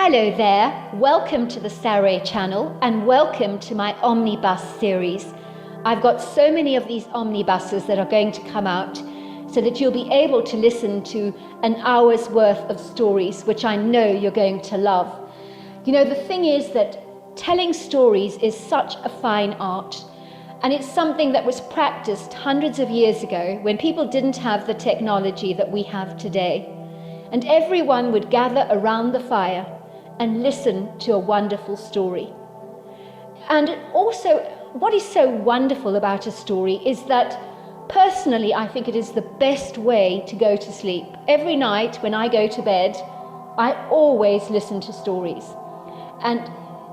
Hello there, welcome to the Saroy channel and welcome to my Omnibus series. I've got so many of these omnibuses that are going to come out so that you'll be able to listen to an hour's worth of stories, which I know you're going to love. You know, the thing is that telling stories is such a fine art, and it's something that was practiced hundreds of years ago when people didn't have the technology that we have today. And everyone would gather around the fire and listen to a wonderful story. And also, what is so wonderful about a story is that personally, I think it is the best way to go to sleep. Every night when I go to bed, I always listen to stories. And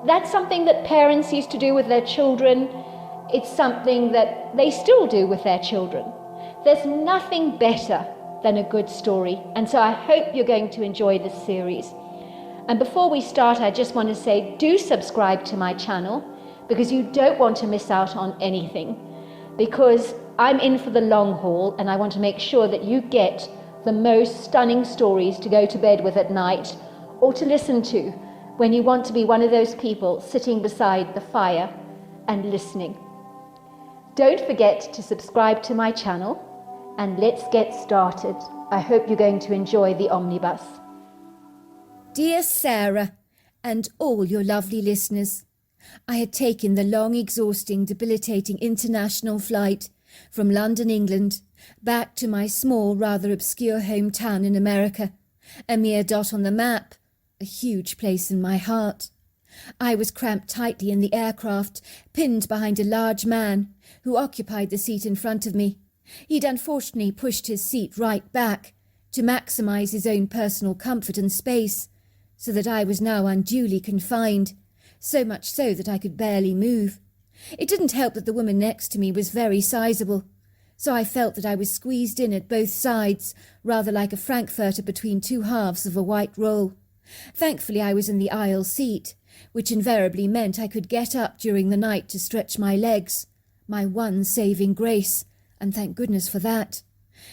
that's something that parents used to do with their children. It's something that they still do with their children. There's nothing better than a good story. And so I hope you're going to enjoy this series. And before we start, I just want to say, do subscribe to my channel because you don't want to miss out on anything. Because I'm in for the long haul and I want to make sure that you get the most stunning stories to go to bed with at night or to listen to when you want to be one of those people sitting beside the fire and listening. Don't forget to subscribe to my channel and let's get started. I hope you're going to enjoy the omnibus. Dear Sarah, and all your lovely listeners, I had taken the long, exhausting, debilitating international flight from London, England, back to my small, rather obscure hometown in America, a mere dot on the map, a huge place in my heart. I was cramped tightly in the aircraft, pinned behind a large man who occupied the seat in front of me. He'd unfortunately pushed his seat right back to maximise his own personal comfort and space, so that I was now unduly confined, so much so that I could barely move. It didn't help that the woman next to me was very sizable, so I felt that I was squeezed in at both sides, rather like a frankfurter between two halves of a white roll. Thankfully I was in the aisle seat, which invariably meant I could get up during the night to stretch my legs, my one saving grace, and thank goodness for that.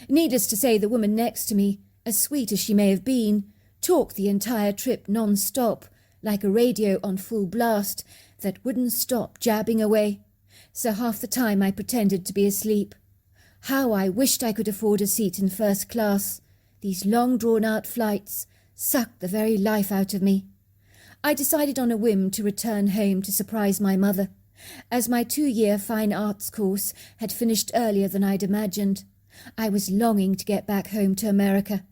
Needless to say, the woman next to me, as sweet as she may have been, talked the entire trip non-stop, like a radio on full blast that wouldn't stop jabbing away. So half the time I pretended to be asleep. How I wished I could afford a seat in first class. These long drawn-out flights sucked the very life out of me. I decided on a whim to return home to surprise my mother, as my 2-year fine arts course had finished earlier than I'd imagined. I was longing to get back home to America.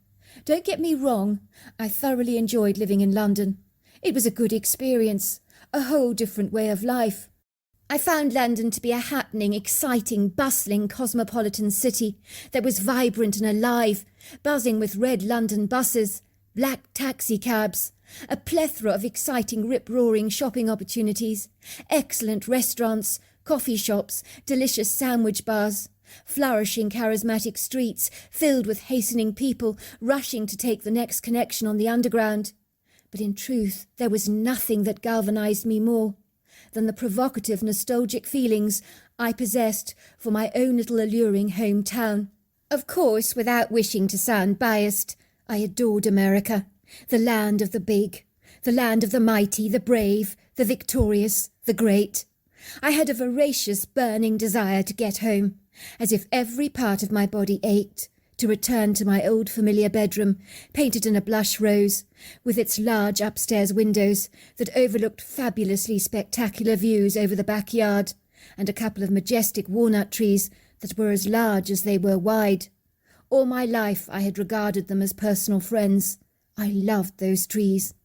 Don't get me wrong, I thoroughly enjoyed living in London. It was a good experience, a whole different way of life. I found London to be a happening, exciting, bustling, cosmopolitan city that was vibrant and alive, buzzing with red London buses, black taxi cabs, a plethora of exciting, rip-roaring shopping opportunities, excellent restaurants, coffee shops, delicious sandwich bars, flourishing charismatic streets filled with hastening people rushing to take the next connection on the underground. But in truth, there was nothing that galvanized me more than the provocative, nostalgic feelings I possessed for my own little alluring hometown. Of course, without wishing to sound biased, I adored America, the land of the big, the land of the mighty, the brave, the victorious, the great. I had a voracious, burning desire to get home, as if every part of my body ached, to return to my old familiar bedroom, painted in a blush rose, with its large upstairs windows that overlooked fabulously spectacular views over the backyard, and a couple of majestic walnut trees that were as large as they were wide. All my life I had regarded them as personal friends. I loved those trees.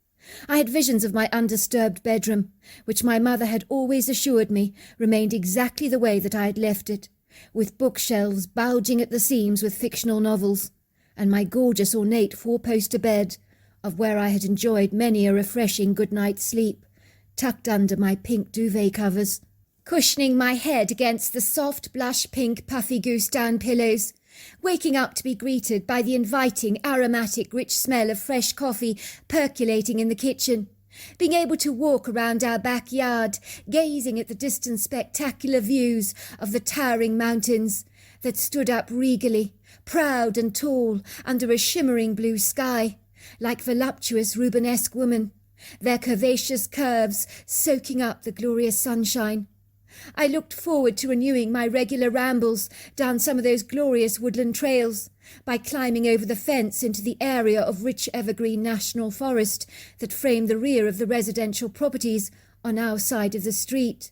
I had visions of my undisturbed bedroom, which my mother had always assured me remained exactly the way that I had left it, with bookshelves bulging at the seams with fictional novels, and my gorgeous ornate four-poster bed, of where I had enjoyed many a refreshing good night's sleep, tucked under my pink duvet covers, cushioning my head against the soft blush-pink puffy goose-down pillows, waking up to be greeted by the inviting, aromatic, rich smell of fresh coffee percolating in the kitchen, being able to walk around our backyard, gazing at the distant spectacular views of the towering mountains that stood up regally, proud and tall, under a shimmering blue sky, like voluptuous Rubenesque women, their curvaceous curves soaking up the glorious sunshine. I looked forward to renewing my regular rambles down some of those glorious woodland trails by climbing over the fence into the area of rich evergreen national forest that framed the rear of the residential properties on our side of the street.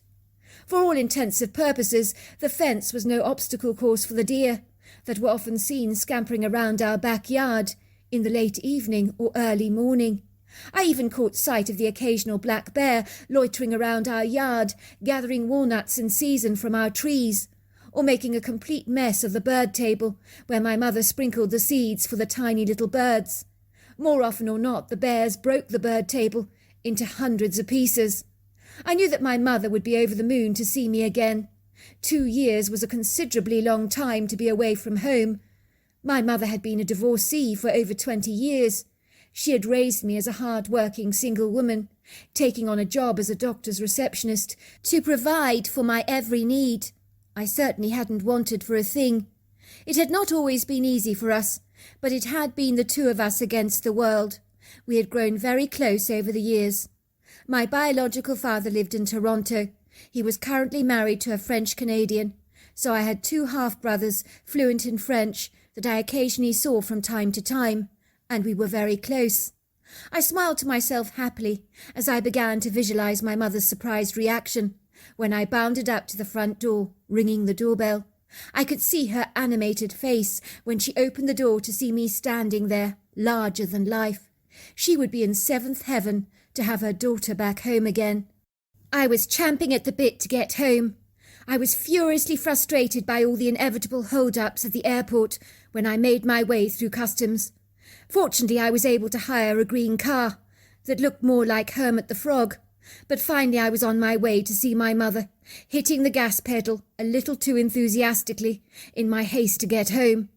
For all intensive purposes, the fence was no obstacle course for the deer that were often seen scampering around our backyard in the late evening or early morning. I even caught sight of the occasional black bear loitering around our yard, gathering walnuts in season from our trees, or making a complete mess of the bird table where my mother sprinkled the seeds for the tiny little birds. More often or not, the bears broke the bird table into hundreds of pieces. I knew that my mother would be over the moon to see me again. 2 years was a considerably long time to be away from home. My mother had been a divorcee for over 20 years. She had raised me as a hard-working single woman, taking on a job as a doctor's receptionist to provide for my every need. I certainly hadn't wanted for a thing. It had not always been easy for us, but it had been the two of us against the world. We had grown very close over the years. My biological father lived in Toronto. He was currently married to a French-Canadian, so I had 2 half-brothers fluent in French that I occasionally saw from time to time, and we were very close. I smiled to myself happily as I began to visualize my mother's surprised reaction when I bounded up to the front door, ringing the doorbell. I could see her animated face when she opened the door to see me standing there, larger than life. She would be in 7th heaven to have her daughter back home again. I was champing at the bit to get home. I was furiously frustrated by all the inevitable hold-ups at the airport when I made my way through customs. Fortunately, I was able to hire a green car that looked more like Hermit the Frog, but finally I was on my way to see my mother, hitting the gas pedal a little too enthusiastically in my haste to get home.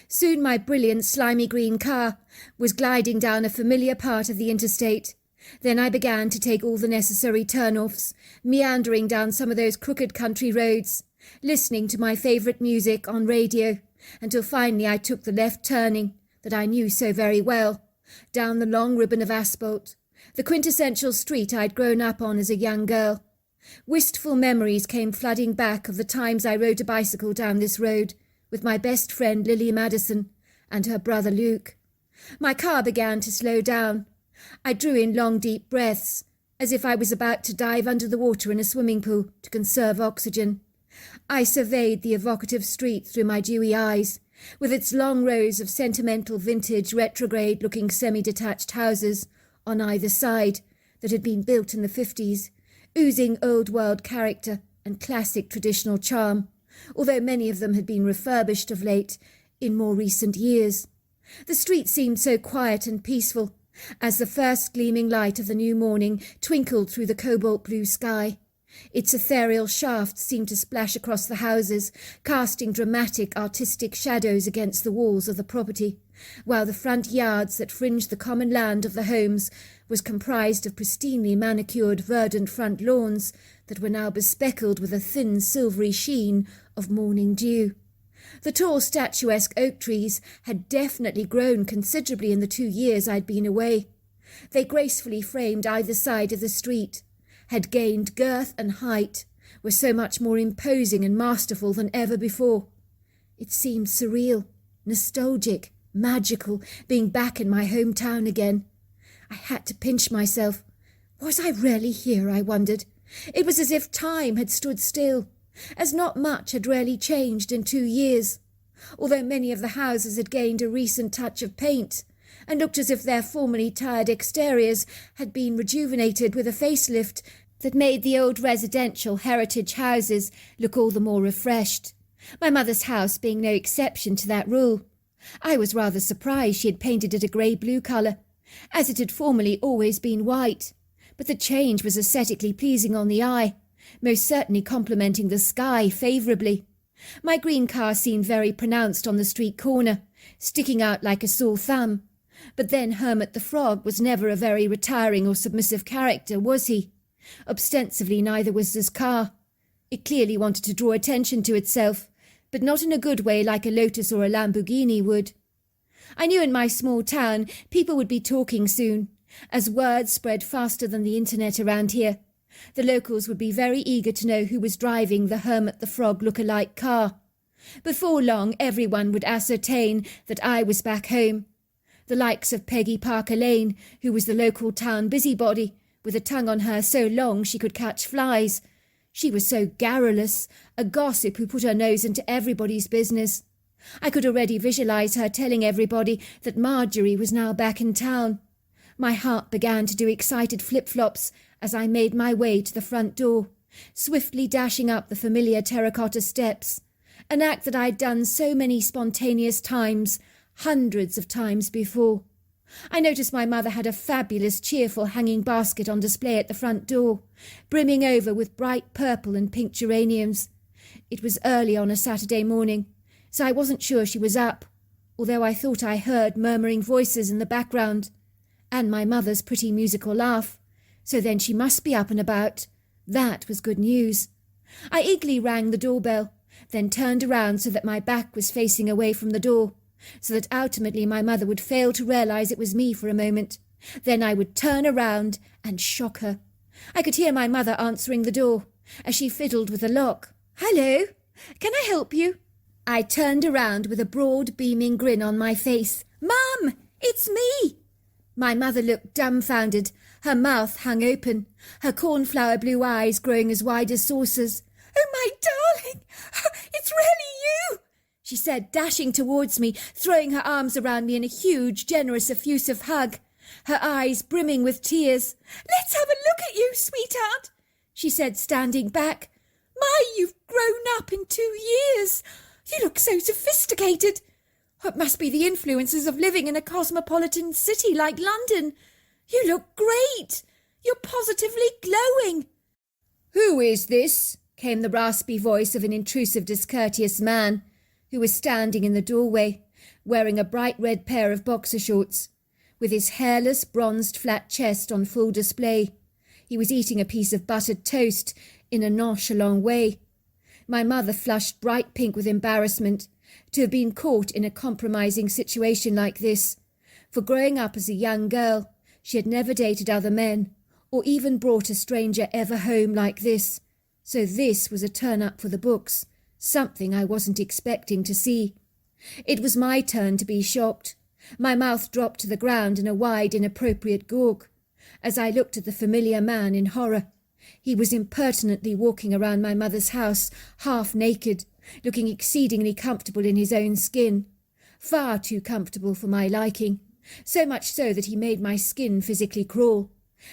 Soon my brilliant slimy green car was gliding down a familiar part of the interstate. Then I began to take all the necessary turn-offs, meandering down some of those crooked country roads, listening to my favourite music on radio, until finally I took the left turning that I knew so very well, down the long ribbon of asphalt, the quintessential street I'd grown up on as a young girl. Wistful memories came flooding back of the times I rode a bicycle down this road with my best friend Lily Madison and her brother Luke. My car began to slow down. I drew in long deep breaths, as if I was about to dive under the water in a swimming pool to conserve oxygen. I surveyed the evocative street through my dewy eyes, with its long rows of sentimental vintage retrograde-looking semi-detached houses on either side that had been built in the 50s, oozing old-world character and classic traditional charm, although many of them had been refurbished of late in more recent years. The street seemed so quiet and peaceful as the first gleaming light of the new morning twinkled through the cobalt-blue sky. Its ethereal shafts seemed to splash across the houses, casting dramatic artistic shadows against the walls of the property, while the front yards that fringed the common land of the homes was comprised of pristinely manicured verdant front lawns that were now bespeckled with a thin silvery sheen of morning dew. The tall statuesque oak trees had definitely grown considerably in the 2 years I'd been away. They gracefully framed either side of the street, had gained girth and height, were so much more imposing and masterful than ever before. It seemed surreal, nostalgic, magical, being back in my hometown again. I had to pinch myself. Was I really here, I wondered? It was as if time had stood still, as not much had really changed in 2 years, although many of the houses had gained a recent touch of paint, and looked as if their formerly tired exteriors had been rejuvenated with a facelift that made the old residential heritage houses look all the more refreshed, my mother's house being no exception to that rule. I was rather surprised she had painted it a grey-blue colour, as it had formerly always been white, but the change was aesthetically pleasing on the eye, most certainly complementing the sky favourably. My green car seemed very pronounced on the street corner, sticking out like a sore thumb. But then Hermit the Frog was never a very retiring or submissive character, was he? Ostensibly neither was his car. It clearly wanted to draw attention to itself, but not in a good way like a Lotus or a Lamborghini would. I knew in my small town people would be talking soon, as word spread faster than the internet around here. The locals would be very eager to know who was driving the Hermit the Frog look-alike car. Before long, everyone would ascertain that I was back home. The likes of Peggy Parker Lane, who was the local town busybody, with a tongue on her so long she could catch flies. She was so garrulous, a gossip who put her nose into everybody's business. I could already visualize her telling everybody that Marjorie was now back in town. My heart began to do excited flip-flops as I made my way to the front door, swiftly dashing up the familiar terracotta steps, an act that I'd done so many spontaneous times, hundreds of times before. I noticed my mother had a fabulous, cheerful hanging basket on display at the front door, brimming over with bright purple and pink geraniums. It was early on a Saturday morning, so I wasn't sure she was up, although I thought I heard murmuring voices in the background, and my mother's pretty musical laugh. So then she must be up and about. That was good news. I eagerly rang the doorbell, then turned around so that my back was facing away from the door, so that ultimately my mother would fail to realize it was me for a moment. Then I would turn around and shock her. I could hear my mother answering the door as she fiddled with the lock. "Hello, can I help you?" I turned around with a broad, beaming grin on my face. "Mum, it's me!" My mother looked dumbfounded, her mouth hung open, her cornflower blue eyes growing as wide as saucers. "Oh, my darling, it's really you!" she said, dashing towards me, throwing her arms around me in a huge, generous, effusive hug, her eyes brimming with tears. "Let's have a look at you, sweetheart," she said, standing back. "My, you've grown up in 2 years. You look so sophisticated. It must be the influences of living in a cosmopolitan city like London. You look great. You're positively glowing." "Who is this?" came the raspy voice of an intrusive, discourteous man who was standing in the doorway, wearing a bright red pair of boxer shorts, with his hairless, bronzed, flat chest on full display. He was eating a piece of buttered toast in a nonchalant way. My mother flushed bright pink with embarrassment to have been caught in a compromising situation like this, for growing up as a young girl, she had never dated other men, or even brought a stranger ever home like this. So this was a turn-up for the books, something I wasn't expecting to see. It was my turn to be shocked. My mouth dropped to the ground in a wide, inappropriate gawk, as I looked at the familiar man in horror. He was impertinently walking around my mother's house, half naked, looking exceedingly comfortable in his own skin. Far too comfortable for my liking, so much so that he made my skin physically crawl,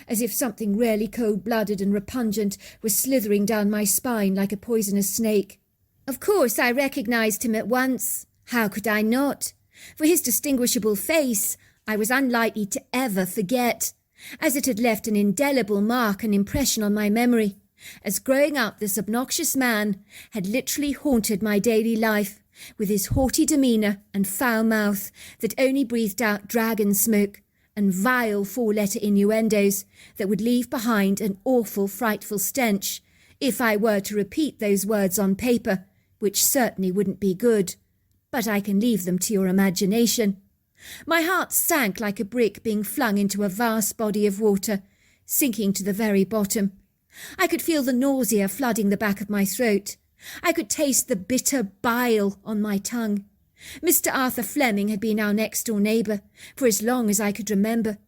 as if something really cold-blooded and repugnant was slithering down my spine like a poisonous snake. Of course I recognized him at once. How could I not? For his distinguishable face I was unlikely to ever forget, as it had left an indelible mark and impression on my memory, as growing up this obnoxious man had literally haunted my daily life, with his haughty demeanour and foul mouth that only breathed out dragon smoke, and vile four-letter innuendos that would leave behind an awful, frightful stench if I were to repeat those words on paper, which certainly wouldn't be good. But I can leave them to your imagination. My heart sank like a brick being flung into a vast body of water, sinking to the very bottom. I could feel the nausea flooding the back of my throat. I could taste the bitter bile on my tongue. Mr. Arthur Fleming had been our next-door neighbour for as long as I could remember.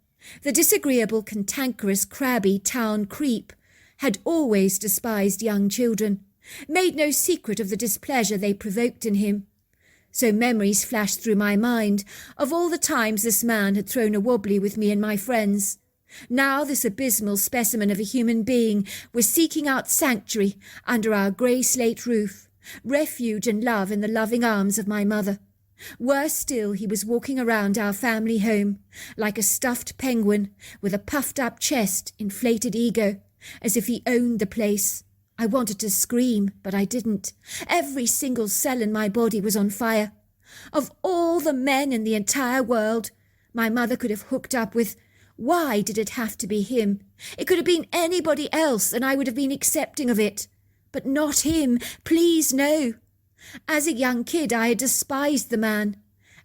The disagreeable, cantankerous, crabby town creep had always despised young children, made no secret of the displeasure they provoked in him. So memories flashed through my mind of all the times this man had thrown a wobbly with me and my friends. Now this abysmal specimen of a human being was seeking out sanctuary under our grey slate roof, refuge and love in the loving arms of my mother. Worse still, he was walking around our family home like a stuffed penguin with a puffed-up chest, inflated ego, as if he owned the place. I wanted to scream, but I didn't. Every single cell in my body was on fire. Of all the men in the entire world my mother could have hooked up with, why did it have to be him? It could have been anybody else, and I would have been accepting of it. But not him. Please, no. As a young kid, I had despised the man,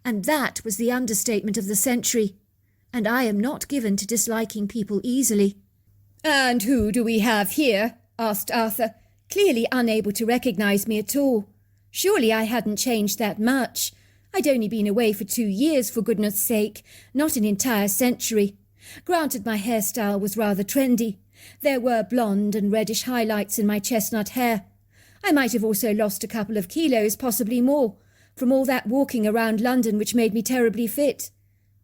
and that was the understatement of the century. and I am not given to disliking people easily. "And who do we have here?" asked Arthur, clearly unable to recognise me at all. Surely I hadn't changed that much. I'd only been away for 2 years, for goodness sake, not an entire century. Granted, my hairstyle was rather trendy. There were blonde and reddish highlights in my chestnut hair. I might have also lost a couple of kilos, possibly more, from all that walking around London which made me terribly fit.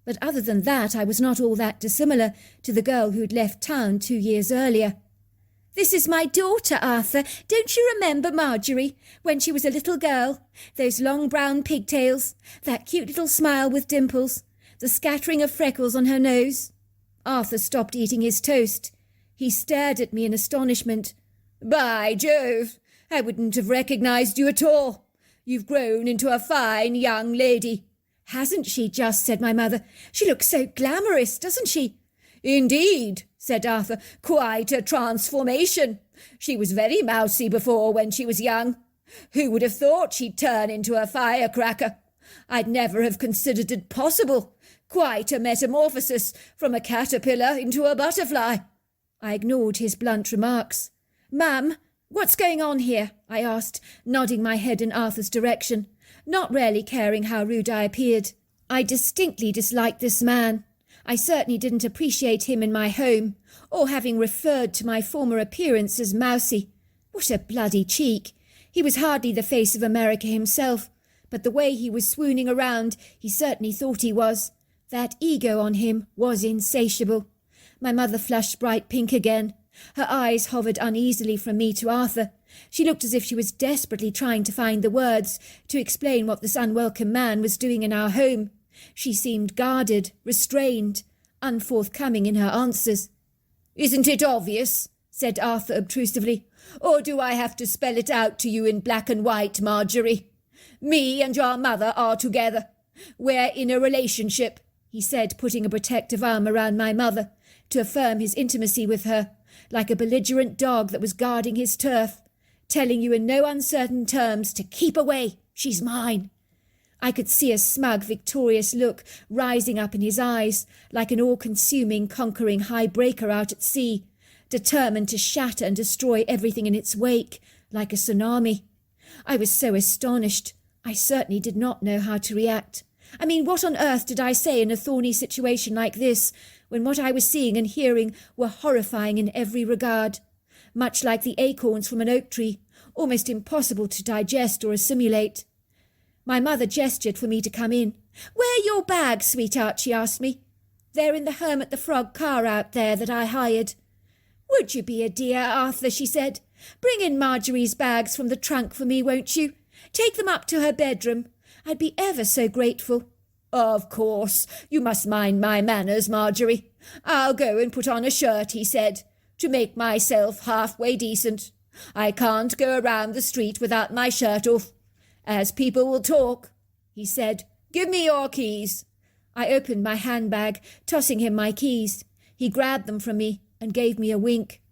But other than that, I was not all that dissimilar to the girl who'd left town 2 years earlier. "This is my daughter, Arthur. Don't you remember Marjorie, when she was a little girl? Those long brown pigtails, that cute little smile with dimples, the scattering of freckles on her nose." Arthur stopped eating his toast. He stared at me in astonishment. "By Jove, I wouldn't have recognised you at all. You've grown into a fine young lady." "Hasn't she just?" said my mother. "She looks so glamorous, doesn't she?" "Indeed," said Arthur, "quite a transformation. She was very mousy before when she was young. Who would have thought she'd turn into a firecracker? I'd never have considered it possible. Quite a metamorphosis from a caterpillar into a butterfly." I ignored his blunt remarks. "Mum, what's going on here?" I asked, nodding my head in Arthur's direction, not really caring how rude I appeared. I distinctly disliked this man. I certainly didn't appreciate him in my home, or having referred to my former appearance as mousy. What a bloody cheek! He was hardly the face of America himself, but the way he was swooning around, he certainly thought he was. That ego on him was insatiable. My mother flushed bright pink again. Her eyes hovered uneasily from me to Arthur. She looked as if she was desperately trying to find the words to explain what this unwelcome man was doing in our home. She seemed guarded, restrained, unforthcoming in her answers. "Isn't it obvious?" said Arthur obtrusively. "Or do I have to spell it out to you in black and white, Marjorie? Me and your mother are together. We're in a relationship," he said, putting a protective arm around my mother to affirm his intimacy with her, like a belligerent dog that was guarding his turf, telling you in no uncertain terms to keep away, she's mine. I could see a smug, victorious look rising up in his eyes, like an all-consuming, conquering high breaker out at sea, determined to shatter and destroy everything in its wake, like a tsunami. I was so astonished. I certainly did not know how to react. I mean, what on earth did I say in a thorny situation like this, when what I was seeing and hearing were horrifying in every regard? Much like the acorns from an oak tree, almost impossible to digest or assimilate. My mother gestured for me to come in. "Where are your bags, sweetheart?" she asked me. "They're in the Hermit the Frog car out there that I hired." "Would you be a dear, Arthur?" she said. "Bring in Marjorie's bags from the trunk for me, won't you? Take them up to her bedroom. I'd be ever so grateful." "Of course. You must mind my manners, Marjorie. I'll go and put on a shirt," he said, "to make myself halfway decent. I can't go around the street without my shirt off, as people will talk," he said. "Give me your keys." I opened my handbag, tossing him my keys. He grabbed them from me and gave me a wink.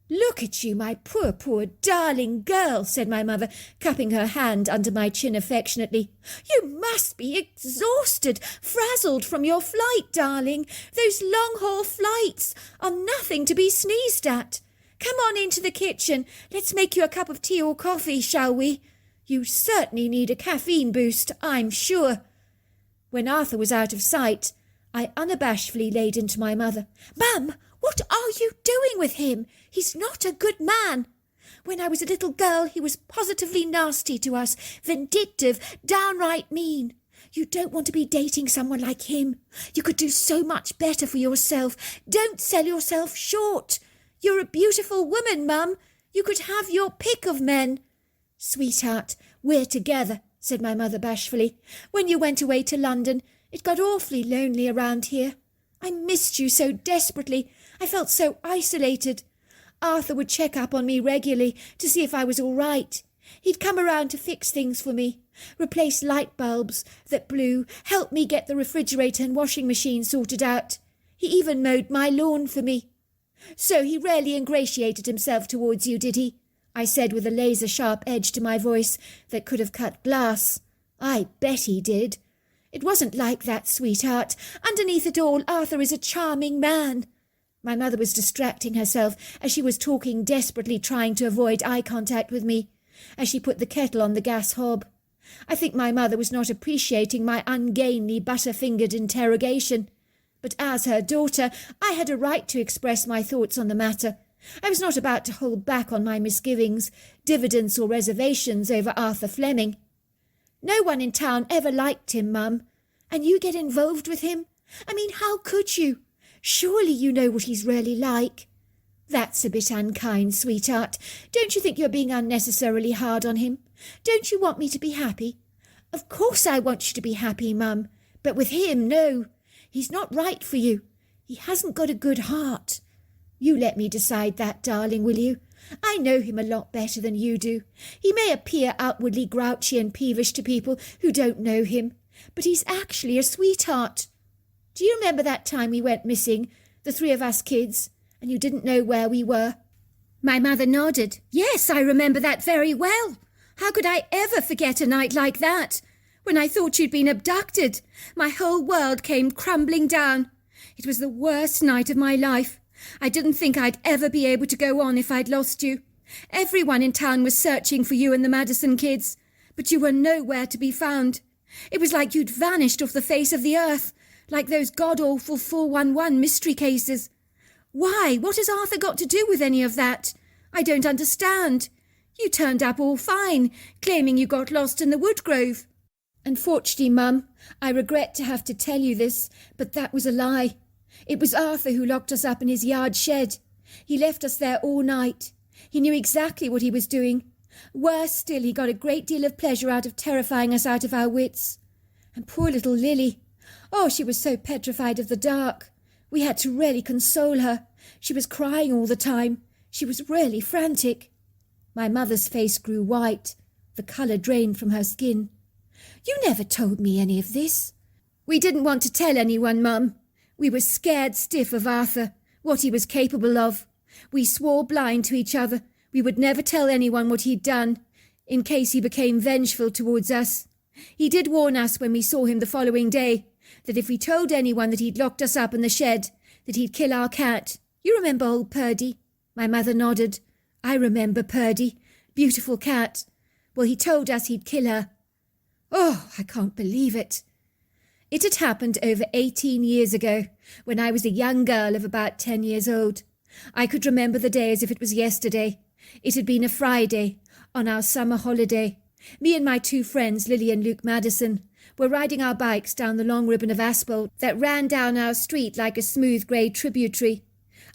"Look at you, my poor, poor, darling girl," said my mother, cupping her hand under my chin affectionately. "You must be exhausted, frazzled from your flight, darling. Those long-haul flights are nothing to be sneezed at. Come on into the kitchen. Let's make you a cup of tea or coffee, shall we? You certainly need a caffeine boost, I'm sure." When Arthur was out of sight, I unabashedly laid into my mother. "Mum, what are you doing with him? He's not a good man. When I was a little girl, he was positively nasty to us, vindictive, downright mean. You don't want to be dating someone like him. You could do so much better for yourself. Don't sell yourself short. You're a beautiful woman, Mum. You could have your pick of men." "Sweetheart, we're together," said my mother bashfully. "When you went away to London, it got awfully lonely around here. I missed you so desperately. I felt so isolated. Arthur would check up on me regularly to see if I was all right. He'd come around to fix things for me, replace light bulbs that blew, help me get the refrigerator and washing machine sorted out. He even mowed my lawn for me." "So he rarely ingratiated himself towards you, did he?" I said with a laser-sharp edge to my voice that could have cut glass. "I bet he did. It wasn't like that, sweetheart. Underneath it all, Arthur is a charming man. My mother was distracting herself as she was talking, desperately trying to avoid eye contact with me, as she put the kettle on the gas hob. I think my mother was not appreciating my ungainly, butter-fingered interrogation. But as her daughter, I had a right to express my thoughts on the matter. I was not about to hold back on my misgivings, dividends or reservations over Arthur Fleming. No one in town ever liked him, Mum. And you get involved with him? I mean, how could you? Surely you know what he's really like. That's a bit unkind, sweetheart. Don't you think you're being unnecessarily hard on him? Don't you want me to be happy? Of course I want you to be happy, Mum. But with him, no. He's not right for you. He hasn't got a good heart. You let me decide that, darling, will you? I know him a lot better than you do. He may appear outwardly grouchy and peevish to people who don't know him, but he's actually a sweetheart. Do you remember that time we went missing, the three of us kids, and you didn't know where we were? My mother nodded. Yes, I remember that very well. How could I ever forget a night like that? When I thought you'd been abducted, my whole world came crumbling down. It was the worst night of my life. I didn't think I'd ever be able to go on if I'd lost you. Everyone in town was searching for you and the Madison kids, but you were nowhere to be found. It was like you'd vanished off the face of the earth, like those god-awful 411 mystery cases. Why? What has Arthur got to do with any of that? I don't understand. You turned up all fine, claiming you got lost in the woodgrove. Unfortunately, Mum, I regret to have to tell you this, but that was a lie. It was Arthur who locked us up in his yard shed. He left us there all night. He knew exactly what he was doing. Worse still, he got a great deal of pleasure out of terrifying us out of our wits. And poor little Lily. Oh, she was so petrified of the dark. We had to really console her. She was crying all the time. She was really frantic. My mother's face grew white. The colour drained from her skin. You never told me any of this. We didn't want to tell anyone, Mum. We were scared stiff of Arthur, what he was capable of. We swore blind to each other. We would never tell anyone what he'd done, in case he became vengeful towards us. He did warn us when we saw him the following day, that if we told anyone that he'd locked us up in the shed, that he'd kill our cat. You remember old Purdy? My mother nodded. I remember Purdy. Beautiful cat. Well, he told us he'd kill her. Oh, I can't believe it. It had happened over 18 years ago, when I was a young girl of about 10 years old. I could remember the day as if it was yesterday. It had been a Friday, on our summer holiday. Me and my two friends, Lily and Luke Madison, were riding our bikes down the long ribbon of asphalt that ran down our street like a smooth grey tributary.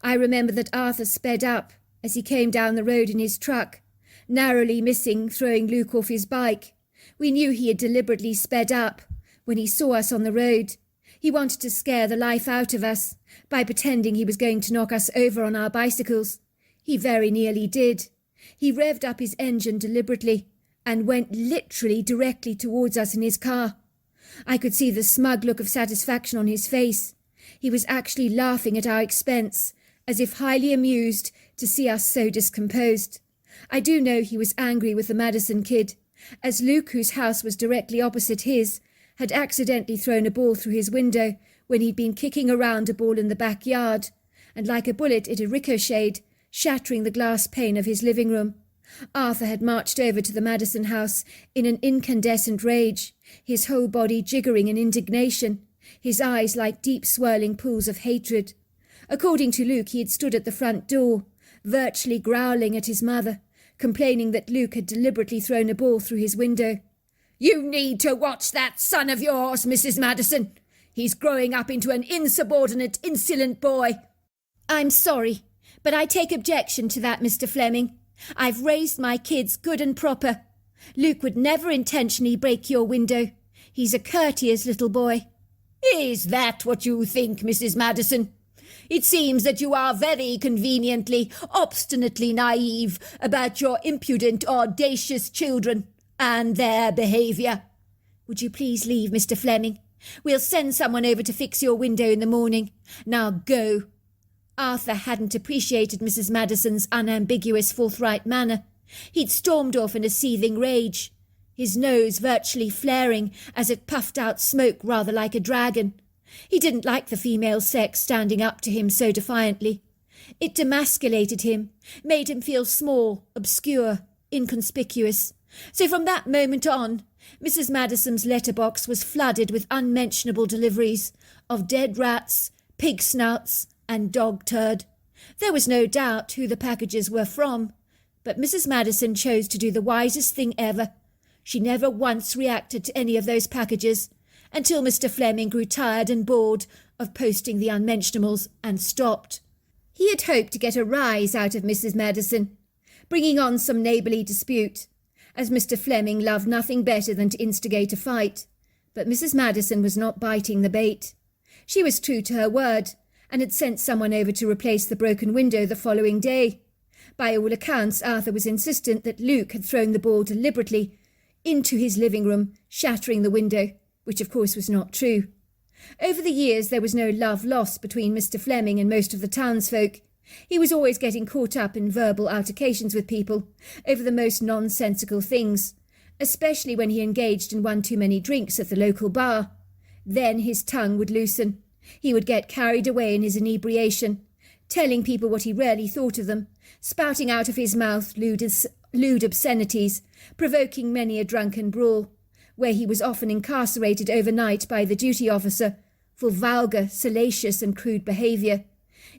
I remember that Arthur sped up as he came down the road in his truck, narrowly missing throwing Luke off his bike. We knew he had deliberately sped up when he saw us on the road. He wanted to scare the life out of us by pretending he was going to knock us over on our bicycles. He very nearly did. He revved up his engine deliberately and went literally directly towards us in his car. I could see the smug look of satisfaction on his face. He was actually laughing at our expense, as if highly amused to see us so discomposed. I do know he was angry with the Madison kid, as Luke, whose house was directly opposite his, had accidentally thrown a ball through his window when he'd been kicking around a ball in the backyard, and like a bullet it had ricocheted, shattering the glass pane of his living room. Arthur had marched over to the Madison house in an incandescent rage, his whole body jiggering in indignation, his eyes like deep swirling pools of hatred. According to Luke, he had stood at the front door, virtually growling at his mother, complaining that Luke had deliberately thrown a ball through his window. "You need to watch that son of yours, Mrs. Madison. He's growing up into an insubordinate, insolent boy." "I'm sorry, but I take objection to that, Mr. Fleming. I've raised my kids good and proper. Luke would never intentionally break your window. He's a courteous little boy." "Is that what you think, Mrs. Madison? It seems that you are very conveniently, obstinately naive about your impudent, audacious children and their behaviour." "Would you please leave, Mr. Fleming? We'll send someone over to fix your window in the morning. Now go." Arthur hadn't appreciated Mrs. Madison's unambiguous, forthright manner. He'd stormed off in a seething rage. his nose virtually flaring as it puffed out smoke rather like a dragon. He didn't like the female sex standing up to him so defiantly. It demasculated him, made him feel small, obscure, inconspicuous. So from that moment on, Mrs. Madison's letterbox was flooded with unmentionable deliveries of dead rats, pig snouts, and dog turd. There was no doubt who the packages were from, but Mrs. Madison chose to do the wisest thing ever. She never once reacted to any of those packages, until Mr. Fleming grew tired and bored of posting the unmentionables and stopped. He had hoped to get a rise out of Mrs. Madison, bringing on some neighbourly dispute, as Mr. Fleming loved nothing better than to instigate a fight. But Mrs. Madison was not biting the bait. She was true to her word, and had sent someone over to replace the broken window the following day. By all accounts, Arthur was insistent that Luke had thrown the ball deliberately into his living room, shattering the window, which of course was not true. Over the years there was no love lost between Mr. Fleming and most of the townsfolk. He was always getting caught up in verbal altercations with people over the most nonsensical things, especially when he engaged in one too many drinks at the local bar. Then his tongue would loosen. He would get carried away in his inebriation, telling people what he really thought of them, spouting out of his mouth lewd obscenities, provoking many a drunken brawl, where he was often incarcerated overnight by the duty officer for vulgar, salacious and crude behaviour.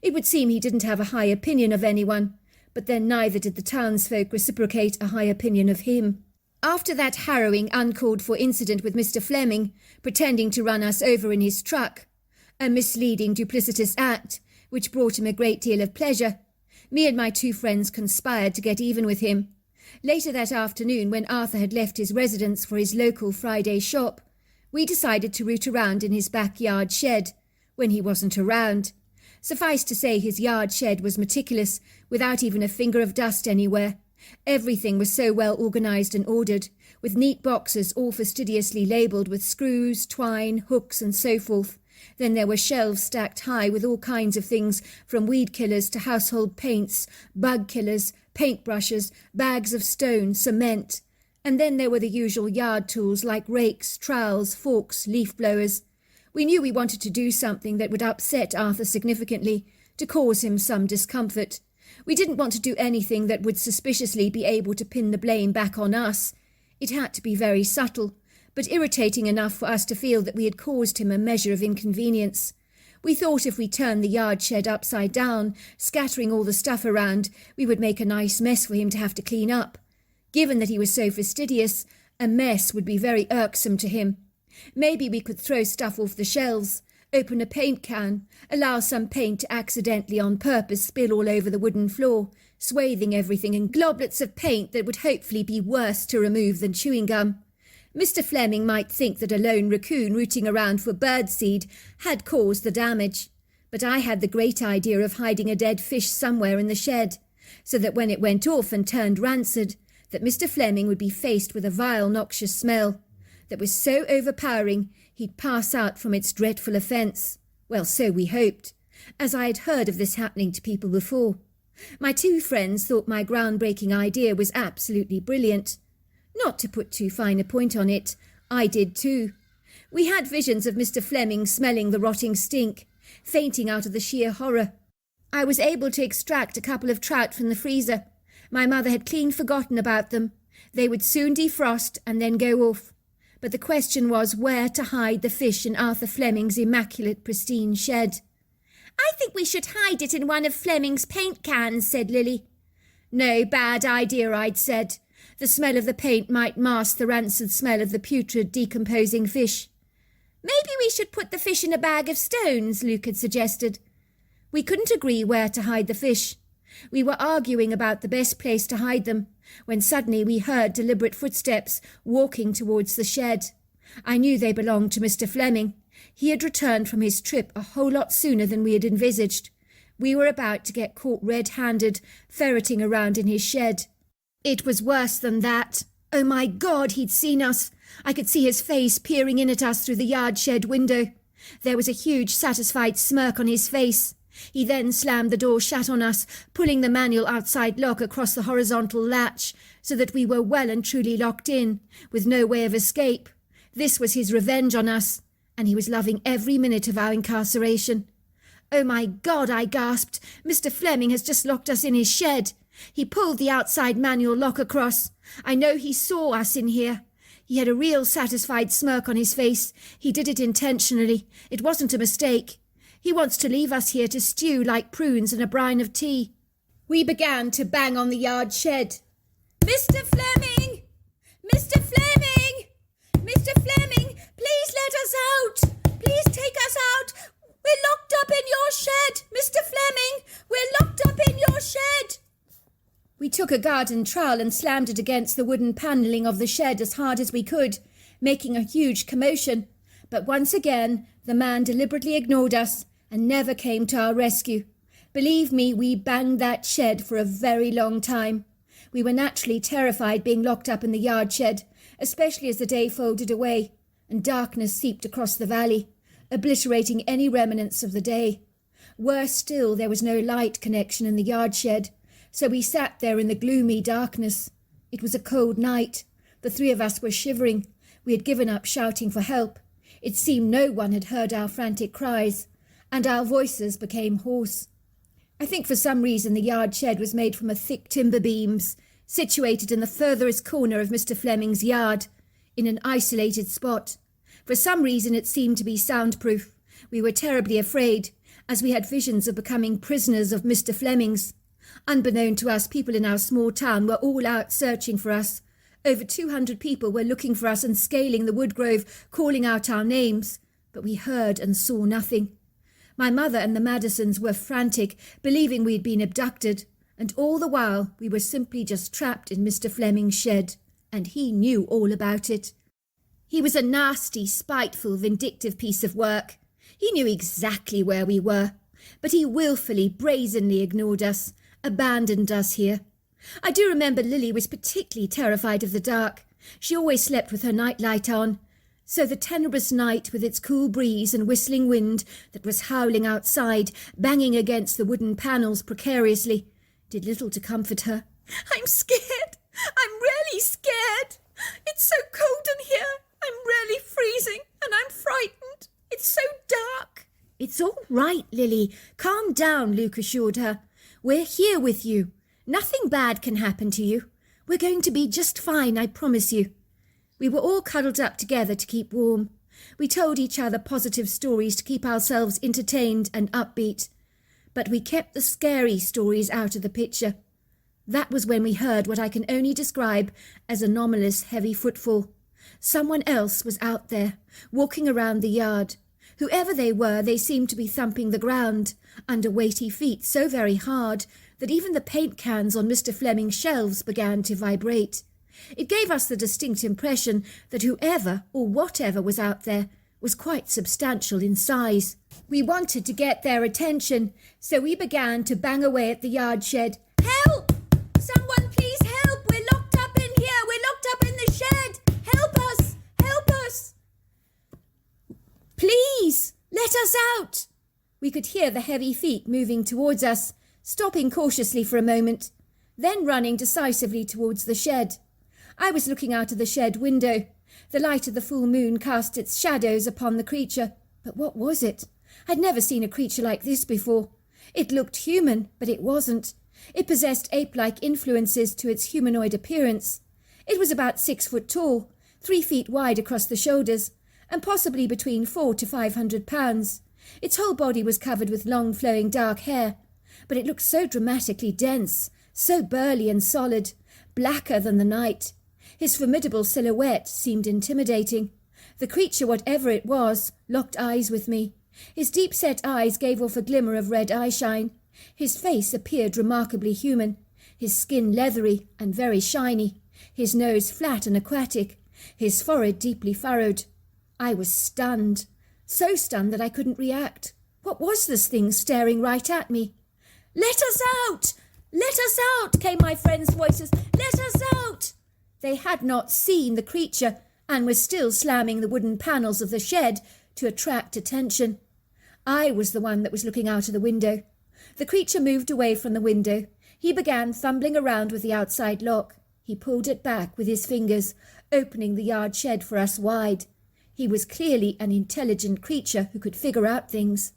It would seem he didn't have a high opinion of anyone, but then neither did the townsfolk reciprocate a high opinion of him. After that harrowing, uncalled-for incident with Mr. Fleming, pretending to run us over in his truck, a misleading, duplicitous act, which brought him a great deal of pleasure, me and my two friends conspired to get even with him. Later that afternoon, when Arthur had left his residence for his local Friday shop, we decided to root around in his backyard shed, when he wasn't around. Suffice to say, his yard shed was meticulous, without even a finger of dust anywhere. Everything was so well organised and ordered, with neat boxes all fastidiously labelled with screws, twine, hooks and so forth. Then there were shelves stacked high with all kinds of things, from weed killers to household paints, bug killers, paintbrushes, bags of stone, cement. And then there were the usual yard tools like rakes, trowels, forks, leaf blowers. We knew we wanted to do something that would upset Arthur significantly, to cause him some discomfort. We didn't want to do anything that would suspiciously be able to pin the blame back on us. It had to be very subtle, but irritating enough for us to feel that we had caused him a measure of inconvenience. We thought if we turned the yard shed upside down, scattering all the stuff around, we would make a nice mess for him to have to clean up. Given that he was so fastidious, a mess would be very irksome to him. Maybe we could throw stuff off the shelves, open a paint can, allow some paint to accidentally on purpose spill all over the wooden floor, swathing everything in globlets of paint that would hopefully be worse to remove than chewing gum. Mr. Fleming might think that a lone raccoon rooting around for birdseed had caused the damage, but I had the great idea of hiding a dead fish somewhere in the shed, so that when it went off and turned rancid, that Mr. Fleming would be faced with a vile, noxious smell that was so overpowering he'd pass out from its dreadful offence. Well, so we hoped, as I had heard of this happening to people before. My two friends thought my groundbreaking idea was absolutely brilliant. Not to put too fine a point on it, I did too. We had visions of Mr. Fleming smelling the rotting stink, fainting out of the sheer horror. I was able to extract a couple of trout from the freezer. My mother had clean forgotten about them. They would soon defrost and then go off. But the question was where to hide the fish in Arthur Fleming's immaculate, pristine shed. "I think we should hide it in one of Fleming's paint cans," said Lily. "No, bad idea," I'd said. The smell of the paint might mask the rancid smell of the putrid, decomposing fish. "Maybe we should put the fish in a bag of stones," Luke had suggested. We couldn't agree where to hide the fish. We were arguing about the best place to hide them, when suddenly we heard deliberate footsteps walking towards the shed. I knew they belonged to Mr. Fleming. He had returned from his trip a whole lot sooner than we had envisaged. We were about to get caught red-handed, ferreting around in his shed. It was worse than that. Oh my God, he'd seen us. I could see his face peering in at us through the yard shed window. There was a huge, satisfied smirk on his face. He then slammed the door shut on us, pulling the manual outside lock across the horizontal latch, so that we were well and truly locked in, with no way of escape. This was his revenge on us, and he was loving every minute of our incarceration. "Oh my God," I gasped. "Mr. Fleming has just locked us in his shed." He pulled the outside manual lock across. I know he saw us in here. He had a real satisfied smirk on his face. He did it intentionally. It wasn't a mistake. He wants to leave us here to stew like prunes in a brine of tea. We began to bang on the yard shed. "Mr. Fleming! Mr. Fleming! Mr. Fleming, please let us out! Please take us out! We're locked up in your shed! Mr. Fleming, we're locked up in your shed!" We took a garden trowel and slammed it against the wooden panelling of the shed as hard as we could, making a huge commotion. But once again, the man deliberately ignored us and never came to our rescue. Believe me, we banged that shed for a very long time. We were naturally terrified being locked up in the yard shed, especially as the day folded away and darkness seeped across the valley, obliterating any remnants of the day. Worse still, there was no light connection in the yard shed, so we sat there in the gloomy darkness. It was a cold night. The three of us were shivering. We had given up shouting for help. It seemed no one had heard our frantic cries, and our voices became hoarse. I think for some reason the yard shed was made from a thick timber beams, situated in the furthest corner of Mr. Fleming's yard, in an isolated spot. For some reason it seemed to be soundproof. We were terribly afraid, as we had visions of becoming prisoners of Mr. Fleming's. Unbeknown to us, people in our small town were all out searching for us. Over 200 people were looking for us and scaling the woodgrove, calling out our names, but we heard and saw nothing. My mother and the Madisons were frantic, believing we had been abducted, and all the while we were simply just trapped in Mr. Fleming's shed, and he knew all about it. He was a nasty, spiteful, vindictive piece of work. He knew exactly where we were, but he willfully, brazenly ignored us, abandoned us here. I do remember Lily was particularly terrified of the dark. She always slept with her nightlight on, so the tenebrous night with its cool breeze and whistling wind that was howling outside, banging against the wooden panels precariously, did little to comfort her. "I'm scared. I'm really scared. It's so cold in here. I'm really freezing and I'm frightened. It's so dark." "It's all right, Lily. Calm down," Luke assured her. "We're here with you. Nothing bad can happen to you. We're going to be just fine, I promise you." We were all cuddled up together to keep warm. We told each other positive stories to keep ourselves entertained and upbeat. But we kept the scary stories out of the picture. That was when we heard what I can only describe as anomalous heavy footfall. Someone else was out there, walking around the yard. Whoever they were, they seemed to be thumping the ground under weighty feet so very hard that even the paint cans on Mr. Fleming's shelves began to vibrate. It gave us the distinct impression that whoever or whatever was out there was quite substantial in size. We wanted to get their attention, so we began to bang away at the yard shed. "Help! Someone please help! We're locked up in here! We're locked up in the shed! Help us! Help us! Please, let us out!" We could hear the heavy feet moving towards us, stopping cautiously for a moment, then running decisively towards the shed. I was looking out of the shed window. The light of the full moon cast its shadows upon the creature. But what was it? I'd never seen a creature like this before. It looked human, but it wasn't. It possessed ape-like influences to its humanoid appearance. It was about 6 foot tall, 3 feet wide across the shoulders, and possibly between 400 to 500 pounds. Its whole body was covered with long flowing dark hair, but it looked so dramatically dense, so burly and solid, blacker than the night. His formidable silhouette seemed intimidating. The creature, whatever it was, locked eyes with me. His deep-set eyes gave off a glimmer of red eyeshine. His face appeared remarkably human, his skin leathery and very shiny, his nose flat and aquatic, his forehead deeply furrowed. I was stunned, so stunned that I couldn't react. What was this thing staring right at me? "Let us out! Let us out!" came my friends' voices. "Let us out!" They had not seen the creature and were still slamming the wooden panels of the shed to attract attention. I was the one that was looking out of the window, The creature moved away from the window. He began fumbling around with the outside lock. He pulled it back with his fingers, opening the yard shed for us wide. He was clearly an intelligent creature who could figure out things.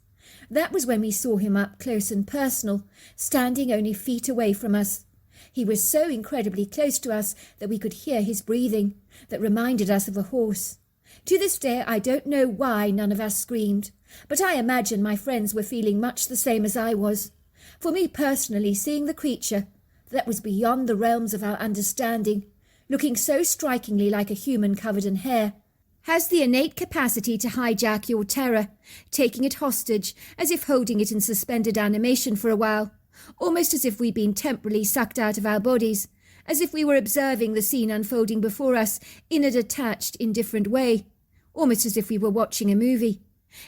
That was when we saw him up close and personal, standing only feet away from us. He was so incredibly close to us that we could hear his breathing, that reminded us of a horse. To this day I don't know why none of us screamed, but I imagine my friends were feeling much the same as I was. For me personally, seeing the creature, that was beyond the realms of our understanding, looking so strikingly like a human covered in hair, has the innate capacity to hijack your terror, taking it hostage, as if holding it in suspended animation for a while, almost as if we'd been temporarily sucked out of our bodies, as if we were observing the scene unfolding before us in a detached, indifferent way, almost as if we were watching a movie.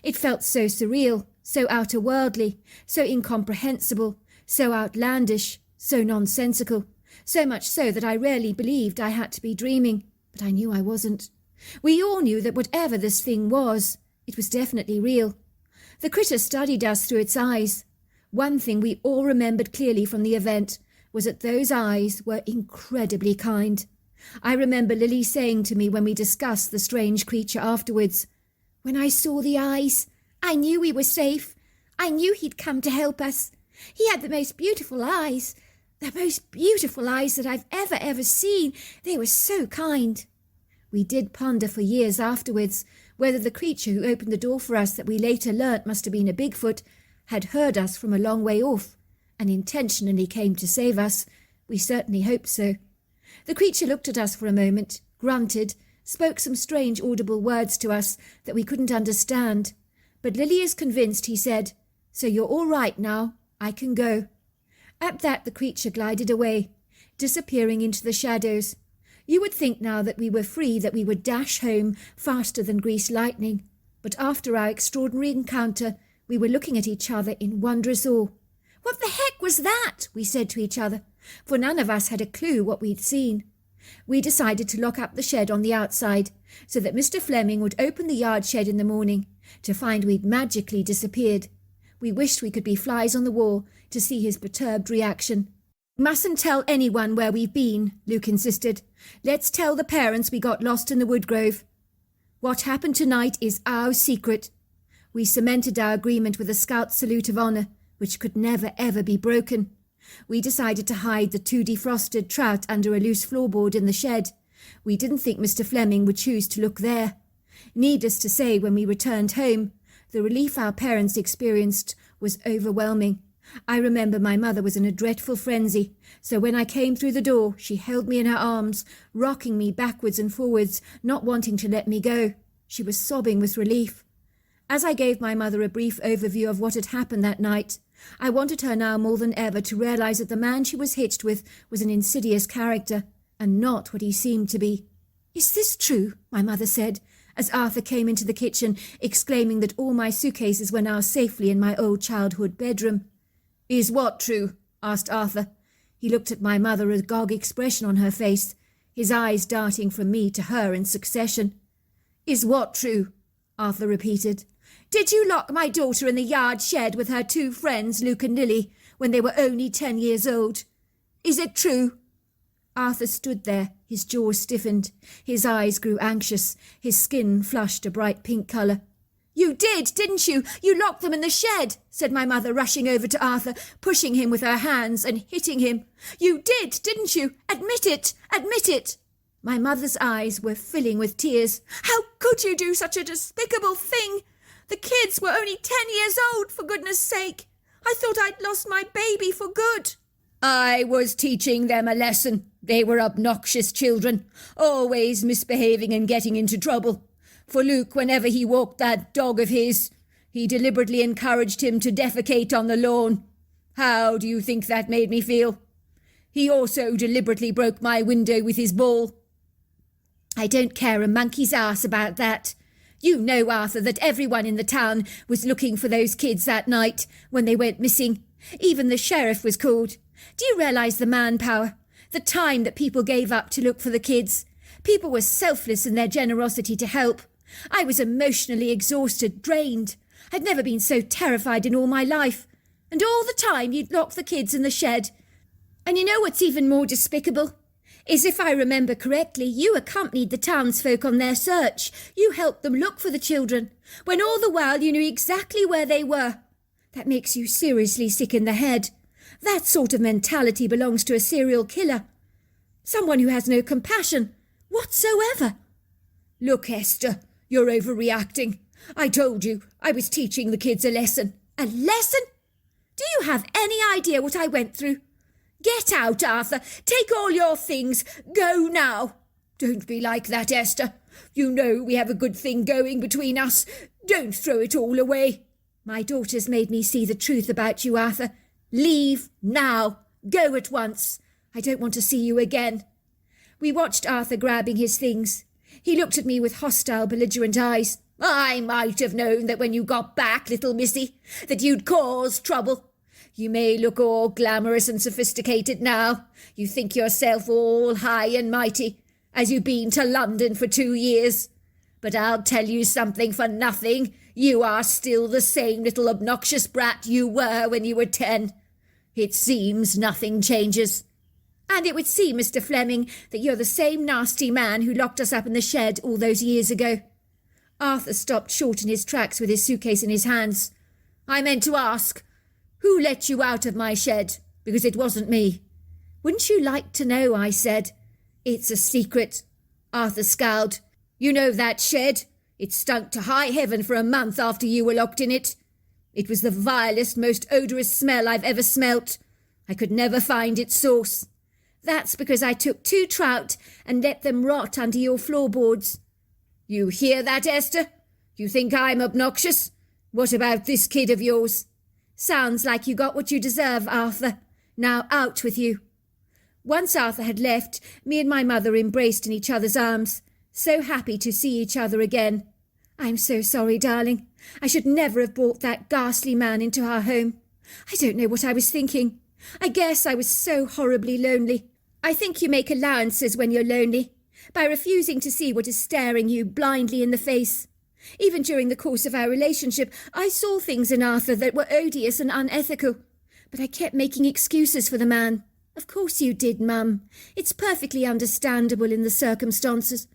It felt so surreal, so outer-worldly, so incomprehensible, so outlandish, so nonsensical, so much so that I rarely believed I had to be dreaming, but I knew I wasn't. We all knew that whatever this thing was, it was definitely real. The critter studied us through its eyes. One thing we all remembered clearly from the event was that those eyes were incredibly kind. I remember Lily saying to me when we discussed the strange creature afterwards, "When I saw the eyes, I knew we were safe. I knew he'd come to help us. He had the most beautiful eyes that I've ever seen. They were so kind." We did ponder for years afterwards whether the creature who opened the door for us, that we later learnt must have been a Bigfoot, had heard us from a long way off and intentionally came to save us. We certainly hoped so. The creature looked at us for a moment, grunted, spoke some strange audible words to us that we couldn't understand. But Lily is convinced he said, "So you're all right now. I can go." At that the creature glided away, disappearing into the shadows. You would think now that we were free that we would dash home faster than greased lightning. But after our extraordinary encounter, we were looking at each other in wondrous awe. "What the heck was that?" we said to each other, for none of us had a clue what we'd seen. We decided to lock up the shed on the outside, so that Mr. Fleming would open the yard shed in the morning, to find we'd magically disappeared. We wished we could be flies on the wall to see his perturbed reaction. "Mustn't tell anyone where we've been," Luke insisted. "Let's tell the parents we got lost in the woodgrove. What happened tonight is our secret." We cemented our agreement with a scout salute of honour, which could never ever be broken. We decided to hide the 2 defrosted trout under a loose floorboard in the shed. We didn't think Mr. Fleming would choose to look there. Needless to say, when we returned home, the relief our parents experienced was overwhelming. I remember my mother was in a dreadful frenzy, so when I came through the door, she held me in her arms, rocking me backwards and forwards, not wanting to let me go. She was sobbing with relief. As I gave my mother a brief overview of what had happened that night, I wanted her now more than ever to realize that the man she was hitched with was an insidious character, and not what he seemed to be. "Is this true?" my mother said, as Arthur came into the kitchen, exclaiming that all my suitcases were now safely in my old childhood bedroom. "Is what true?" asked Arthur. He looked at my mother, a agog expression on her face, his eyes darting from me to her in succession. "Is what true?" Arthur repeated. "Did you lock my daughter in the yard shed with her 2 friends, Luke and Lily, when they were only 10 years old? Is it true?" Arthur stood there, his jaw stiffened, his eyes grew anxious, his skin flushed a bright pink colour. "You did, didn't you? You locked them in the shed," said my mother, rushing over to Arthur, pushing him with her hands and hitting him. "You did, didn't you? Admit it! Admit it!" My mother's eyes were filling with tears. "How could you do such a despicable thing? The kids were only 10 years old, for goodness sake. I thought I'd lost my baby for good." "I was teaching them a lesson. They were obnoxious children, always misbehaving and getting into trouble. For Luke, whenever he walked that dog of his, he deliberately encouraged him to defecate on the lawn. How do you think that made me feel? He also deliberately broke my window with his ball." "I don't care a monkey's ass about that. You know, Arthur, that everyone in the town was looking for those kids that night when they went missing. Even the sheriff was called. Do you realise the manpower, the time that people gave up to look for the kids? People were selfless in their generosity to help. I was emotionally exhausted, drained. I'd never been so terrified in all my life. And all the time you'd lock the kids in the shed. And you know what's even more despicable? Is if I remember correctly, you accompanied the townsfolk on their search. You helped them look for the children, when all the while you knew exactly where they were. That makes you seriously sick in the head. That sort of mentality belongs to a serial killer. Someone who has no compassion whatsoever. Look, Esther, you're overreacting. I told you I was teaching the kids a lesson. A lesson? Do you have any idea what I went through? Get out, Arthur. Take all your things. Go now. Don't be like that, Esther. You know we have a good thing going between us. Don't throw it all away. My daughter's made me see the truth about you, Arthur. Leave now. Go at once. I don't want to see you again. We watched Arthur grabbing his things. He looked at me with hostile, belligerent eyes. I might have known that when you got back, little missy, that you'd cause trouble. You may look all glamorous and sophisticated now. You think yourself all high and mighty, as you've been to London for 2 years. But I'll tell you something for nothing. You are still the same little obnoxious brat you were when you were 10. It seems nothing changes. And it would seem, Mr. Fleming, that you're the same nasty man who locked us up in the shed all those years ago. Arthur stopped short in his tracks with his suitcase in his hands. I meant to ask, who let you out of my shed? Because it wasn't me. Wouldn't you like to know, I said. It's a secret. Arthur scowled. You know that shed? It stunk to high heaven for a month after you were locked in it. It was the vilest, most odorous smell I've ever smelt. I could never find its source. That's because I took 2 trout and let them rot under your floorboards. You hear that, Esther? You think I'm obnoxious? What about this kid of yours? Sounds like you got what you deserve, Arthur. Now out with you. Once Arthur had left, me and my mother embraced in each other's arms, so happy to see each other again. I'm so sorry, darling. I should never have brought that ghastly man into our home. I don't know what I was thinking. I guess I was so horribly lonely. I think you make allowances when you're lonely, by refusing to see what is staring you blindly in the face. Even during the course of our relationship, I saw things in Arthur that were odious and unethical, but I kept making excuses for the man. Of course you did, Mum. It's perfectly understandable in the circumstances.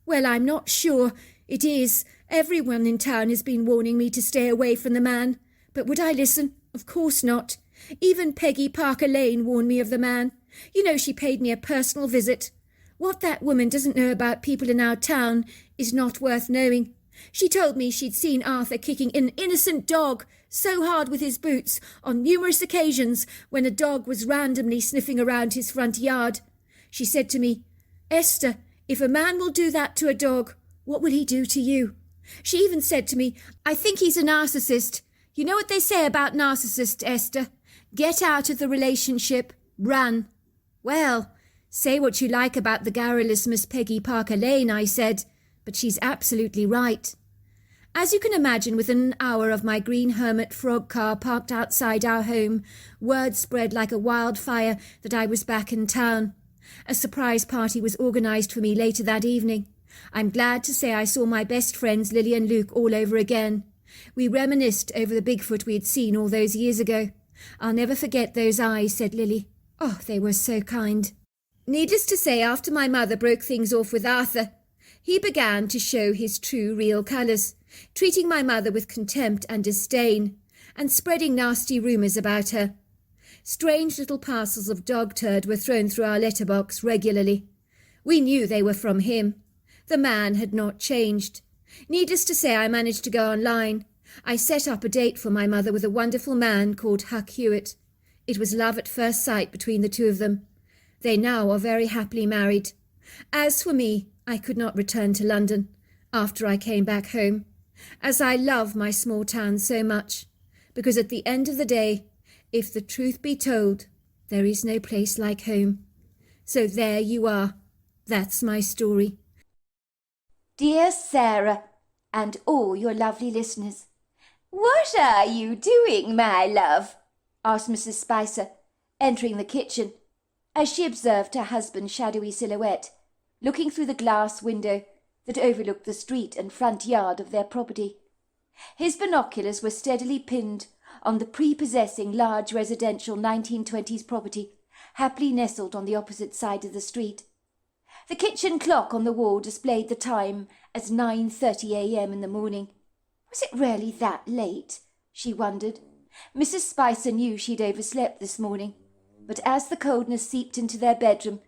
Well, I'm not sure. It is. Everyone in town has been warning me to stay away from the man. But would I listen? Of course not. Even Peggy Parker Lane warned me of the man. You know, she paid me a personal visit. What that woman doesn't know about people in our town is not worth knowing. She told me she'd seen Arthur kicking an innocent dog so hard with his boots on numerous occasions when a dog was randomly sniffing around his front yard. She said to me, Esther, if a man will do that to a dog, what will he do to you? She even said to me, I think he's a narcissist. You know what they say about narcissists, Esther? Get out of the relationship. Run. Well, say what you like about the garrulous Miss Peggy Parker Lane, I said, but she's absolutely right. As you can imagine, within an hour of my green hermit frog car parked outside our home, word spread like a wildfire that I was back in town. A surprise party was organised for me later that evening. I'm glad to say I saw my best friends Lily and Luke all over again. We reminisced over the Bigfoot we had seen all those years ago. I'll never forget those eyes, said Lily. Oh, they were so kind. Needless to say, after my mother broke things off with Arthur, he began to show his true real colours, treating my mother with contempt and disdain, and spreading nasty rumours about her. Strange little parcels of dog turd were thrown through our letterbox regularly. We knew they were from him. The man had not changed. Needless to say, I managed to go online. I set up a date for my mother with a wonderful man called Huck Hewitt. It was love at first sight between the two of them. They now are very happily married. As for me, I could not return to London after I came back home, as I love my small town so much, because at the end of the day, if the truth be told, there is no place like home. So there you are. That's my story. Dear Sarah, and all your lovely listeners, what are you doing, my love? Asked Mrs. Spicer, entering the kitchen, as she observed her husband's shadowy silhouette, looking through the glass window that overlooked the street and front yard of their property. His binoculars were steadily pinned on the prepossessing large residential 1920s property, happily nestled on the opposite side of the street. The kitchen clock on the wall displayed the time as 9:30 a.m. in the morning. Was it really that late? She wondered. Mrs. Spicer knew she'd overslept this morning, but as the coldness seeped into their bedroom,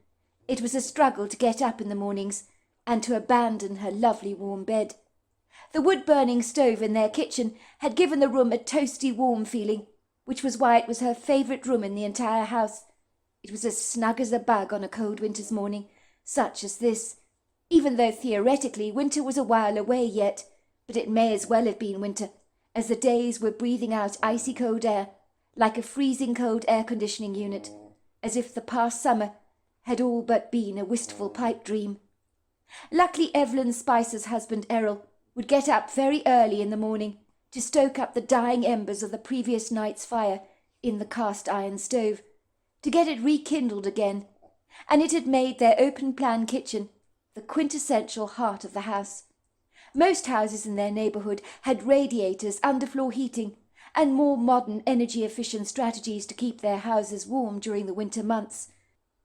it was a struggle to get up in the mornings and to abandon her lovely warm bed. The wood-burning stove in their kitchen had given the room a toasty warm feeling, which was why it was her favourite room in the entire house. It was as snug as a bug on a cold winter's morning, such as this, even though theoretically winter was a while away yet, but it may as well have been winter, as the days were breathing out icy cold air, like a freezing cold air-conditioning unit, as if the past summer had all but been a wistful pipe dream. Luckily Evelyn Spicer's husband Errol would get up very early in the morning to stoke up the dying embers of the previous night's fire in the cast-iron stove, to get it rekindled again, and it had made their open-plan kitchen the quintessential heart of the house. Most houses in their neighbourhood had radiators, underfloor heating, and more modern energy-efficient strategies to keep their houses warm during the winter months.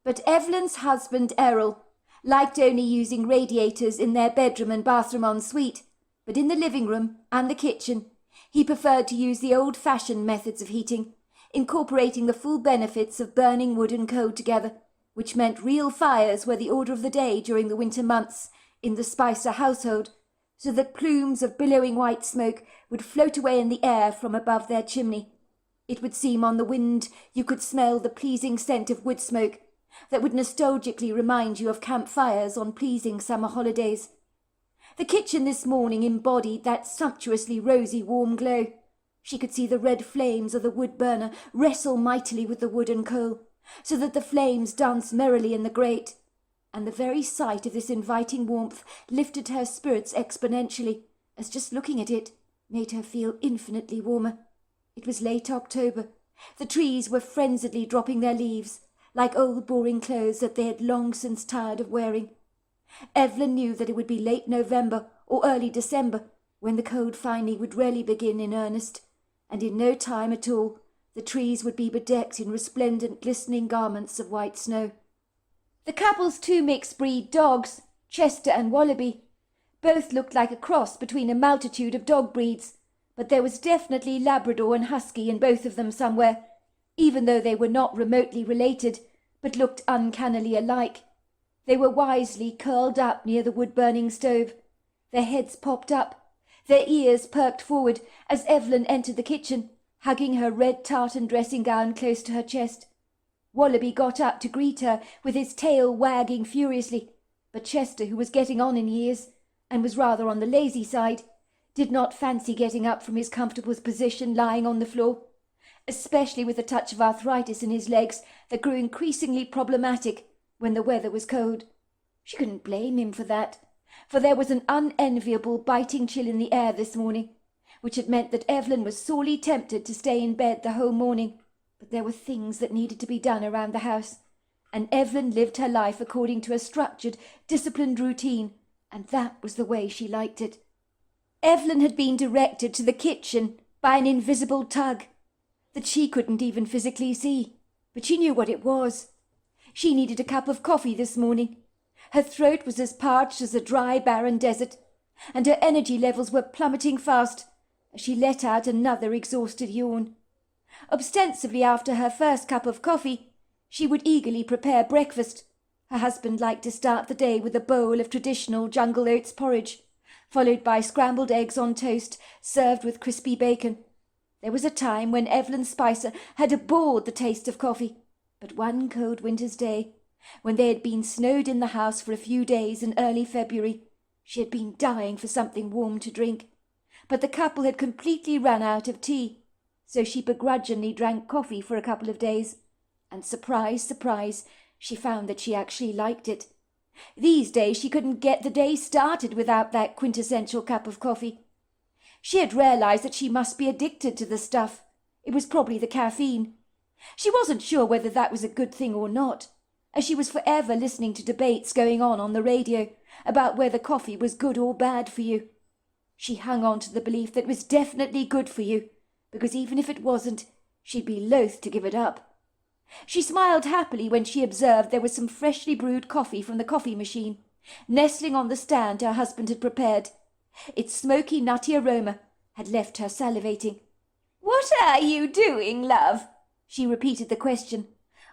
But Evelyn's husband Errol liked only using radiators in their bedroom and bathroom en suite, but in the living room and the kitchen he preferred to use the old-fashioned methods of heating, incorporating the full benefits of burning wood and coal together, which meant real fires were the order of the day during the winter months in the Spicer household, so that plumes of billowing white smoke would float away in the air from above their chimney. It would seem on the wind you could smell the pleasing scent of wood smoke that would nostalgically remind you of campfires on pleasing summer holidays. The kitchen this morning embodied that sumptuously rosy warm glow. She could see the red flames of the wood burner wrestle mightily with the wood and coal, so that the flames danced merrily in the grate, and the very sight of this inviting warmth lifted her spirits exponentially, as just looking at it made her feel infinitely warmer. It was late October. The trees were frenziedly dropping their leaves, like old boring clothes that they had long since tired of wearing. Evelyn knew that it would be late November or early December when the cold finally would really begin in earnest, and in no time at all the trees would be bedecked in resplendent glistening garments of white snow. The couple's two mixed-breed dogs, Chester and Wallaby, both looked like a cross between a multitude of dog breeds, but there was definitely Labrador and Husky in both of them somewhere, even though they were not remotely related, but looked uncannily alike. They were wisely curled up near the wood-burning stove, their heads popped up, their ears perked forward as Evelyn entered the kitchen, hugging her red tartan dressing gown close to her chest. Wallaby got up to greet her with his tail wagging furiously, but Chester, who was getting on in years, and was rather on the lazy side, did not fancy getting up from his comfortable position lying on the floor, especially with a touch of arthritis in his legs that grew increasingly problematic when the weather was cold. She couldn't blame him for that, for there was an unenviable biting chill in the air this morning, which had meant that Evelyn was sorely tempted to stay in bed the whole morning. But there were things that needed to be done around the house, and Evelyn lived her life according to a structured, disciplined routine, and that was the way she liked it. Evelyn had been directed to the kitchen by an invisible tug that she couldn't even physically see, but she knew what it was. She needed a cup of coffee this morning. Her throat was as parched as a dry, barren desert, and her energy levels were plummeting fast as she let out another exhausted yawn. Ostensibly after her first cup of coffee, she would eagerly prepare breakfast. Her husband liked to start the day with a bowl of traditional jungle oats porridge, followed by scrambled eggs on toast served with crispy bacon. There was a time when Evelyn Spicer had abhorred the taste of coffee, but one cold winter's day, when they had been snowed in the house for a few days in early February, she had been dying for something warm to drink. But the couple had completely run out of tea, so she begrudgingly drank coffee for a couple of days, and surprise, surprise, she found that she actually liked it. These days she couldn't get the day started without that quintessential cup of coffee. She had realized that she must be addicted to the stuff. It was probably the caffeine. She wasn't sure whether that was a good thing or not, as she was forever listening to debates going on the radio about whether coffee was good or bad for you. She hung on to the belief that it was definitely good for you, because even if it wasn't, she'd be loath to give it up. She smiled happily when she observed there was some freshly brewed coffee from the coffee machine, nestling on the stand her husband had prepared. Its smoky, nutty aroma had left her salivating. "What are you doing, love?" She repeated the question,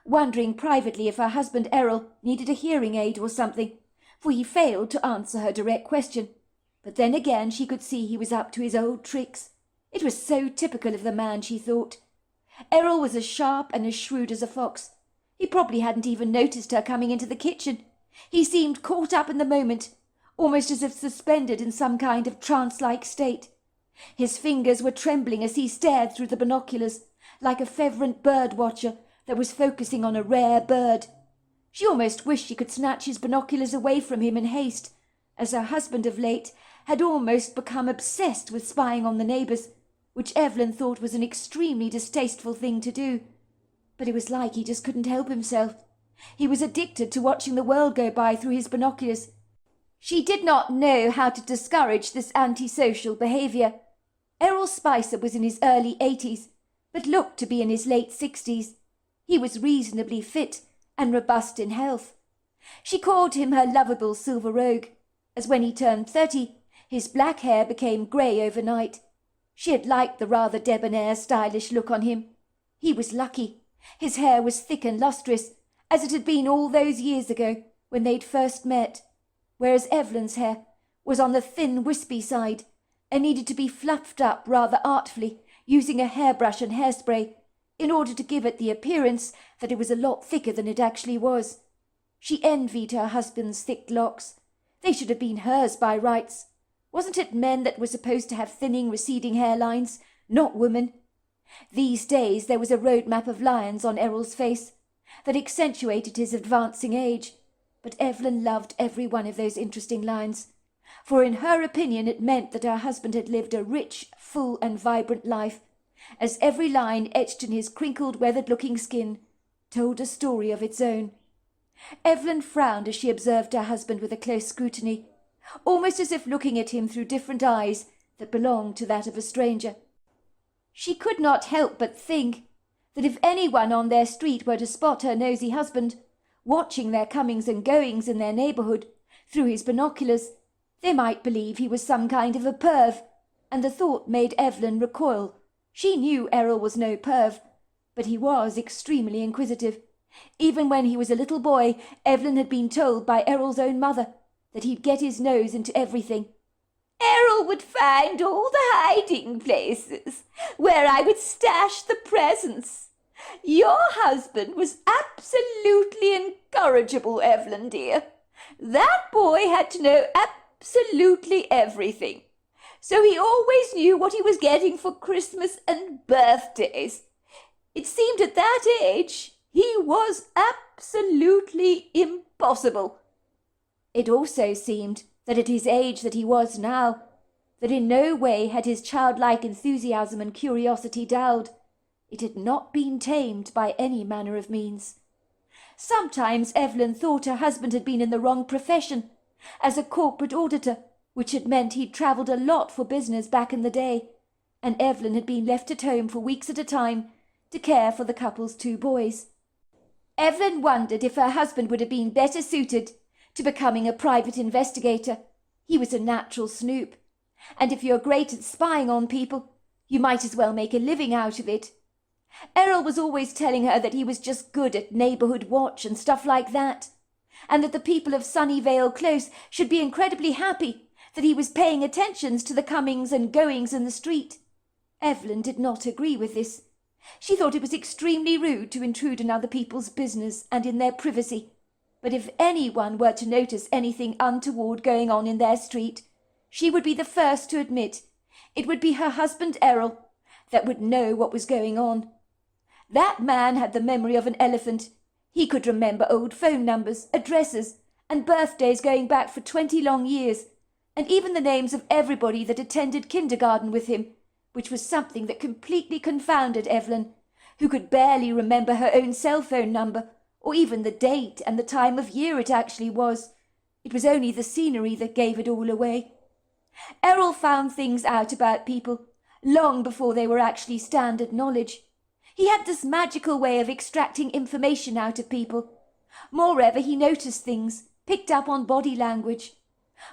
wondering privately if her husband Errol needed a hearing aid or something, for he failed to answer her direct question. But then again she could see he was up to his old tricks. It was so typical of the man, she thought. Errol was as sharp and as shrewd as a fox. He probably hadn't even noticed her coming into the kitchen. He seemed caught up in the moment, almost as if suspended in some kind of trance-like state. His fingers were trembling as he stared through the binoculars, like a fervent bird-watcher that was focusing on a rare bird. She almost wished she could snatch his binoculars away from him in haste, as her husband of late had almost become obsessed with spying on the neighbours, which Evelyn thought was an extremely distasteful thing to do. But it was like he just couldn't help himself. He was addicted to watching the world go by through his binoculars. She did not know how to discourage this antisocial behaviour. Errol Spicer was in his early 80s, but looked to be in his late 60s. He was reasonably fit and robust in health. She called him her lovable silver rogue, as when he turned 30, his black hair became grey overnight. She had liked the rather debonair, stylish look on him. He was lucky. His hair was thick and lustrous, as it had been all those years ago when they'd first met, whereas Evelyn's hair was on the thin, wispy side and needed to be fluffed up rather artfully, using a hairbrush and hairspray, in order to give it the appearance that it was a lot thicker than it actually was. She envied her husband's thick locks. They should have been hers by rights. Wasn't it men that were supposed to have thinning, receding hairlines, not women? These days there was a road map of lions on Errol's face that accentuated his advancing age, but Evelyn loved every one of those interesting lines, for in her opinion it meant that her husband had lived a rich, full and vibrant life, as every line etched in his crinkled, weathered-looking skin told a story of its own. Evelyn frowned as she observed her husband with a close scrutiny, almost as if looking at him through different eyes that belonged to that of a stranger. She could not help but think that if anyone on their street were to spot her nosy husband, watching their comings and goings in their neighbourhood through his binoculars, they might believe he was some kind of a perv, and the thought made Evelyn recoil. She knew Errol was no perv, but he was extremely inquisitive. Even when he was a little boy, Evelyn had been told by Errol's own mother that he'd get his nose into everything. Errol would find all the hiding places where I would stash the presents. Your husband was absolutely incorrigible, Evelyn dear. That boy had to know absolutely everything. So he always knew what he was getting for Christmas and birthdays. It seemed at that age he was absolutely impossible. It also seemed that at his age that he was now, that in no way had his childlike enthusiasm and curiosity dulled. It had not been tamed by any manner of means. Sometimes Evelyn thought her husband had been in the wrong profession, as a corporate auditor, which had meant he'd travelled a lot for business back in the day, and Evelyn had been left at home for weeks at a time to care for the couple's 2 boys. Evelyn wondered if her husband would have been better suited to becoming a private investigator. He was a natural snoop, and if you're great at spying on people, you might as well make a living out of it. Errol was always telling her that he was just good at neighbourhood watch and stuff like that, and that the people of Sunnyvale Close should be incredibly happy that he was paying attentions to the comings and goings in the street. Evelyn did not agree with this. She thought it was extremely rude to intrude in other people's business and in their privacy, but if anyone were to notice anything untoward going on in their street, she would be the first to admit it would be her husband Errol that would know what was going on. That man had the memory of an elephant. He could remember old phone numbers, addresses, and birthdays going back for 20 long years, and even the names of everybody that attended kindergarten with him, which was something that completely confounded Evelyn, who could barely remember her own cell phone number, or even the date and the time of year it actually was. It was only the scenery that gave it all away. Errol found things out about people, long before they were actually standard knowledge. He had this magical way of extracting information out of people. Moreover, he noticed things, picked up on body language.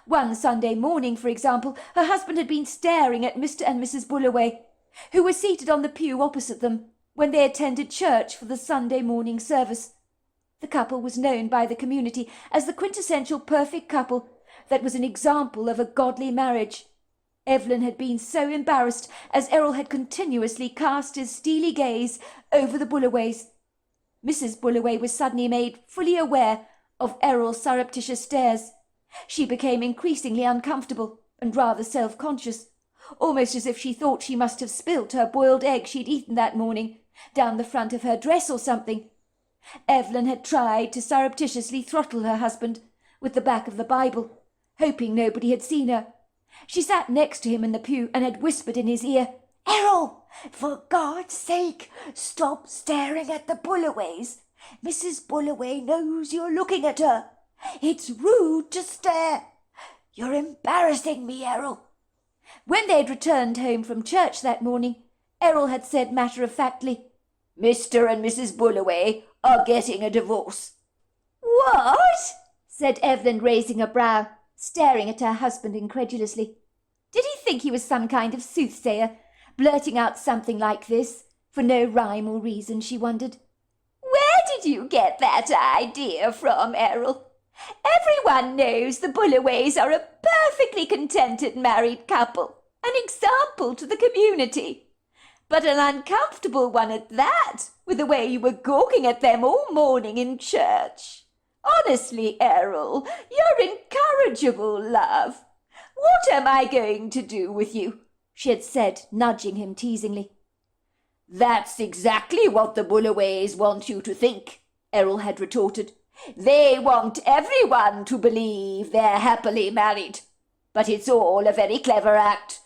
One Sunday morning, for example, her husband had been staring at Mr. and Mrs. Bullaway, who were seated on the pew opposite them when they attended church for the Sunday morning service. The couple was known by the community as the quintessential perfect couple that was an example of a godly marriage. Evelyn had been so embarrassed as Errol had continuously cast his steely gaze over the Bullaways. Mrs. Bullaway was suddenly made fully aware of Errol's surreptitious stares. She became increasingly uncomfortable and rather self-conscious, almost as if she thought she must have spilt her boiled egg she'd eaten that morning down the front of her dress or something. Evelyn had tried to surreptitiously throttle her husband with the back of the Bible, hoping nobody had seen her. She sat next to him in the pew and had whispered in his ear, "Errol, for God's sake, stop staring at the Bullaways. Mrs. Bullaway knows you're looking at her. It's rude to stare. You're embarrassing me, Errol." When they had returned home from church that morning, Errol had said matter-of-factly, "Mr. and Mrs. Bullaway are getting a divorce." "What?" said Evelyn, raising a brow, staring at her husband incredulously. Did he think he was some kind of soothsayer, blurting out something like this, for no rhyme or reason, she wondered. "Where did you get that idea from, Errol? Everyone knows the Bullaways are a perfectly contented married couple, an example to the community. But an uncomfortable one at that, with the way you were gawking at them all morning in church. Honestly, Errol, you're incorrigible, love. What am I going to do with you?" she had said, nudging him teasingly. "That's exactly what the Bullaways want you to think," Errol had retorted. "They want everyone to believe they're happily married. But it's all a very clever act.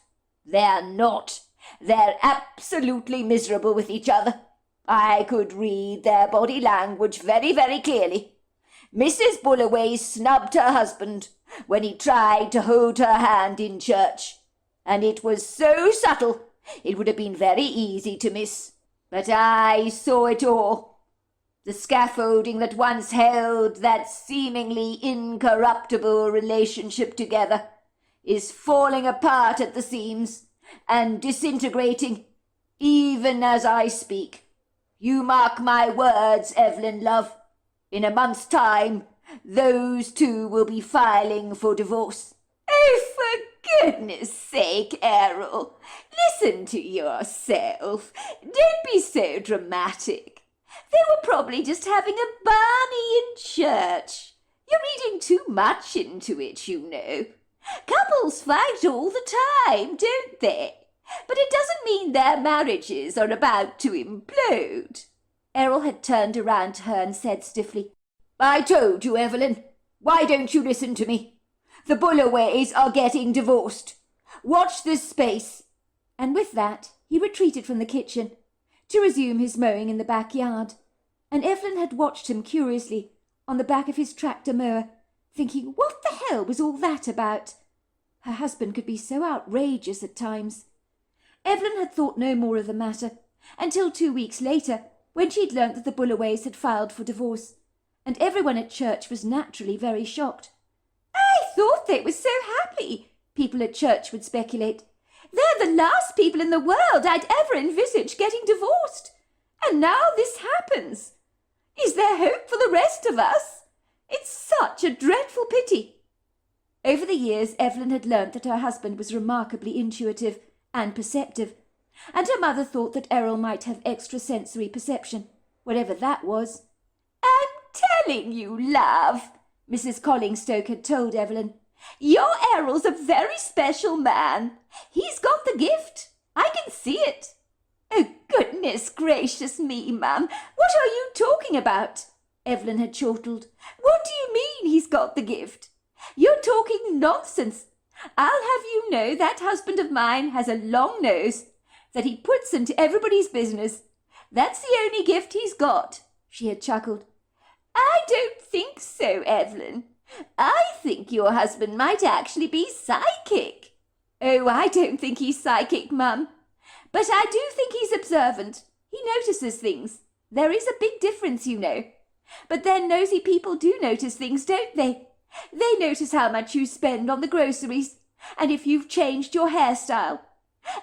They're not. They're absolutely miserable with each other. I could read their body language very, very clearly. Mrs. Bullaway snubbed her husband when he tried to hold her hand in church, and it was so subtle it would have been very easy to miss. But I saw it all. The scaffolding that once held that seemingly incorruptible relationship together is falling apart at the seams and disintegrating, even as I speak. You mark my words, Evelyn, love. In a month's time, those two will be filing for divorce." "Oh, for goodness sake, Errol, listen to yourself. Don't be so dramatic. They were probably just having a barney in church. You're reading too much into it, you know. Couples fight all the time, don't they? But it doesn't mean their marriages are about to implode." Errol had turned around to her and said stiffly, "I told you, Evelyn. Why don't you listen to me? The Bullaways are getting divorced. Watch this space." And with that, he retreated from the kitchen to resume his mowing in the backyard. And Evelyn had watched him curiously on the back of his tractor mower, thinking what the hell was all that about? Her husband could be so outrageous at times. Evelyn had thought no more of the matter until 2 weeks later, when she'd learnt that the Bullaways had filed for divorce, and everyone at church was naturally very shocked. "I thought they were so happy," people at church would speculate. "They're the last people in the world I'd ever envisage getting divorced. And now this happens. Is there hope for the rest of us? It's such a dreadful pity." Over the years, Evelyn had learnt that her husband was remarkably intuitive and perceptive, and her mother thought that Errol might have extrasensory perception, whatever that was. "I'm telling you, love," Mrs. Collingstoke had told Evelyn, "your Errol's a very special man. He's got the gift. I can see it." "Oh, goodness gracious me, Mum, what are you talking about?" Evelyn had chortled. "What do you mean he's got the gift? You're talking nonsense. I'll have you know that husband of mine has a long nose that he puts into everybody's business. That's the only gift he's got," she had chuckled. "I don't think so, Evelyn. I think your husband might actually be psychic." "Oh, I don't think he's psychic, Mum. But I do think he's observant. He notices things. There is a big difference, you know. But then nosy people do notice things, don't they? They notice how much you spend on the groceries, and if you've changed your hairstyle.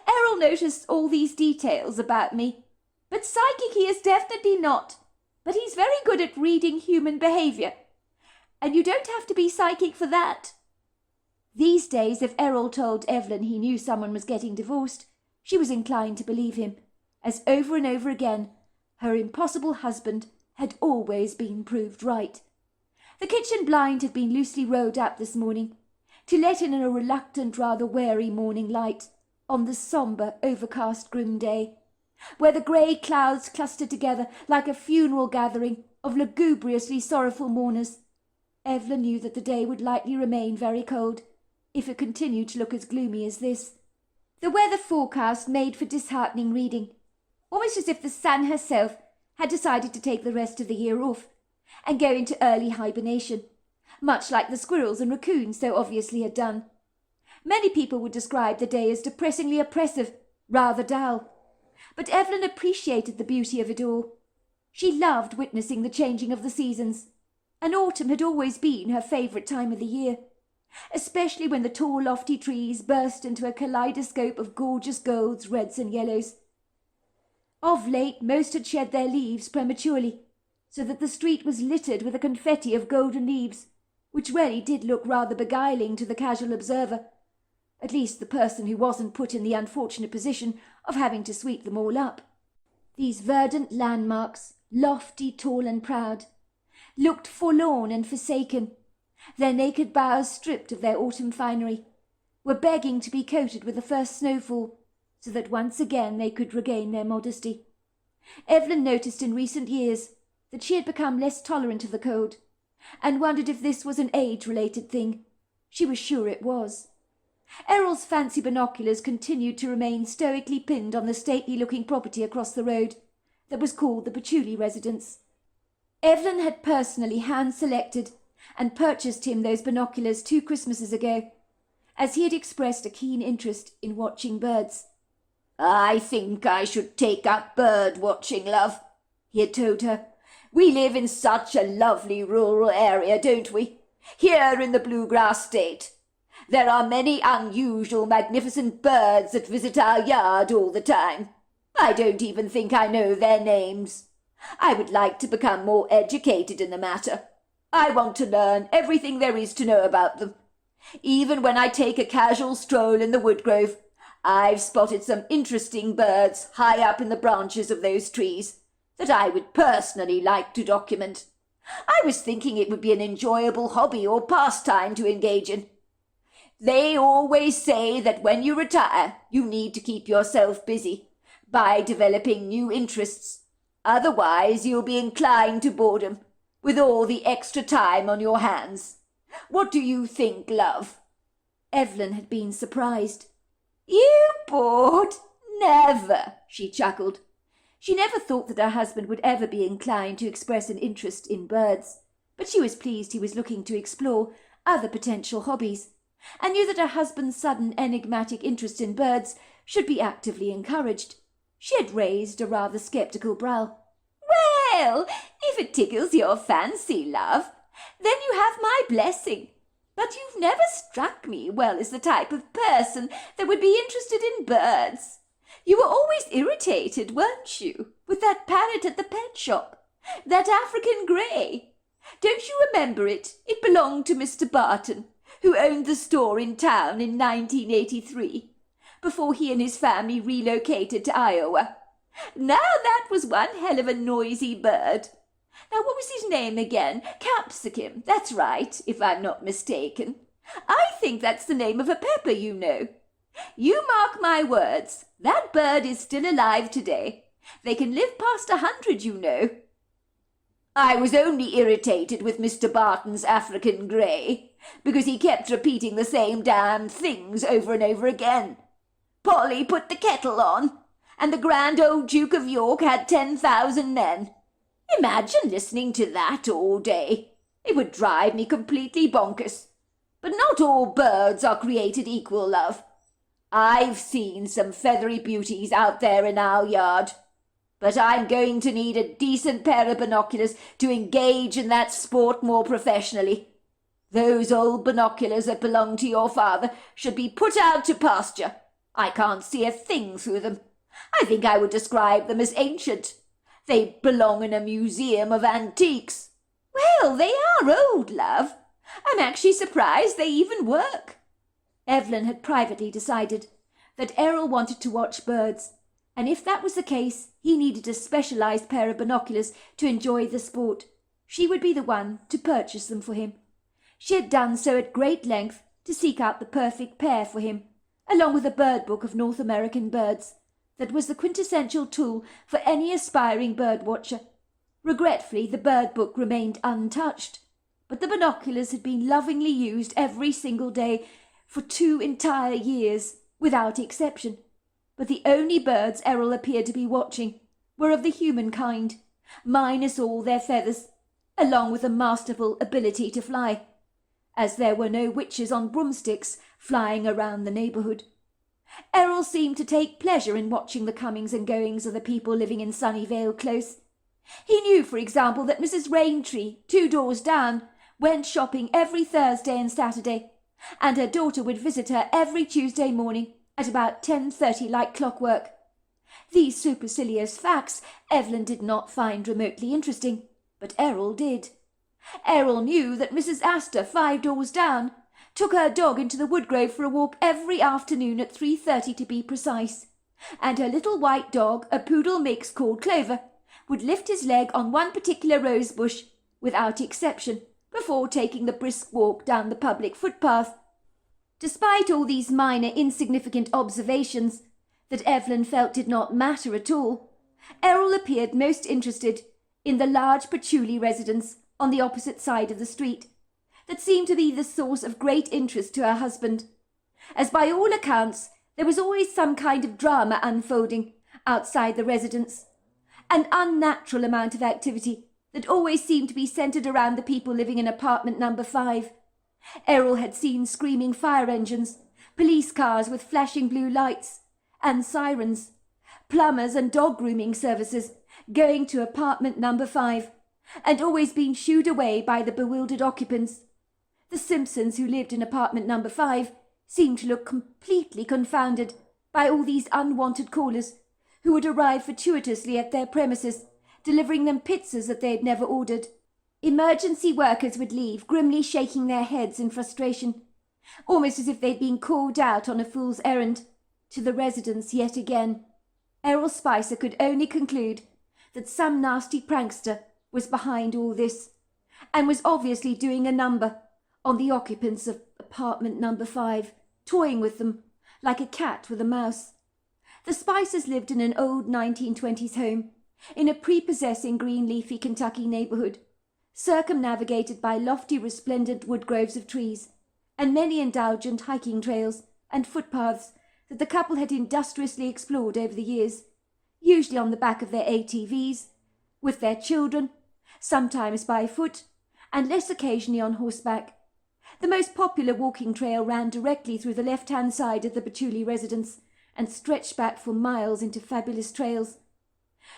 Errol noticed all these details about me. But psychic he is definitely not. But he's very good at reading human behaviour. And you don't have to be psychic for that. These days, if Errol told Evelyn he knew someone was getting divorced, she was inclined to believe him, as over and over again her impossible husband had always been proved right. The kitchen blind had been loosely rolled up this morning, to let in a reluctant, rather wary morning light on the sombre, overcast, grim day, where the grey clouds clustered together like a funeral gathering of lugubriously sorrowful mourners. Evelyn knew that the day would likely remain very cold, if it continued to look as gloomy as this. The weather forecast made for disheartening reading, almost as if the sun herself had decided to take the rest of the year off and go into early hibernation, much like the squirrels and raccoons so obviously had done. Many people would describe the day as depressingly oppressive, rather dull. But Evelyn appreciated the beauty of it all. She loved witnessing the changing of the seasons, and autumn had always been her favourite time of the year, especially when the tall lofty trees burst into a kaleidoscope of gorgeous golds, reds and yellows. Of late most had shed their leaves prematurely, so that the street was littered with a confetti of golden leaves, which really did look rather beguiling to the casual observer, at least the person who wasn't put in the unfortunate position of having to sweep them all up. These verdant landmarks, lofty, tall and proud, looked forlorn and forsaken, their naked boughs stripped of their autumn finery, were begging to be coated with the first snowfall, so that once again they could regain their modesty. Evelyn noticed in recent years that she had become less tolerant of the cold, and wondered if this was an age-related thing. She was sure it was. Errol's fancy binoculars continued to remain stoically pinned on the stately-looking property across the road that was called the Patchouli residence. Evelyn had personally hand-selected and purchased him those binoculars 2 Christmases ago, as he had expressed a keen interest in watching birds. "I think I should take up bird-watching, love," he had told her. "We live in such a lovely rural area, don't we? Here in the Bluegrass State. There are many unusual, magnificent birds that visit our yard all the time. I don't even think I know their names. I would like to become more educated in the matter. I want to learn everything there is to know about them. Even when I take a casual stroll in the woodgrove, I've spotted some interesting birds high up in the branches of those trees that I would personally like to document. I was thinking it would be an enjoyable hobby or pastime to engage in. They always say that when you retire, you need to keep yourself busy by developing new interests. Otherwise, you'll be inclined to boredom with all the extra time on your hands. What do you think, love?" Evelyn had been surprised. "You bored? Never," she chuckled. She never thought that her husband would ever be inclined to express an interest in birds, but she was pleased he was looking to explore other potential hobbies, and knew that her husband's sudden enigmatic interest in birds should be actively encouraged. She had raised a rather sceptical brow. "Well, if it tickles your fancy, love, then you have my blessing. But you've never struck me well as the type of person that would be interested in birds. You were always irritated, weren't you, with that parrot at the pet shop, that African grey? Don't you remember it? It belonged to Mr. Barton, who owned the store in town in 1983, before he and his family relocated to Iowa. Now that was one hell of a noisy bird. Now what was his name again? Capsicum, that's right, if I'm not mistaken. I think that's the name of a pepper, you know. You mark my words, that bird is still alive today. They can live past 100, you know." "I was only irritated with Mr. Barton's African grey, because he kept repeating the same damn things over and over again. Polly put the kettle on, and the grand old Duke of York had 10,000 men. Imagine listening to that all day. It would drive me completely bonkers. But not all birds are created equal, love. I've seen some feathery beauties out there in our yard, but I'm going to need a decent pair of binoculars to engage in that sport more professionally. Those old binoculars that belong to your father should be put out to pasture. I can't see a thing through them. I think I would describe them as ancient. They belong in a museum of antiques. Well, they are old, love. I'm actually surprised they even work. Evelyn had privately decided that Errol wanted to watch birds, and if that was the case, he needed a specialized pair of binoculars to enjoy the sport. She would be the one to purchase them for him. She had done so at great length to seek out the perfect pair for him, along with a bird book of North American birds that was the quintessential tool for any aspiring bird watcher. Regretfully, the bird book remained untouched, but the binoculars had been lovingly used every single day for 2 entire years, without exception. But the only birds Errol appeared to be watching were of the human kind, minus all their feathers, along with a masterful ability to fly, as there were no witches on broomsticks flying around the neighbourhood. Errol seemed to take pleasure in watching the comings and goings of the people living in Sunnyvale Close. He knew, for example, that Mrs. Raintree, 2 doors down, went shopping every Thursday and Saturday, and her daughter would visit her every Tuesday morning at about 10:30 like clockwork. These supercilious facts Evelyn did not find remotely interesting, but Errol did. Errol knew that Mrs. Astor, 5 doors down, took her dog into the woodgrove for a walk every afternoon at 3:30 to be precise, and her little white dog, a poodle mix called Clover, would lift his leg on one particular rose bush, without exception, before taking the brisk walk down the public footpath. Despite all these minor insignificant observations that Evelyn felt did not matter at all, Errol appeared most interested in the large patchouli residence on the opposite side of the street, that seemed to be the source of great interest to her husband, as by all accounts there was always some kind of drama unfolding outside the residence, an unnatural amount of activity that always seemed to be centred around the people living in apartment number 5. Errol had seen screaming fire engines, police cars with flashing blue lights and sirens, plumbers and dog grooming services going to apartment number 5, and always been shooed away by the bewildered occupants. The Simpsons, who lived in apartment number 5, seemed to look completely confounded by all these unwanted callers who would arrive fortuitously at their premises, delivering them pizzas that they had never ordered. Emergency workers would leave, grimly shaking their heads in frustration, almost as if they'd been called out on a fool's errand to the residence yet again. Errol Spicer could only conclude that some nasty prankster was behind all this, and was obviously doing a number on the occupants of apartment number 5, toying with them like a cat with a mouse. The Spicers lived in an old 1920s home in a prepossessing green leafy Kentucky neighbourhood, circumnavigated by lofty resplendent woodgroves of trees, and many indulgent hiking trails and footpaths that the couple had industriously explored over the years, usually on the back of their ATVs, with their children, sometimes by foot, and less occasionally on horseback. The most popular walking trail ran directly through the left-hand side of the Patchouli residence and stretched back for miles into fabulous trails.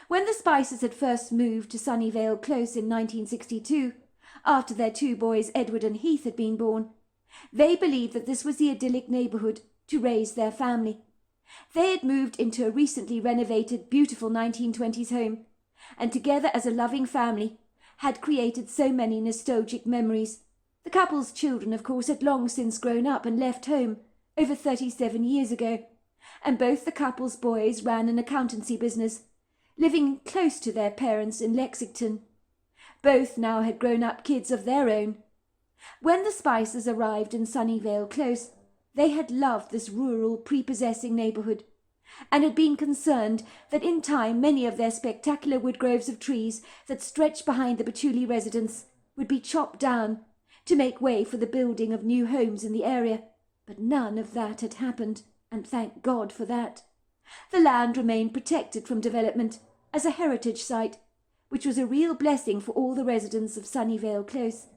When the Spicers had first moved to Sunnyvale Close in 1962, after their 2 boys Edward and Heath had been born, they believed that this was the idyllic neighbourhood to raise their family. They had moved into a recently renovated, beautiful 1920s home, and together as a loving family had created so many nostalgic memories. The couple's children, of course, had long since grown up and left home over 37 years ago, and both the couple's boys ran an accountancy business, living close to their parents in Lexington. Both now had grown-up kids of their own. When the Spicers arrived in Sunnyvale Close, they had loved this rural, prepossessing neighbourhood, and had been concerned that in time many of their spectacular woodgroves of trees that stretched behind the Patchouli residence would be chopped down to make way for the building of new homes in the area. But none of that had happened, and thank God for that. The land remained protected from development as a heritage site, which was a real blessing for all the residents of Sunnyvale Close,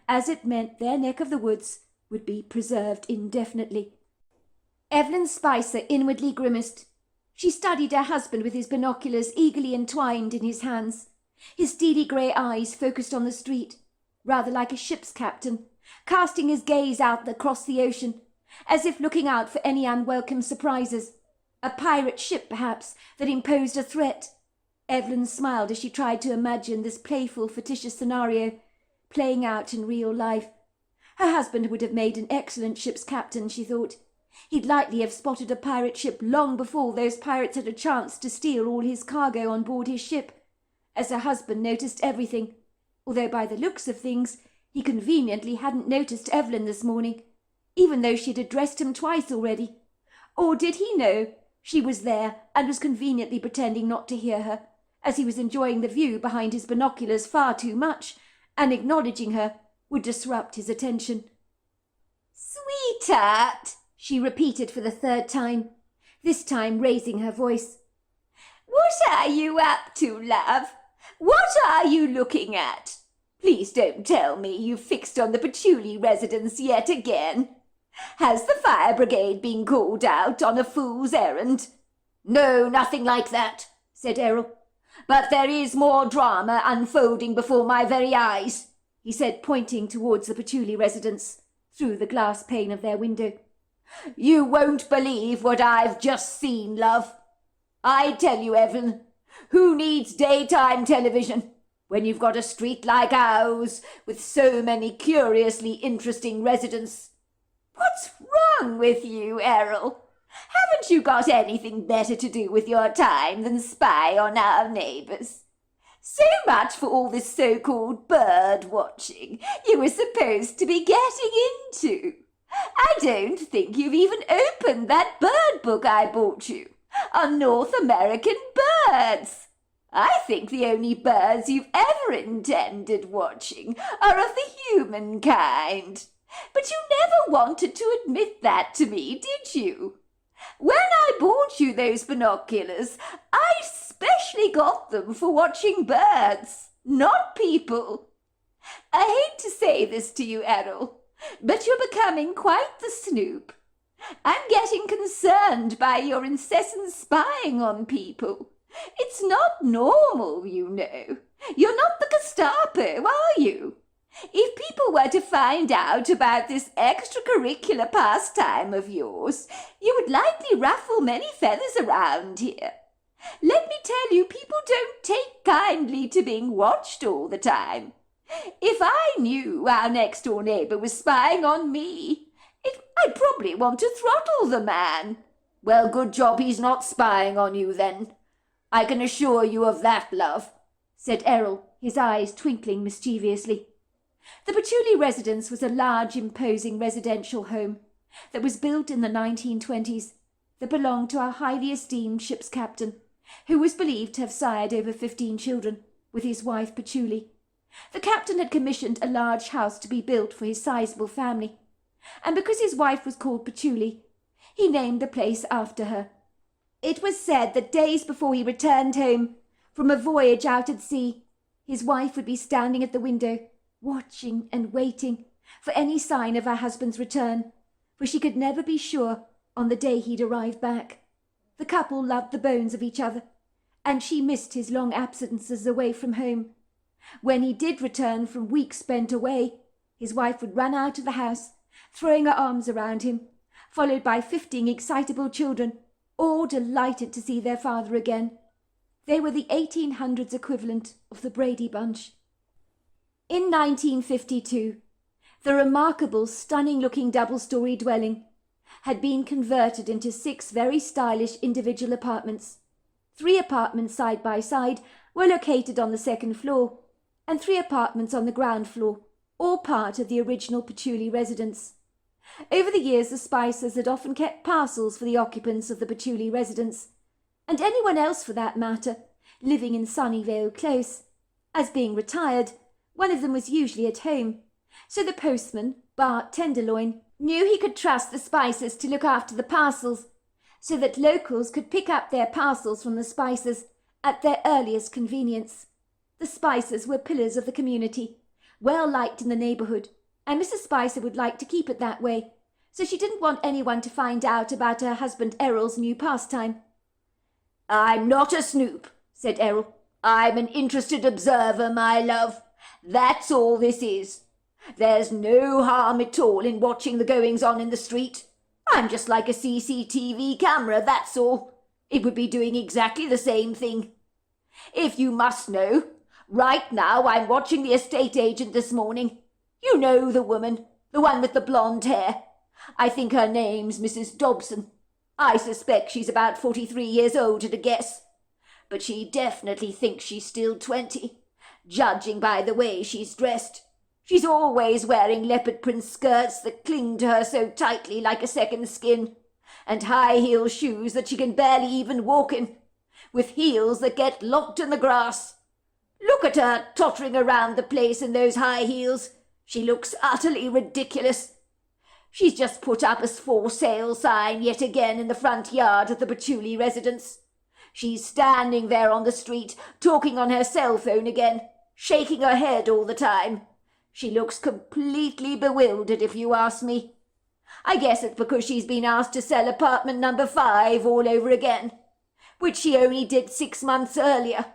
as it meant their neck of the woods would be preserved indefinitely. Evelyn Spicer inwardly grimaced. She studied her husband with his binoculars eagerly entwined in his hands. His steely grey eyes focused on the street, rather like a ship's captain, casting his gaze out across the ocean, as if looking out for any unwelcome surprises. A pirate ship, perhaps, that imposed a threat. Evelyn smiled as she tried to imagine this playful, fictitious scenario playing out in real life. Her husband would have made an excellent ship's captain, she thought. He'd likely have spotted a pirate ship long before those pirates had a chance to steal all his cargo on board his ship, as her husband noticed everything, although by the looks of things he conveniently hadn't noticed Evelyn this morning, even though she'd addressed him twice already. Or did he know she was there and was conveniently pretending not to hear her, as he was enjoying the view behind his binoculars far too much, and acknowledging her would disrupt his attention? "Sweetheart," she repeated for the third time, this time raising her voice. "What are you up to, love? What are you looking at? Please don't tell me you've fixed on the Patchouli residence yet again. Has the fire brigade been called out on a fool's errand?" "No, nothing like that," said Errol. "But there is more drama unfolding before my very eyes," he said, pointing towards the Patchouli residence through the glass pane of their window. "You won't believe what I've just seen, love. I tell you, Evelyn, who needs daytime television when you've got a street like ours with so many curiously interesting residents? What's wrong with you, Errol? Haven't you got anything better to do with your time than spy on our neighbours? So much for all this so-called bird watching you were supposed to be getting into. I don't think you've even opened that bird book I bought you on North American birds. I think the only birds you've ever intended watching are of the human kind. But you never wanted to admit that to me, did you? When I bought you those binoculars, I specially got them for watching birds, not people. I hate to say this to you, Errol, but you're becoming quite the snoop. I'm getting concerned by your incessant spying on people. It's not normal, you know. You're not the Gestapo, are you? If people were to find out about this extracurricular pastime of yours, you would likely ruffle many feathers around here. Let me tell you, people don't take kindly to being watched all the time. If I knew our next-door neighbour was spying on me, I'd probably want to throttle the man. Well, good job he's not spying on you, then. I can assure you of that, love," said Errol, his eyes twinkling mischievously. The Patchouli residence was a large, imposing residential home that was built in the 1920s that belonged to our highly esteemed ship's captain, who was believed to have sired over 15 children, with his wife Patchouli. The captain had commissioned a large house to be built for his sizable family, and because his wife was called Patchouli, he named the place after her. It was said that days before he returned home from a voyage out at sea, his wife would be standing at the window, watching and waiting for any sign of her husband's return, for she could never be sure on the day he'd arrive back. The couple loved the bones of each other, and she missed his long absences away from home. When he did return from weeks spent away, his wife would run out of the house, throwing her arms around him, followed by 15 excitable children, all delighted to see their father again. They were the 1800s equivalent of the Brady Bunch. In 1952, the remarkable, stunning-looking double-storey dwelling had been converted into 6 very stylish individual apartments. 3 apartments side by side were located on the 2nd floor, and 3 apartments on the ground floor, all part of the original Patchouli residence. Over the years, the Spicers had often kept parcels for the occupants of the Patchouli residence, and anyone else for that matter, living in Sunnyvale Close. As being retired, one of them was usually at home, so the postman, Bart Tenderloin, knew he could trust the Spicers to look after the parcels, so that locals could pick up their parcels from the Spicers at their earliest convenience. The Spicers were pillars of the community, well liked in the neighbourhood, and Mrs. Spicer would like to keep it that way, so she didn't want anyone to find out about her husband Errol's new pastime. "I'm not a snoop," said Errol. "I'm an interested observer, my love. That's all this is. There's no harm at all in watching the goings-on in the street. I'm just like a CCTV camera, that's all. It would be doing exactly the same thing. If you must know, right now I'm watching the estate agent this morning. You know the woman, the one with the blonde hair. I think her name's Mrs. Dobson. I suspect she's about 43 years old at a guess. But she definitely thinks she's still 20, judging by the way she's dressed. She's always wearing leopard print skirts that cling to her so tightly like a second skin, and high-heel shoes that she can barely even walk in, with heels that get locked in the grass. Look at her tottering around the place in those high heels. She looks utterly ridiculous. She's just put up a for sale sign yet again in the front yard of the Patchouli residence. She's standing there on the street, talking on her cell phone again, shaking her head all the time. She looks completely bewildered, if you ask me. I guess it's because she's been asked to sell apartment number 5 all over again, which she only did 6 months earlier.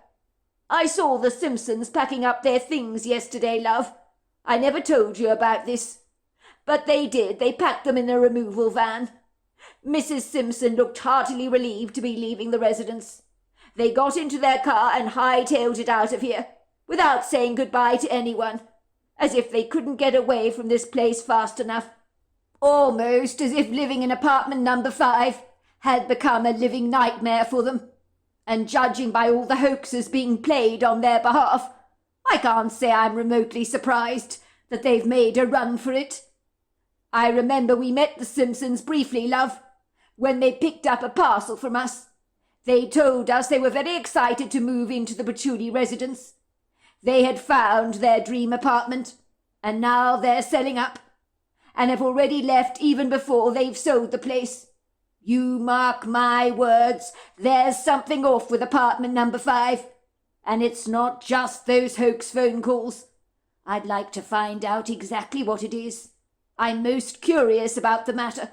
I saw the Simpsons packing up their things yesterday, love. I never told you about this. But they did. They packed them in a removal van. Mrs. Simpson looked heartily relieved to be leaving the residence. They got into their car and hightailed it out of here, without saying goodbye to anyone, as if they couldn't get away from this place fast enough. Almost as if living in apartment number 5 had become a living nightmare for them. And judging by all the hoaxes being played on their behalf, I can't say I'm remotely surprised that they've made a run for it. I remember we met the Simpsons briefly, love, when they picked up a parcel from us. They told us they were very excited to move into the Patchouli residence. They had found their dream apartment, and now they're selling up, and have already left even before they've sold the place. You mark my words, there's something off with apartment number 5, and it's not just those hoax phone calls. I'd like to find out exactly what it is. I'm most curious about the matter.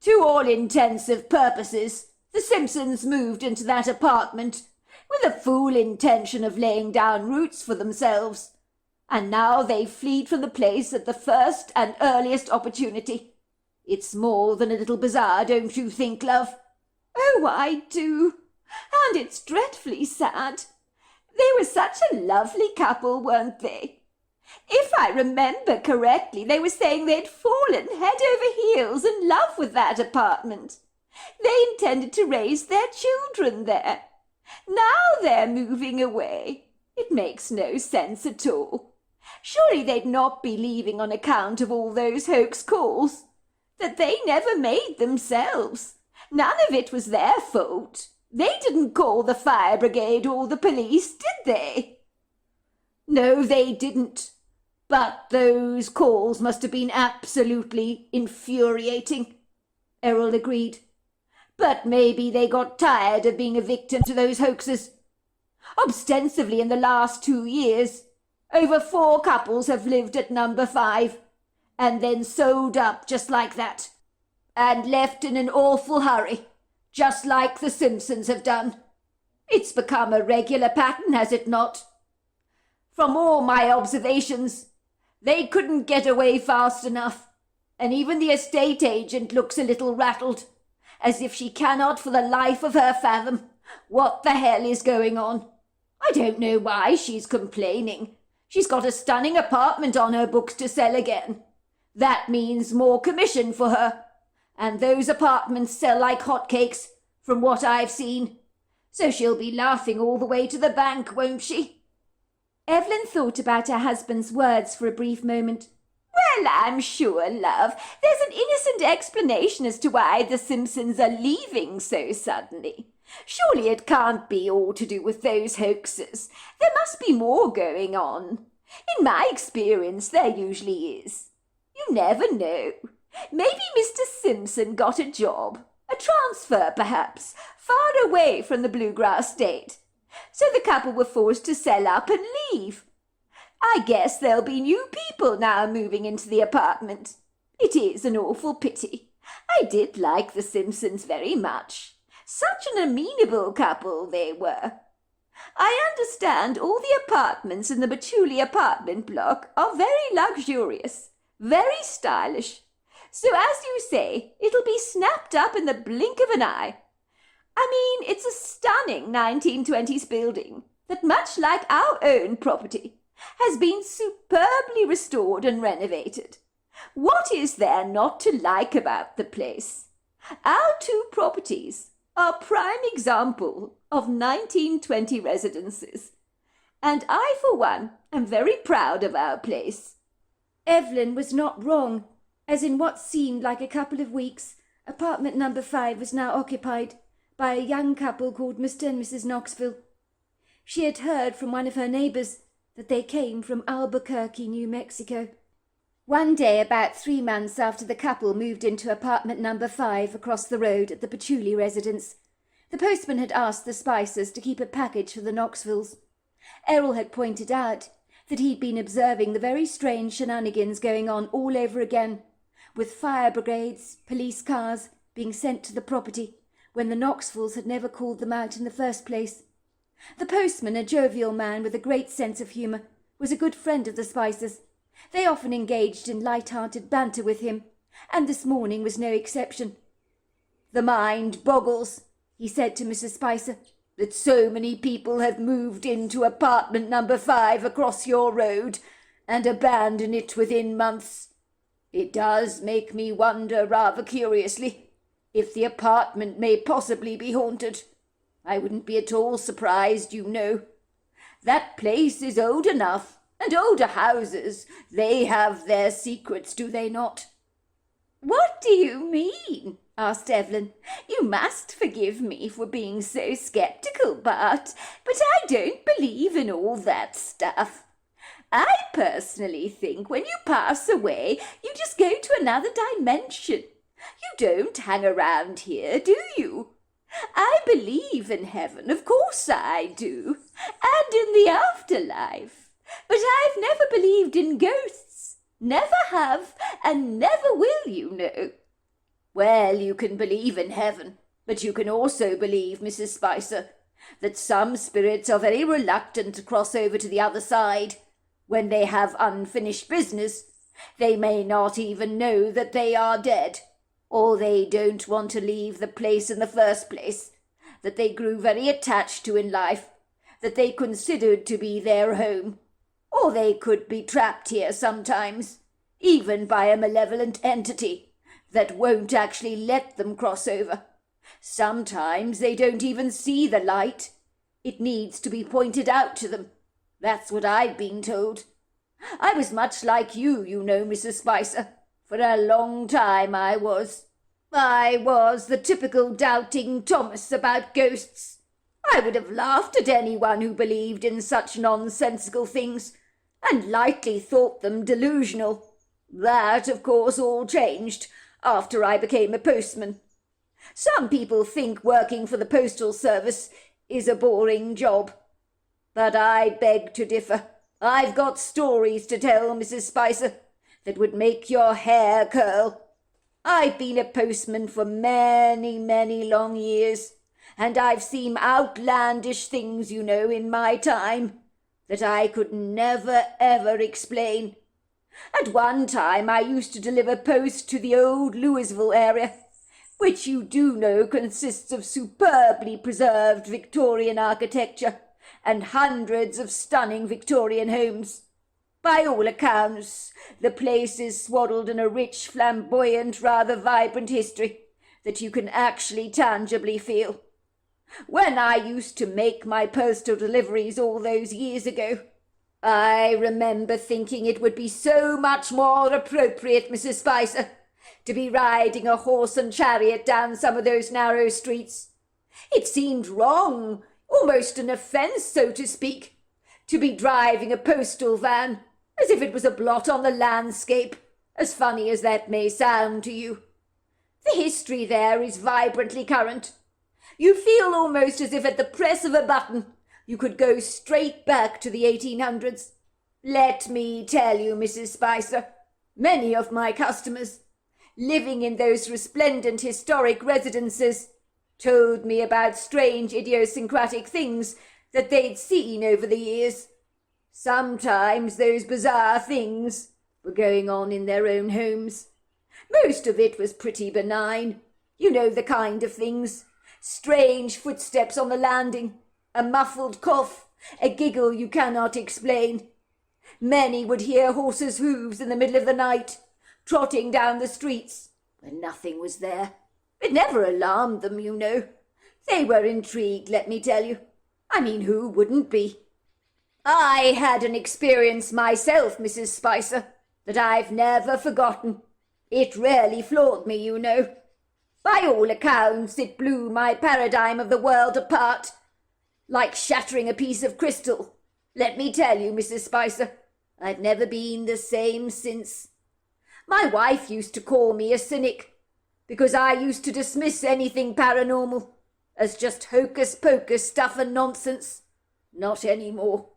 To all intensive purposes, the Simpsons moved into that apartment with a full intention of laying down roots for themselves, and now they fleed from the place at the first and earliest opportunity. It's more than a little bizarre, don't you think, love? Oh, I do. And it's dreadfully sad. They were such a lovely couple, weren't they? If I remember correctly, they were saying they'd fallen head over heels in love with that apartment. They intended to raise their children there. Now they're moving away. It makes no sense at all. Surely they'd not be leaving on account of all those hoax calls that they never made themselves. None of it was their fault. They didn't call the fire brigade or the police, did they? No, they didn't. But those calls must have been absolutely infuriating, Errol agreed. But maybe they got tired of being a victim to those hoaxes. Ostensibly in the last 2 years, over 4 couples have lived at number 5, and then sold up just like that, and left in an awful hurry, just like the Simpsons have done. It's become a regular pattern, has it not? From all my observations, they couldn't get away fast enough, and even the estate agent looks a little rattled, as if she cannot for the life of her fathom what the hell is going on. I don't know why she's complaining. She's got a stunning apartment on her books to sell again. That means more commission for her, and those apartments sell like hotcakes, from what I've seen. So she'll be laughing all the way to the bank, won't she? Evelyn thought about her husband's words for a brief moment. Well, I'm sure, love, there's an innocent explanation as to why the Simpsons are leaving so suddenly. Surely it can't be all to do with those hoaxes. There must be more going on. In my experience, there usually is. You never know. Maybe Mr. Simpson got a job, a transfer perhaps, far away from the Bluegrass State. So the couple were forced to sell up and leave. I guess there'll be new people now moving into the apartment. It is an awful pity. I did like the Simpsons very much. Such an amenable couple they were. I understand all the apartments in the Patchouli apartment block are very luxurious, very stylish. So as you say, it'll be snapped up in the blink of an eye. I mean, it's a stunning 1920s building that, much like our own property, has been superbly restored and renovated. What is there not to like about the place? Our two properties are prime example of 1920 residences, and I, for one, am very proud of our place. Evelyn was not wrong, as in what seemed like a couple of weeks, apartment number 5 was now occupied by a young couple called Mr. and Mrs. Knoxville. She had heard from one of her neighbours that they came from Albuquerque, New Mexico. One day, about 3 months after the couple moved into apartment number 5 across the road at the Patchouli residence, the postman had asked the Spicers to keep a package for the Knoxvilles. Errol had pointed out that he'd been observing the very strange shenanigans going on all over again, with fire brigades, police cars being sent to the property when the Knoxvilles had never called them out in the first place. The postman, a jovial man with a great sense of humour, was a good friend of the Spicers. They often engaged in light-hearted banter with him, and this morning was no exception. "The mind boggles," he said to Mrs. Spicer, "that so many people have moved into apartment number 5 across your road and abandoned it within months. It does make me wonder rather curiously if the apartment may possibly be haunted. I wouldn't be at all surprised, you know. That place is old enough, and older houses, they have their secrets, do they not?" "What do you mean?" asked Evelyn. "You must forgive me for being so sceptical, but I don't believe in all that stuff. I personally think when you pass away, you just go to another dimension. You don't hang around here, do you? I believe in heaven, of course I do, and in the afterlife. But I've never believed in ghosts. Never have, and never will, you know." "Well, you can believe in heaven, but you can also believe, Mrs. Spicer, that some spirits are very reluctant to cross over to the other side. When they have unfinished business, they may not even know that they are dead, or they don't want to leave the place in the first place, that they grew very attached to in life, that they considered to be their home. Or they could be trapped here sometimes, even by a malevolent entity that won't actually let them cross over. Sometimes they don't even see the light. It needs to be pointed out to them. That's what I've been told. I was much like you know, Mrs. Spicer. For a long time I was. I was the typical doubting Thomas about ghosts. I would have laughed at anyone who believed in such nonsensical things, and lightly thought them delusional. That, of course, all changed after I became a postman. Some people think working for the postal service is a boring job, but I beg to differ. I've got stories to tell, Mrs. Spicer, that would make your hair curl. I've been a postman for many, many long years, and I've seen outlandish things, you know, in my time, that I could never, ever explain. At one time I used to deliver post to the old Louisville area, which you do know consists of superbly preserved Victorian architecture and hundreds of stunning Victorian homes. By all accounts, the place is swaddled in a rich, flamboyant, rather vibrant history that you can actually tangibly feel. When I used to make my postal deliveries all those years ago, I remember thinking it would be so much more appropriate, Mrs. Spicer, to be riding a horse and chariot down some of those narrow streets. It seemed wrong, almost an offence, so to speak, to be driving a postal van, as if it was a blot on the landscape, as funny as that may sound to you. The history there is vibrantly current. You feel almost as if at the press of a button you could go straight back to the 1800s. Let me tell you, Mrs. Spicer, many of my customers, living in those resplendent historic residences, told me about strange idiosyncratic things that they'd seen over the years. Sometimes those bizarre things were going on in their own homes. Most of it was pretty benign. You know the kind of things. Strange footsteps on the landing, a muffled cough, a giggle you cannot explain. Many would hear horses' hooves in the middle of the night, trotting down the streets, when nothing was there. It never alarmed them, you know. They were intrigued, let me tell you. I mean, who wouldn't be? I had an experience myself, Mrs. Spicer, that I've never forgotten. It really floored me, you know. By all accounts, it blew my paradigm of the world apart, like shattering a piece of crystal. Let me tell you, Mrs. Spicer, I've never been the same since. My wife used to call me a cynic, because I used to dismiss anything paranormal as just hocus-pocus stuff and nonsense. Not anymore.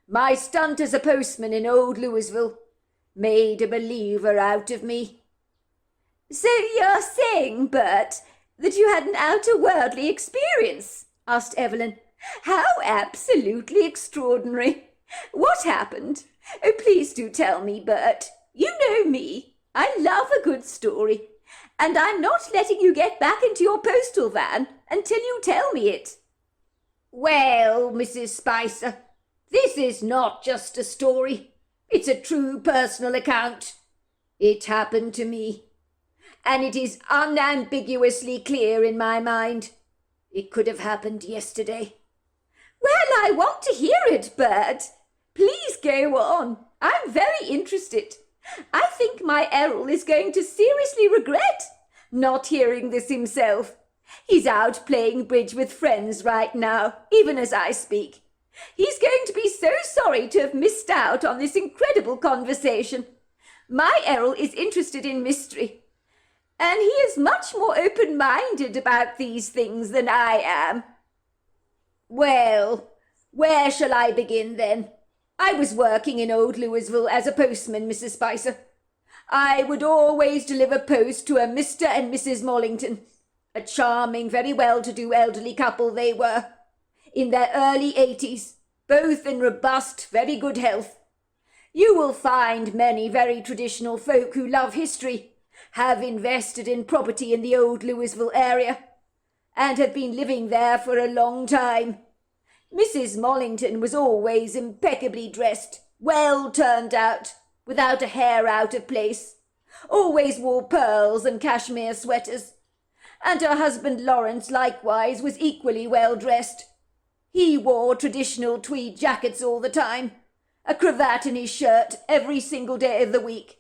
My stunt as a postman in old Louisville made a believer out of me. So you're saying, Bert, that you had an outer-worldly experience? Asked Evelyn. How absolutely extraordinary. What happened? Oh, please do tell me, Bert. You know me. I love a good story. And I'm not letting you get back into your postal van until you tell me it. Well, Mrs. Spicer, this is not just a story. It's a true personal account. It happened to me. And it is unambiguously clear in my mind. It could have happened yesterday. Well, I want to hear it, Bert. Please go on. I'm very interested. I think my Errol is going to seriously regret not hearing this himself. He's out playing bridge with friends right now, even as I speak. He's going to be so sorry to have missed out on this incredible conversation. My Errol is interested in mystery, and he is much more open-minded about these things than I am. Well, where shall I begin then? I was working in old Louisville as a postman, Mrs. Spicer. I would always deliver post to a Mr. and Mrs. Mollington, a charming, very well-to-do elderly couple they were, in their early 80s, both in robust, very good health. You will find many very traditional folk who love history, have invested in property in the old Louisville area, and have been living there for a long time. Mrs. Mollington was always impeccably dressed, well turned out, without a hair out of place, always wore pearls and cashmere sweaters, and her husband Lawrence likewise was equally well dressed. He wore traditional tweed jackets all the time, a cravat in his shirt every single day of the week.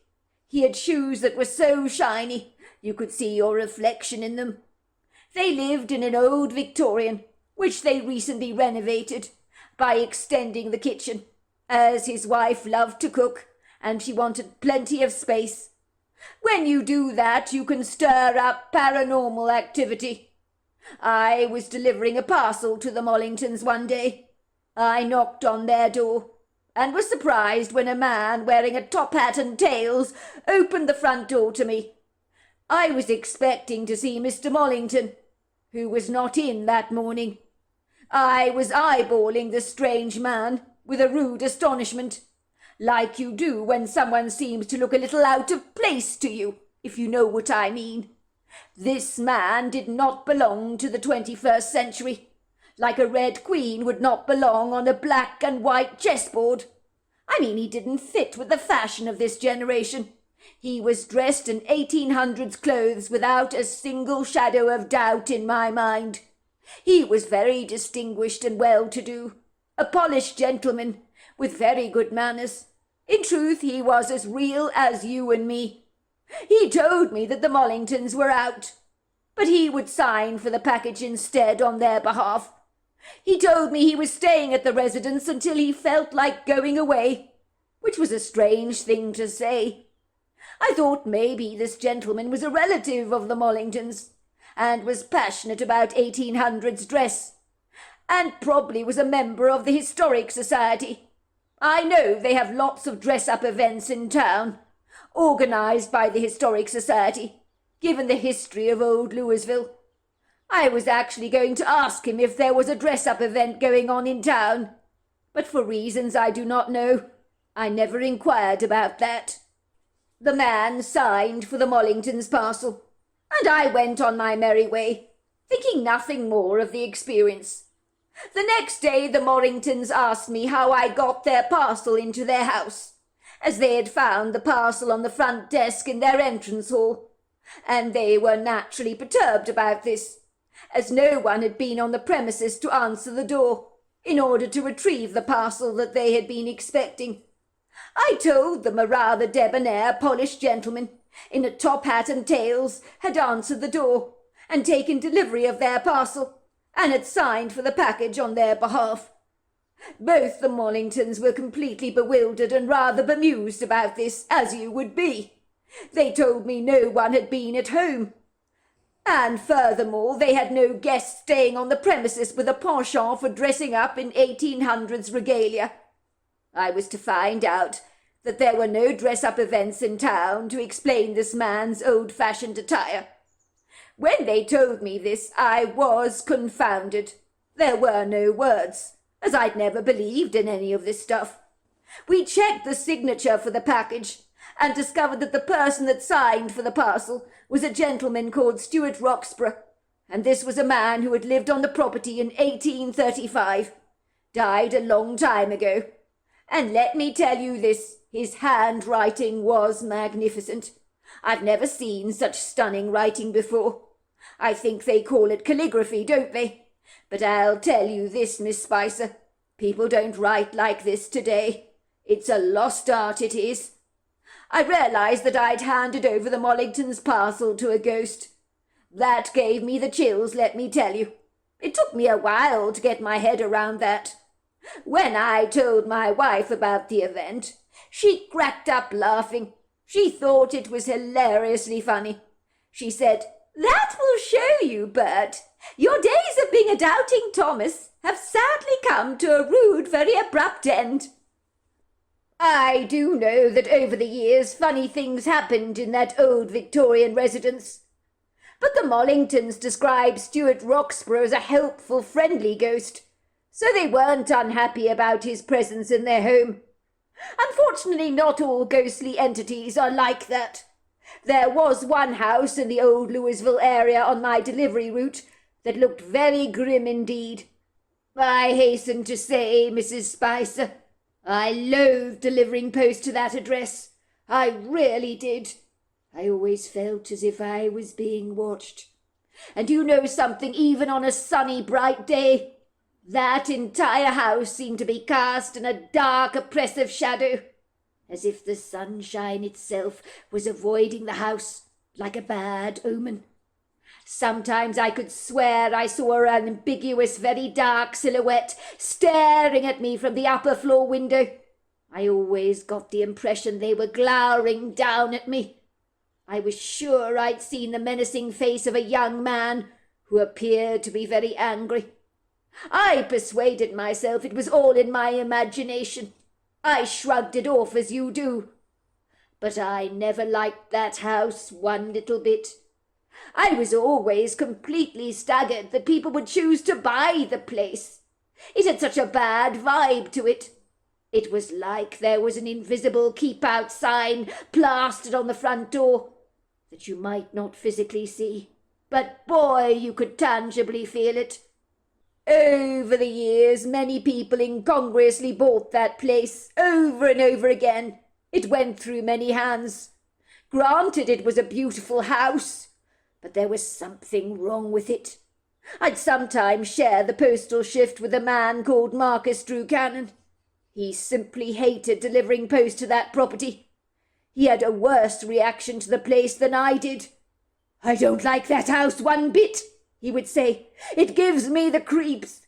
He had shoes that were so shiny you could see your reflection in them. They lived in an old Victorian, which they recently renovated by extending the kitchen, as his wife loved to cook, and she wanted plenty of space. When you do that, you can stir up paranormal activity. I was delivering a parcel to the Mollingtons one day. I knocked on their door, and was surprised when a man wearing a top hat and tails opened the front door to me. I was expecting to see Mr. Mollington, who was not in that morning. I was eyeballing the strange man with a rude astonishment, like you do when someone seems to look a little out of place to you, if you know what I mean. This man did not belong to the 21st century, like a red queen would not belong on a black and white chessboard. I mean, he didn't fit with the fashion of this generation. He was dressed in 1800s clothes without a single shadow of doubt in my mind. He was very distinguished and well-to-do, a polished gentleman with very good manners. In truth, he was as real as you and me. He told me that the Mollingtons were out, but he would sign for the package instead on their behalf. He told me he was staying at the residence until he felt like going away, which was a strange thing to say. I thought maybe this gentleman was a relative of the Mollingtons, and was passionate about 1800s dress, and probably was a member of the Historic Society. I know they have lots of dress-up events in town, organised by the Historic Society, given the history of old Louisville. I was actually going to ask him if there was a dress-up event going on in town, but for reasons I do not know, I never inquired about that. The man signed for the Mollingtons' parcel, and I went on my merry way, thinking nothing more of the experience. The next day the Mollingtons asked me how I got their parcel into their house, as they had found the parcel on the front desk in their entrance hall, and they were naturally perturbed about this, as no one had been on the premises to answer the door, in order to retrieve the parcel that they had been expecting. I told them a rather debonair, polished gentleman, in a top hat and tails, had answered the door, and taken delivery of their parcel, and had signed for the package on their behalf. Both the Mollingtons were completely bewildered and rather bemused about this, as you would be. They told me no one had been at home, and furthermore they had no guests staying on the premises with a penchant for dressing up in 1800s regalia. I was to find out that there were no dress-up events in town to explain this man's old-fashioned attire. When they told me this, I was confounded. There were no words, as I'd never believed in any of this stuff. We checked the signature for the package, and discovered that the person that signed for the parcel was a gentleman called Stuart Roxburgh, and this was a man who had lived on the property in 1835, died a long time ago. And let me tell you this, his handwriting was magnificent. I've never seen such stunning writing before. I think they call it calligraphy, don't they? But I'll tell you this, Miss Spicer, people don't write like this today. It's a lost art, it is. I realised that I'd handed over the Mollingtons' parcel to a ghost. That gave me the chills, let me tell you. It took me a while to get my head around that. When I told my wife about the event, she cracked up laughing. She thought it was hilariously funny. She said, "That will show you, Bert. Your days of being a doubting Thomas have sadly come to a rude, very abrupt end." I do know that over the years funny things happened in that old Victorian residence. But the Mollingtons described Stuart Roxburgh as a helpful, friendly ghost, so they weren't unhappy about his presence in their home. Unfortunately, not all ghostly entities are like that. There was one house in the old Louisville area on my delivery route that looked very grim indeed. I hasten to say, Mrs. Spicer, I loathed delivering post to that address. I really did. I always felt as if I was being watched. And you know something, even on a sunny, bright day, that entire house seemed to be cast in a dark, oppressive shadow, as if the sunshine itself was avoiding the house like a bad omen. Sometimes I could swear I saw an ambiguous, very dark silhouette staring at me from the upper floor window. I always got the impression they were glowering down at me. I was sure I'd seen the menacing face of a young man who appeared to be very angry. I persuaded myself it was all in my imagination. I shrugged it off as you do. But I never liked that house one little bit. I was always completely staggered that people would choose to buy the place. It had such a bad vibe to it. It was like there was an invisible keep-out sign plastered on the front door that you might not physically see, but boy, you could tangibly feel it. Over the years, many people incongruously bought that place, over and over again. It went through many hands. Granted, it was a beautiful house, but there was something wrong with it. I'd sometimes share the postal shift with a man called Marcus Drew Cannon. He simply hated delivering post to that property. He had a worse reaction to the place than I did. "I don't like that house one bit," he would say. "It gives me the creeps.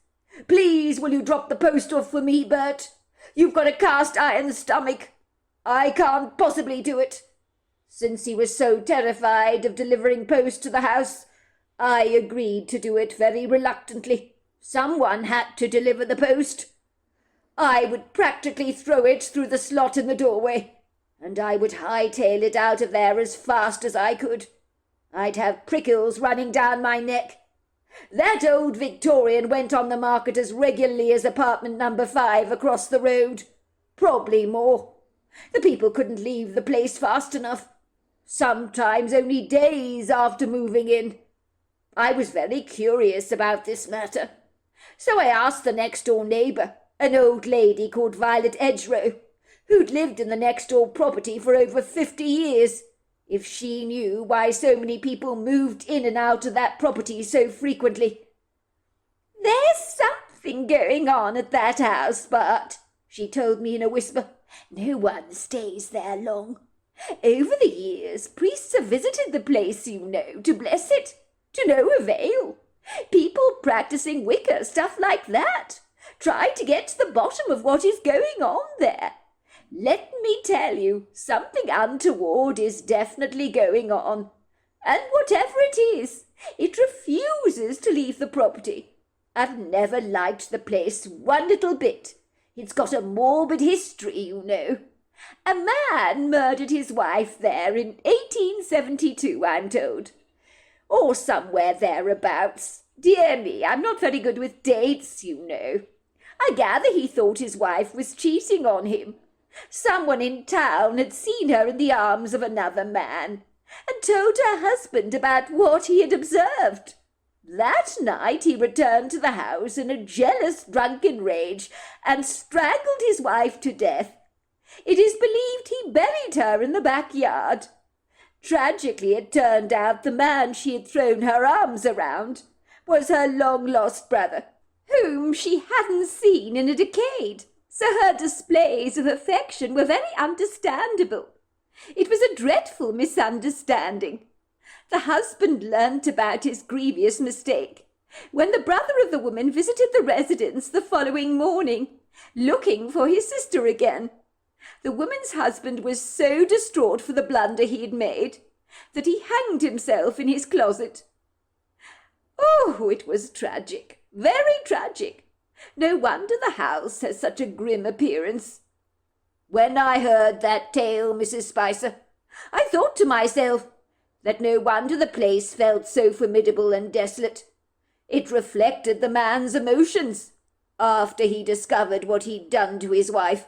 Please, will you drop the post off for me, Bert? You've got a cast-iron stomach. I can't possibly do it." Since he was so terrified of delivering post to the house, I agreed to do it very reluctantly. Someone had to deliver the post. I would practically throw it through the slot in the doorway. and I would hightail it out of there as fast as I could. I'd have prickles running down my neck. That old Victorian went on the market as regularly as apartment number 5 across the road. Probably more. The people couldn't leave the place fast enough. Sometimes only days after moving in. I was very curious about this matter. So I asked the next-door neighbour, an old lady called Violet Edgerow, who'd lived in the next-door property for over 50 years, if she knew why so many people moved in and out of that property so frequently. "There's something going on at that house, but," she told me in a whisper, "no one stays there long. Over the years, priests have visited the place, you know, to bless it, to no avail. People practicing Wicca, stuff like that, try to get to the bottom of what is going on there. Let me tell you, something untoward is definitely going on. And whatever it is, it refuses to leave the property. I've never liked the place one little bit. It's got a morbid history, you know. A man murdered his wife there in 1872, I'm told. Or somewhere thereabouts. Dear me, I'm not very good with dates, you know. I gather he thought his wife was cheating on him. Someone in town had seen her in the arms of another man, and told her husband about what he had observed. That night he returned to the house in a jealous, drunken rage, and strangled his wife to death. It is believed he buried her in the backyard. Tragically, it turned out the man she had thrown her arms around was her long-lost brother, whom she hadn't seen in a decade. So her displays of affection were very understandable. It was a dreadful misunderstanding. The husband learnt about his grievous mistake when the brother of the woman visited the residence the following morning, looking for his sister again. The woman's husband was so distraught for the blunder he had made that he hanged himself in his closet. Oh, it was tragic, very tragic. No wonder the house has such a grim appearance. When I heard that tale, Mrs. Spicer, I thought to myself that no wonder the place felt so formidable and desolate. It reflected the man's emotions after he discovered what he'd done to his wife.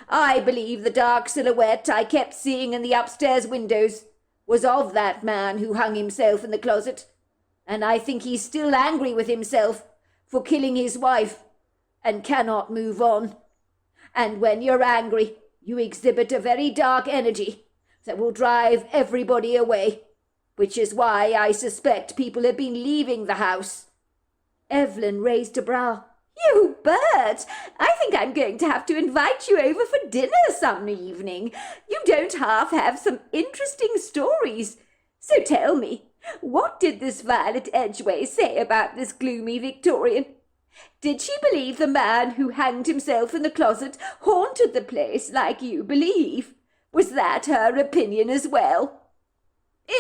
I believe the dark silhouette I kept seeing in the upstairs windows was of that man who hung himself in the closet, and I think he's still angry with himself for killing his wife, and cannot move on. And when you're angry, you exhibit a very dark energy that will drive everybody away, which is why I suspect people have been leaving the house. Evelyn raised a brow. "You, Bert, I think I'm going to have to invite you over for dinner some evening. You don't half have some interesting stories. So tell me, what did this Violet Edgway say about this gloomy Victorian? Did she believe the man who hanged himself in the closet haunted the place like you believe? Was that her opinion as well?"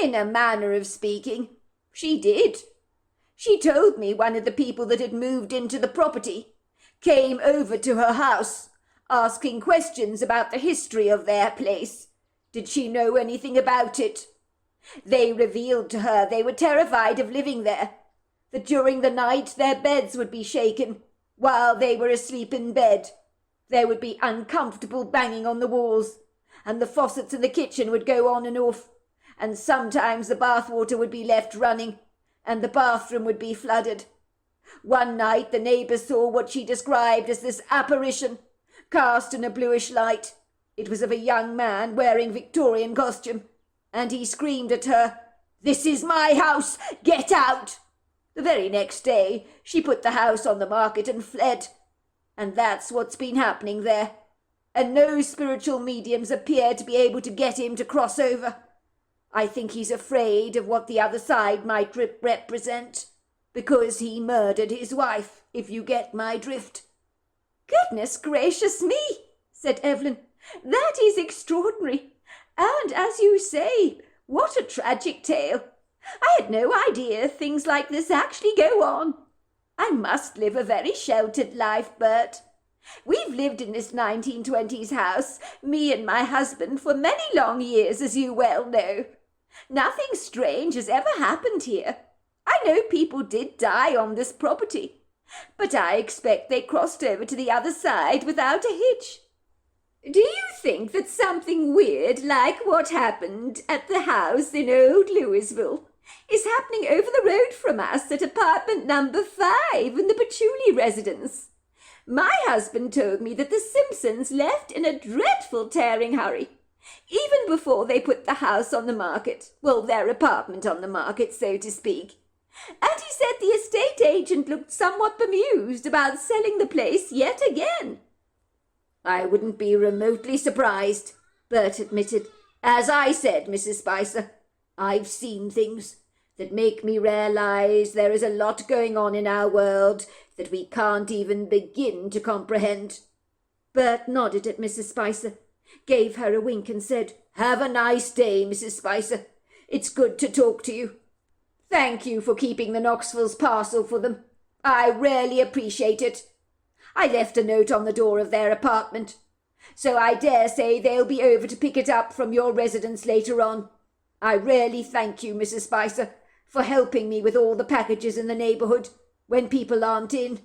In a manner of speaking, she did. She told me one of the people that had moved into the property came over to her house, asking questions about the history of their place. Did she know anything about it? They revealed to her they were terrified of living there, that during the night their beds would be shaken while they were asleep in bed. There would be uncomfortable banging on the walls, and the faucets in the kitchen would go on and off, and sometimes the bathwater would be left running, and the bathroom would be flooded. One night the neighbours saw what she described as this apparition, cast in a bluish light. It was of a young man wearing Victorian costume, and he screamed at her, "This is my house! Get out!" The very next day she put the house on the market and fled. And that's what's been happening there. And no spiritual mediums appear to be able to get him to cross over. I think he's afraid of what the other side might represent, because he murdered his wife, if you get my drift. "Goodness gracious me," said Evelyn. "That is extraordinary. And, as you say, what a tragic tale. I had no idea things like this actually go on. I must live a very sheltered life, Bert. We've lived in this 1920s house, me and my husband, for many long years, as you well know. Nothing strange has ever happened here. I know people did die on this property, but I expect they crossed over to the other side without a hitch. Do you think that something weird like what happened at the house in Old Louisville is happening over the road from us at apartment number 5 in the Patchouli residence? My husband told me that the Simpsons left in a dreadful tearing hurry, even before they put the house on the market, well, their apartment on the market, so to speak. And he said the estate agent looked somewhat bemused about selling the place yet again. I wouldn't be remotely surprised, Bert admitted. As I said, Mrs. Spicer, I've seen things that make me realize there is a lot going on in our world that we can't even begin to comprehend. Bert nodded at Mrs. Spicer, gave her a wink and said, Have a nice day, Mrs. Spicer. It's good to talk to you. Thank you for keeping the Knoxvilles' parcel for them. I really appreciate it. I left a note on the door of their apartment, so I dare say they'll be over to pick it up from your residence later on. I really thank you, Mrs. Spicer, for helping me with all the packages in the neighbourhood when people aren't in.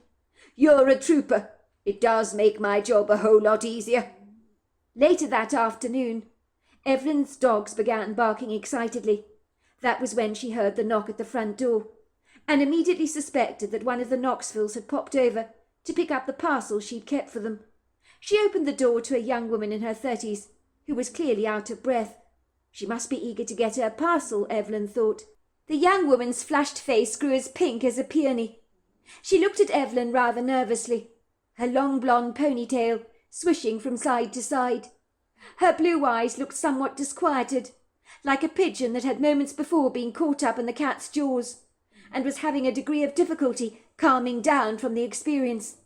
You're a trooper. It does make my job a whole lot easier. Later that afternoon, Evelyn's dogs began barking excitedly. That was when she heard the knock at the front door, and immediately suspected that one of the Knoxvilles had popped over to pick up the parcel she'd kept for them. She opened the door to a young woman in her 30s, who was clearly out of breath. She must be eager to get her parcel, Evelyn thought. The young woman's flushed face grew as pink as a peony. She looked at Evelyn rather nervously, her long blonde ponytail swishing from side to side. Her blue eyes looked somewhat disquieted, like a pigeon that had moments before been caught up in the cat's jaws, and was having a degree of difficulty calming down from the experience.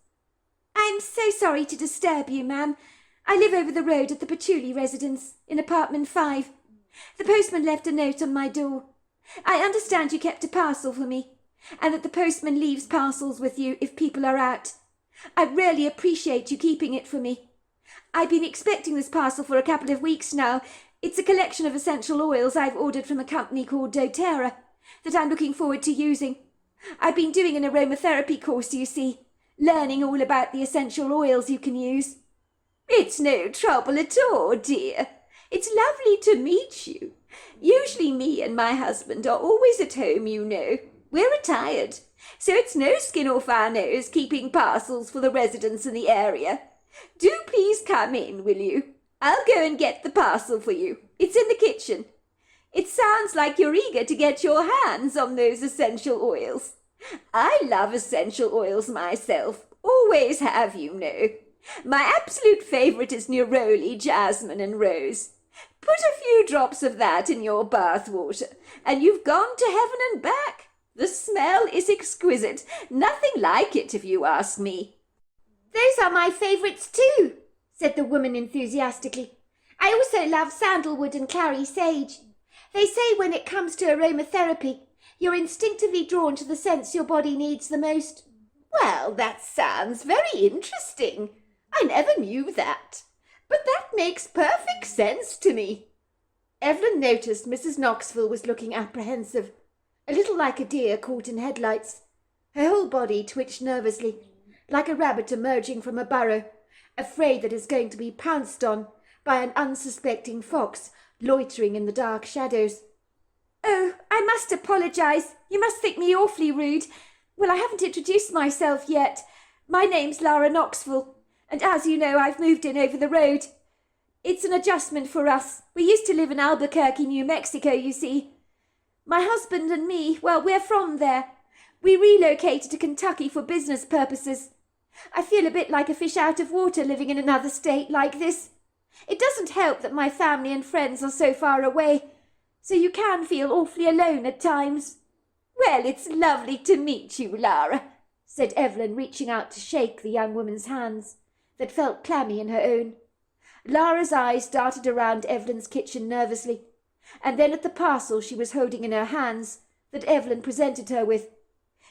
I'm so sorry to disturb you, ma'am. I live over the road at the Patchouli residence, in apartment 5. The postman left a note on my door. I understand you kept a parcel for me, and that the postman leaves parcels with you if people are out. I really appreciate you keeping it for me. I've been expecting this parcel for a couple of weeks now. It's a collection of essential oils I've ordered from a company called doTERRA that I'm looking forward to using. I've been doing an aromatherapy course, you see, learning all about the essential oils you can use. It's no trouble at all, dear. It's lovely to meet you. Usually me and my husband are always at home, you know. We're retired, so it's no skin off our nose keeping parcels for the residents in the area. Do please come in, will you? I'll go and get the parcel for you. It's in the kitchen. It sounds like you're eager to get your hands on those essential oils. I love essential oils myself. Always have, you know. My absolute favourite is neroli, jasmine and rose. Put a few drops of that in your bath water, and you've gone to heaven and back. The smell is exquisite. Nothing like it, if you ask me. Those are my favourites too, said the woman enthusiastically. I also love sandalwood and clary sage. They say when it comes to aromatherapy, you're instinctively drawn to the scents your body needs the most. Well, that sounds very interesting. I never knew that. But that makes perfect sense to me. Evelyn noticed Mrs. Knoxville was looking apprehensive, a little like a deer caught in headlights. Her whole body twitched nervously, like a rabbit emerging from a burrow, afraid that it's going to be pounced on by an unsuspecting fox loitering in the dark shadows. Oh, I must apologise. You must think me awfully rude. Well, I haven't introduced myself yet. My name's Lara Knoxville, and as you know, I've moved in over the road. It's an adjustment for us. We used to live in Albuquerque, New Mexico, you see. My husband and me, well, we're from there. We relocated to Kentucky for business purposes. I feel a bit like a fish out of water living in another state like this. It doesn't help that my family and friends are so far away, so you can feel awfully alone at times. Well, it's lovely to meet you, Lara, said Evelyn, reaching out to shake the young woman's hands that felt clammy in her own. Lara's eyes darted around Evelyn's kitchen nervously, and then at the parcel she was holding in her hands that Evelyn presented her with.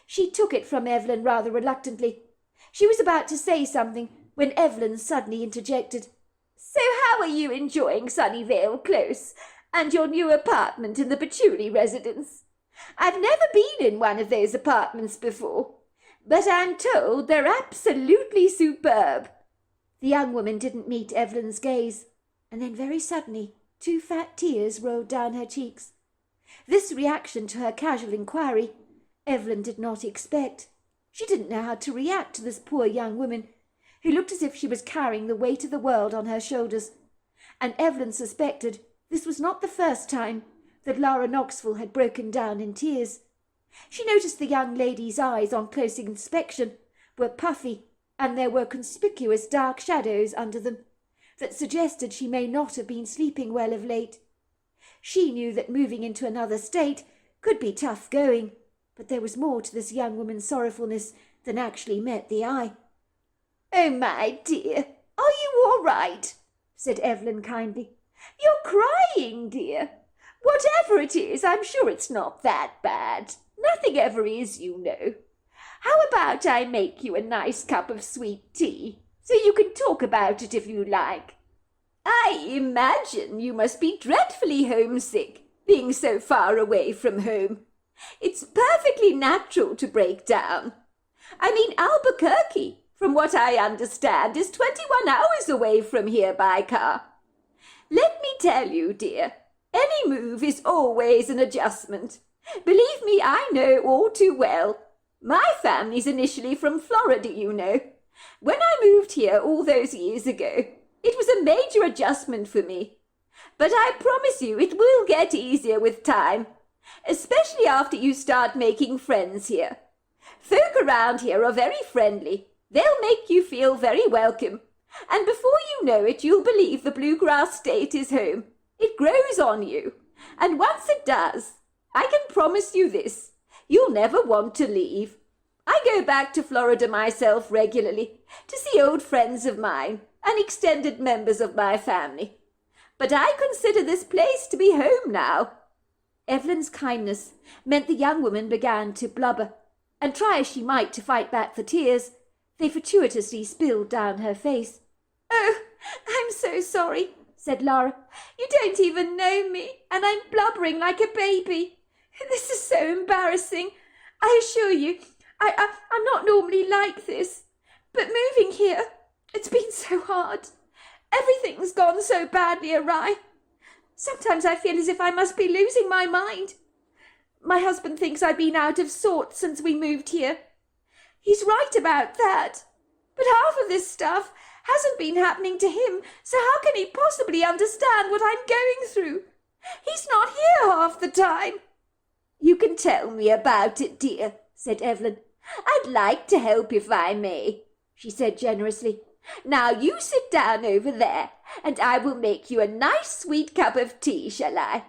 She took it from Evelyn rather reluctantly. She was about to say something when Evelyn suddenly interjected. So how are you enjoying Sunnyvale Close and your new apartment in the Patchouli residence? I've never been in one of those apartments before, but I'm told they're absolutely superb. The young woman didn't meet Evelyn's gaze, and then very suddenly 2 fat tears rolled down her cheeks. This reaction to her casual inquiry Evelyn did not expect. She didn't know how to react to this poor young woman, who looked as if she was carrying the weight of the world on her shoulders, and Evelyn suspected this was not the first time that Lara Knoxville had broken down in tears. She noticed the young lady's eyes on close inspection were puffy, and there were conspicuous dark shadows under them that suggested she may not have been sleeping well of late. She knew that moving into another state could be tough going, but there was more to this young woman's sorrowfulness than actually met the eye. "Oh, my dear, are you all right?" said Evelyn kindly. "You're crying, dear. Whatever it is, I'm sure it's not that bad. Nothing ever is, you know. How about I make you a nice cup of sweet tea, so you can talk about it if you like? I imagine you must be dreadfully homesick, being so far away from home. It's perfectly natural to break down. I mean, Albuquerque, from what I understand, is 21 hours away from here by car. Let me tell you, dear, any move is always an adjustment. Believe me, I know all too well. My family's initially from Florida, you know. When I moved here all those years ago, it was a major adjustment for me. But I promise you it will get easier with time, especially after you start making friends here. Folk around here are very friendly. They'll make you feel very welcome, and before you know it, you'll believe the Bluegrass State is home. It grows on you, and once it does, I can promise you this, you'll never want to leave. I go back to Florida myself regularly to see old friends of mine and extended members of my family. But I consider this place to be home now." Evelyn's kindness meant the young woman began to blubber, and try as she might to fight back the tears, they fortuitously spilled down her face. "Oh, I'm so sorry," said Lara. "You don't even know me, and I'm blubbering like a baby. This is so embarrassing. I assure you, I'm not normally like this. But moving here, it's been so hard. Everything's gone so badly awry. Sometimes I feel as if I must be losing my mind. My husband thinks I've been out of sorts since we moved here. He's right about that. But half of this stuff hasn't been happening to him, so how can he possibly understand what I'm going through? He's not here half the time." "You can tell me about it, dear," said Evelyn. "I'd like to help if I may," she said generously. "Now you sit down over there, and I will make you a nice sweet cup of tea, shall I?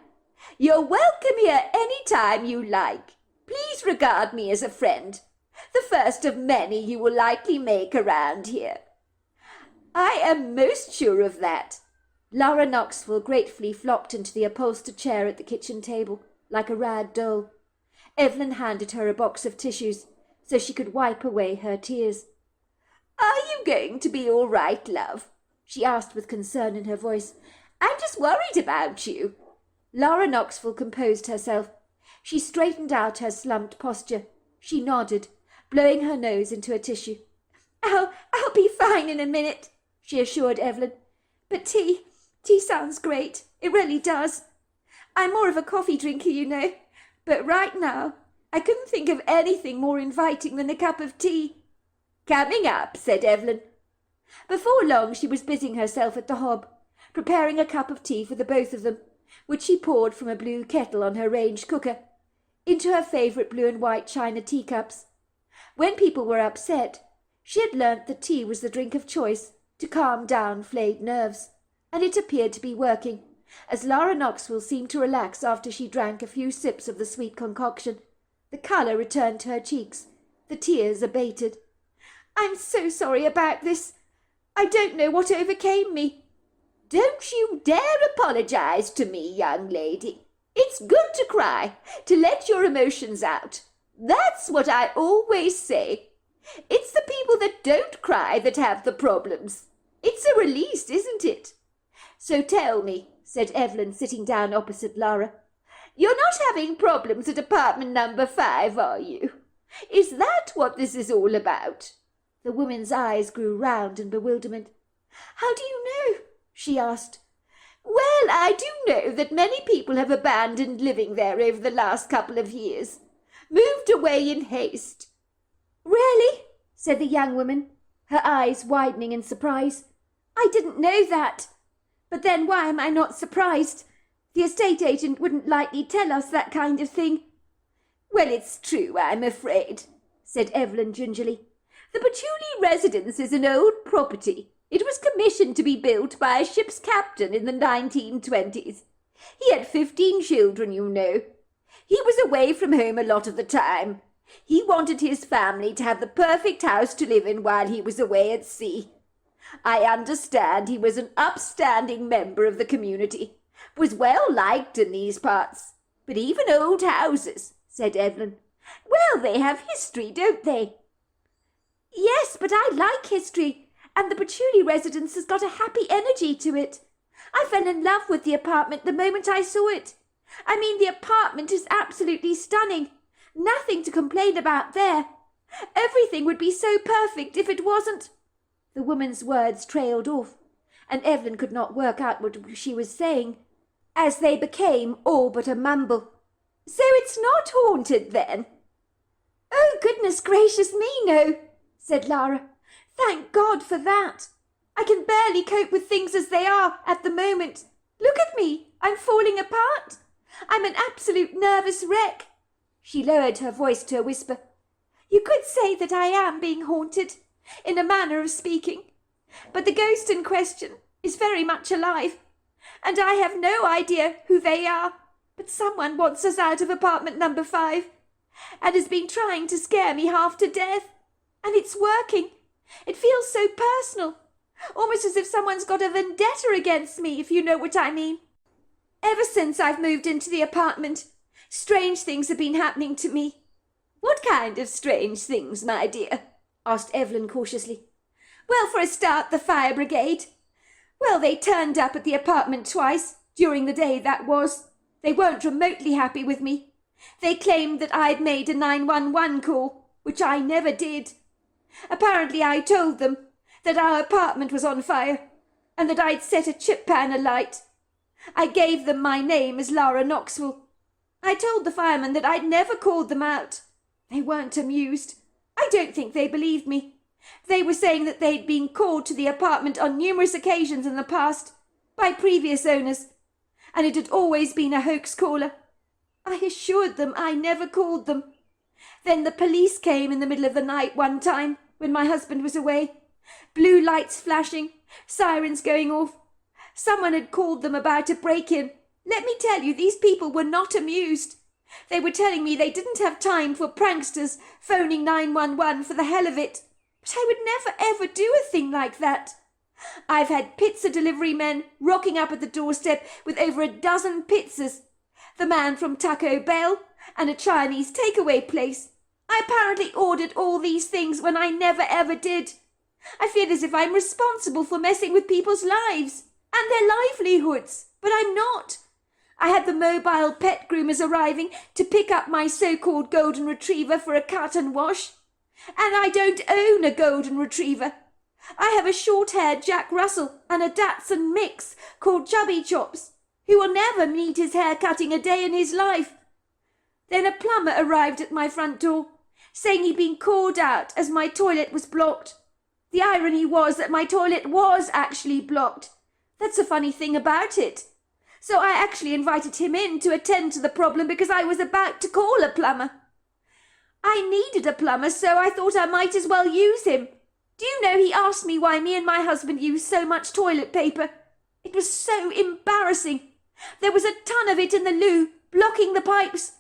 You're welcome here any time you like. Please regard me as a friend, the first of many you will likely make around here." "I am most sure of that." Lara Knoxville gratefully flopped into the upholstered chair at the kitchen table, like a rag doll. Evelyn handed her a box of tissues so she could wipe away her tears. "Are you going to be all right, love?" she asked with concern in her voice. "I'm just worried about you." Lara Knoxville composed herself. She straightened out her slumped posture. She nodded, blowing her nose into a tissue. I'll be fine in a minute," she assured Evelyn. "But tea sounds great. It really does. I'm more of a coffee drinker, you know. But right now, I couldn't think of anything more inviting than a cup of tea." "Coming up," said Evelyn. Before long she was busying herself at the hob, preparing a cup of tea for the both of them, which she poured from a blue kettle on her range cooker, into her favourite blue and white china teacups. When people were upset, she had learnt that tea was the drink of choice to calm down flayed nerves, and it appeared to be working, as Lara Knoxville seemed to relax after she drank a few sips of the sweet concoction. The colour returned to her cheeks, the tears abated. "I'm so sorry about this. I don't know what overcame me." "Don't you dare apologise to me, young lady. It's good to cry, to let your emotions out. That's what I always say. It's the people that don't cry that have the problems. It's a release, isn't it? So tell me, said Evelyn, sitting down opposite Lara, you're not having problems at apartment number 5, are you? Is that what this is all about? The woman's eyes grew round in bewilderment. How do you know? She asked. Well, I do know that many people have abandoned living there over the last couple of years. Moved away in haste. Really? Said the young woman, her eyes widening in surprise. I didn't know that. But then why am I not surprised? The estate agent wouldn't likely tell us that kind of thing. Well, it's true, I'm afraid, said Evelyn gingerly. The Patchouli residence is an old property. It was commissioned to be built by a ship's captain in the 1920s. He had 15 children, you know. He was away from home a lot of the time. He wanted his family to have the perfect house to live in while he was away at sea. I understand he was an upstanding member of the community, was well liked in these parts. But even old houses, said Evelyn, well, they have history, don't they? Yes, but I like history, and the Patchouli residence has got a happy energy to it. I fell in love with the apartment the moment I saw it. I mean, the apartment is absolutely stunning. Nothing to complain about there. Everything would be so perfect if it wasn't. The woman's words trailed off, and Evelyn could not work out what she was saying, as they became all but a mumble. So it's not haunted, then? Oh, goodness gracious me, no, said Lara. Thank God for that. I can barely cope with things as they are at the moment. Look at me. I'm falling apart. I'm an absolute nervous wreck. She lowered her voice to a whisper. You could say that I am being haunted, in a manner of speaking. But the ghost in question is very much alive, and I have no idea who they are. But someone wants us out of apartment number 5, and has been trying to scare me half to death. And it's working. It feels so personal, almost as if someone's got a vendetta against me, if you know what I mean. Ever since I've moved into the apartment, strange things have been happening to me. What kind of strange things, my dear? Asked Evelyn cautiously. Well, for a start, the fire brigade. Well, they turned up at the apartment twice, during the day that was. They weren't remotely happy with me. They claimed that I'd made a 911 call, which I never did. Apparently I told them that our apartment was on fire, and that I'd set a chip pan alight. I gave them my name as Lara Knoxville. I told the firemen that I'd never called them out. They weren't amused. I don't think they believed me. They were saying that they'd been called to the apartment on numerous occasions in the past, by previous owners, and it had always been a hoax caller. I assured them I never called them. Then the police came in the middle of the night one time, when my husband was away. Blue lights flashing, sirens going off. Someone had called them about a break-in. Let me tell you, these people were not amused. They were telling me they didn't have time for pranksters phoning 911 for the hell of it. But I would never ever do a thing like that. I've had pizza delivery men rocking up at the doorstep with over a dozen pizzas. The man from Taco Bell and a Chinese takeaway place. I apparently ordered all these things when I never ever did. I feel as if I'm responsible for messing with people's lives and their livelihoods, but I'm not. I had the mobile pet groomers arriving to pick up my so-called golden retriever for a cut and wash. And I don't own a golden retriever. I have a short-haired Jack Russell and a Dachshund mix called Chubby Chops, who will never need his hair cutting a day in his life. Then a plumber arrived at my front door, saying he'd been called out as my toilet was blocked. The irony was that my toilet was actually blocked. That's a funny thing about it. So I actually invited him in to attend to the problem because I was about to call a plumber. I needed a plumber, so I thought I might as well use him. Do you know, he asked me why me and my husband used so much toilet paper. It was so embarrassing. There was a ton of it in the loo, blocking the pipes,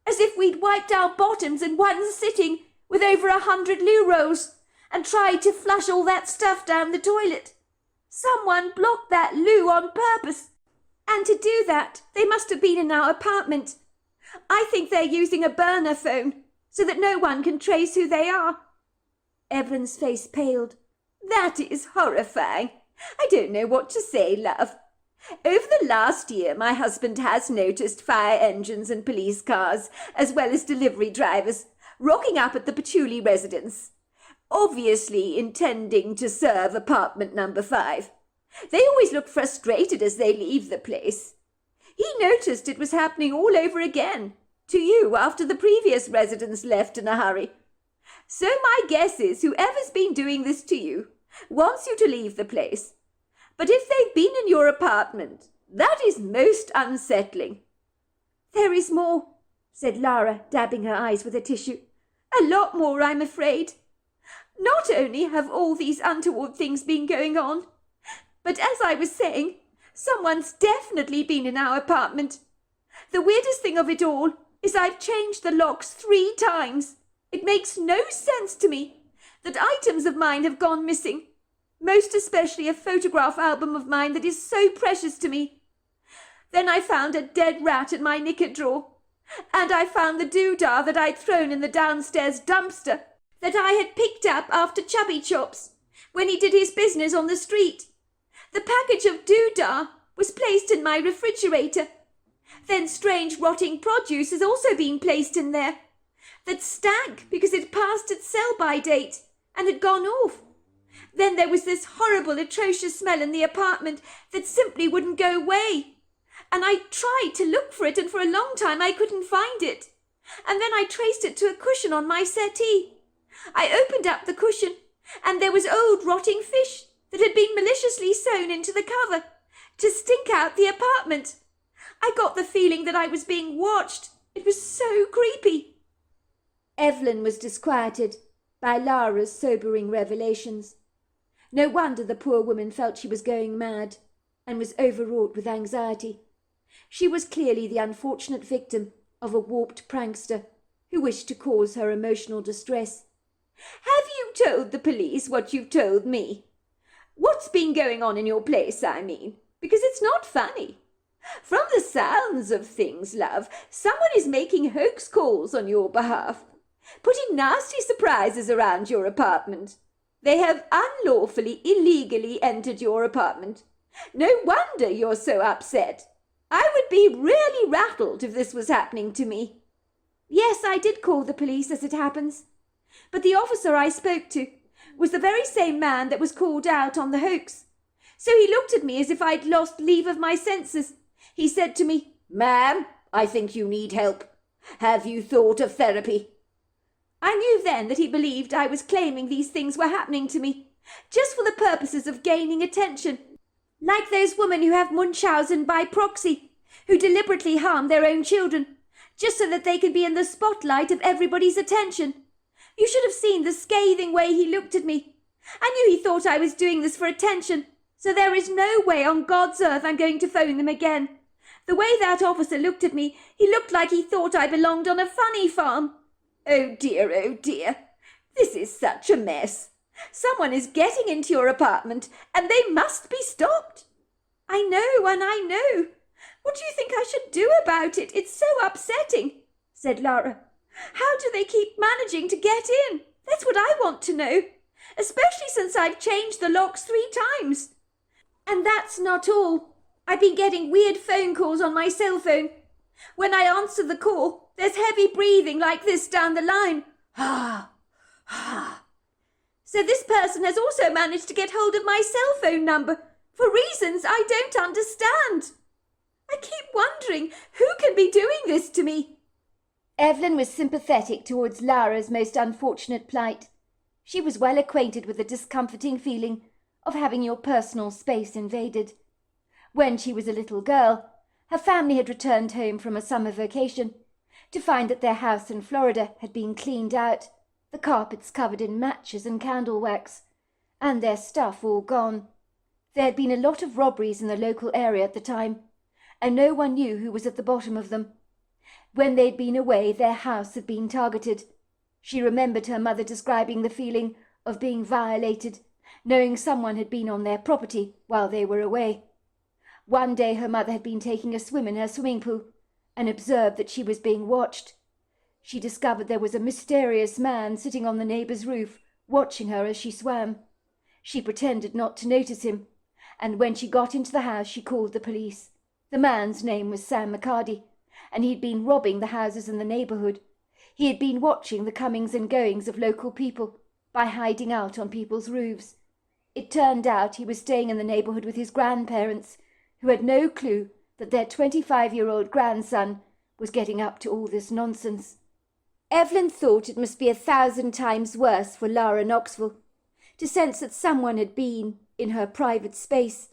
as if we'd wiped our bottoms in one sitting with over 100 loo rolls and tried to flush all that stuff down the toilet. Someone blocked that loo on purpose. And to do that, they must have been in our apartment. I think they're using a burner phone so that no one can trace who they are. Evelyn's face paled. That is horrifying. I don't know what to say, love. Over the last year, my husband has noticed fire engines and police cars, as well as delivery drivers, rocking up at the Patchouli residence, obviously intending to serve apartment number 5. They always look frustrated as they leave the place. He noticed it was happening all over again, to you, after the previous residents left in a hurry. So my guess is whoever's been doing this to you wants you to leave the place. But if they've been in your apartment, that is most unsettling. There is more, said Lara, dabbing her eyes with a tissue. A lot more, I'm afraid. Not only have all these untoward things been going on, but as I was saying, someone's definitely been in our apartment. The weirdest thing of it all is I've changed the locks 3 times. It makes no sense to me that items of mine have gone missing, most especially a photograph album of mine that is so precious to me. Then I found a dead rat in my knicker drawer, and I found the doodah that I'd thrown in the downstairs dumpster that I had picked up after Chubby Chops when he did his business on the street. The package of doodah was placed in my refrigerator. Then strange rotting produce has also been placed in there that stank because it passed its sell-by date and had gone off. Then there was this horrible, atrocious smell in the apartment that simply wouldn't go away. And I tried to look for it, and for a long time I couldn't find it. And then I traced it to a cushion on my settee. I opened up the cushion, and there was old rotting fish that had been maliciously sewn into the cover to stink out the apartment. I got the feeling that I was being watched. It was so creepy. Evelyn was disquieted by Lara's sobering revelations. No wonder the poor woman felt she was going mad and was overwrought with anxiety. She was clearly the unfortunate victim of a warped prankster who wished to cause her emotional distress. Have you told the police what you've told me? What's been going on in your place, I mean? Because it's not funny. From the sounds of things, love, someone is making hoax calls on your behalf, putting nasty surprises around your apartment. They have unlawfully, illegally entered your apartment. No wonder you're so upset. I would be really rattled if this was happening to me. Yes, I did call the police, as it happens. But the officer I spoke to was the very same man that was called out on the hoax. So he looked at me as if I'd lost leave of my senses. He said to me, "Ma'am, I think you need help. Have you thought of therapy?" I knew then that he believed I was claiming these things were happening to me, just for the purposes of gaining attention, like those women who have Munchausen by proxy, who deliberately harm their own children, just so that they can be in the spotlight of everybody's attention. You should have seen the scathing way he looked at me. I knew he thought I was doing this for attention, so there is no way on God's earth I'm going to phone them again. The way that officer looked at me, he looked like he thought I belonged on a funny farm. Oh dear, this is such a mess. Someone is getting into your apartment, and they must be stopped. I know, and I know. What do you think I should do about it? It's so upsetting, said Lara. How do they keep managing to get in? That's what I want to know, especially since I've changed the locks 3 times. And that's not all. I've been getting weird phone calls on my cell phone. When I answer the call, there's heavy breathing like this down the line. Ah, ah. So this person has also managed to get hold of my cell phone number for reasons I don't understand. I keep wondering who can be doing this to me. Evelyn was sympathetic towards Lara's most unfortunate plight. She was well acquainted with the discomforting feeling of having your personal space invaded. When she was a little girl, her family had returned home from a summer vacation to find that their house in Florida had been cleaned out, the carpets covered in matches and candle wax, and their stuff all gone. There had been a lot of robberies in the local area at the time, and no one knew who was at the bottom of them. When they'd been away, their house had been targeted. She remembered her mother describing the feeling of being violated, knowing someone had been on their property while they were away. One day her mother had been taking a swim in her swimming pool and observed that she was being watched. She discovered there was a mysterious man sitting on the neighbour's roof watching her as she swam. She pretended not to notice him, and when she got into the house she called the police. The man's name was Sam McCarty, and he'd been robbing the houses in the neighbourhood. He had been watching the comings and goings of local people by hiding out on people's roofs. It turned out he was staying in the neighbourhood with his grandparents, who had no clue that their 25-year-old grandson was getting up to all this nonsense. Evelyn thought it must be 1,000 times worse for Lara Knoxville to sense that someone had been in her private space,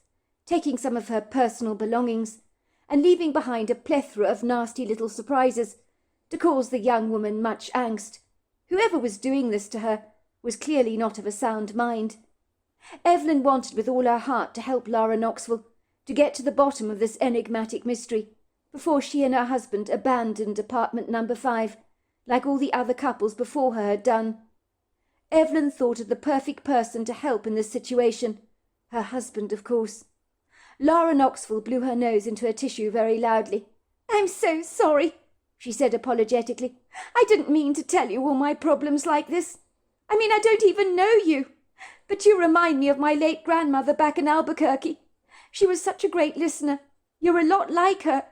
taking some of her personal belongings and leaving behind a plethora of nasty little surprises to cause the young woman much angst. Whoever was doing this to her was clearly not of a sound mind. Evelyn wanted with all her heart to help Lara Knoxville to get to the bottom of this enigmatic mystery before she and her husband abandoned apartment number 5, like all the other couples before her had done. Evelyn thought of the perfect person to help in this situation, her husband, of course. Lara Knoxville blew her nose into her tissue very loudly. "I'm so sorry," she said apologetically. "I didn't mean to tell you all my problems like this. I mean, I don't even know you. But you remind me of my late grandmother back in Albuquerque. She was such a great listener. You're a lot like her,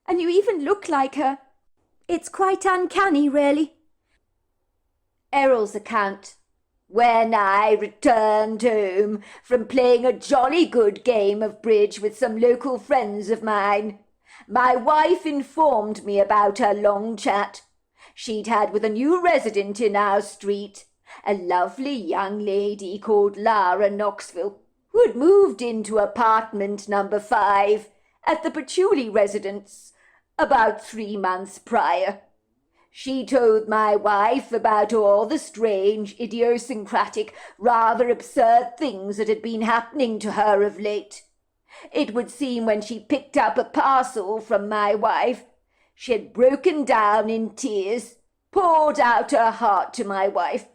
and you even look like her. It's quite uncanny, really." Errol's account. When I returned home from playing a jolly good game of bridge with some local friends of mine, my wife informed me about her long chat she'd had with a new resident in our street, a lovely young lady called Lara Knoxville, who had moved into apartment number 5 at the Patchouli residence about 3 months prior. She told my wife about all the strange, idiosyncratic, rather absurd things that had been happening to her of late. It would seem when she picked up a parcel from my wife, she had broken down in tears, poured out her heart to my wife,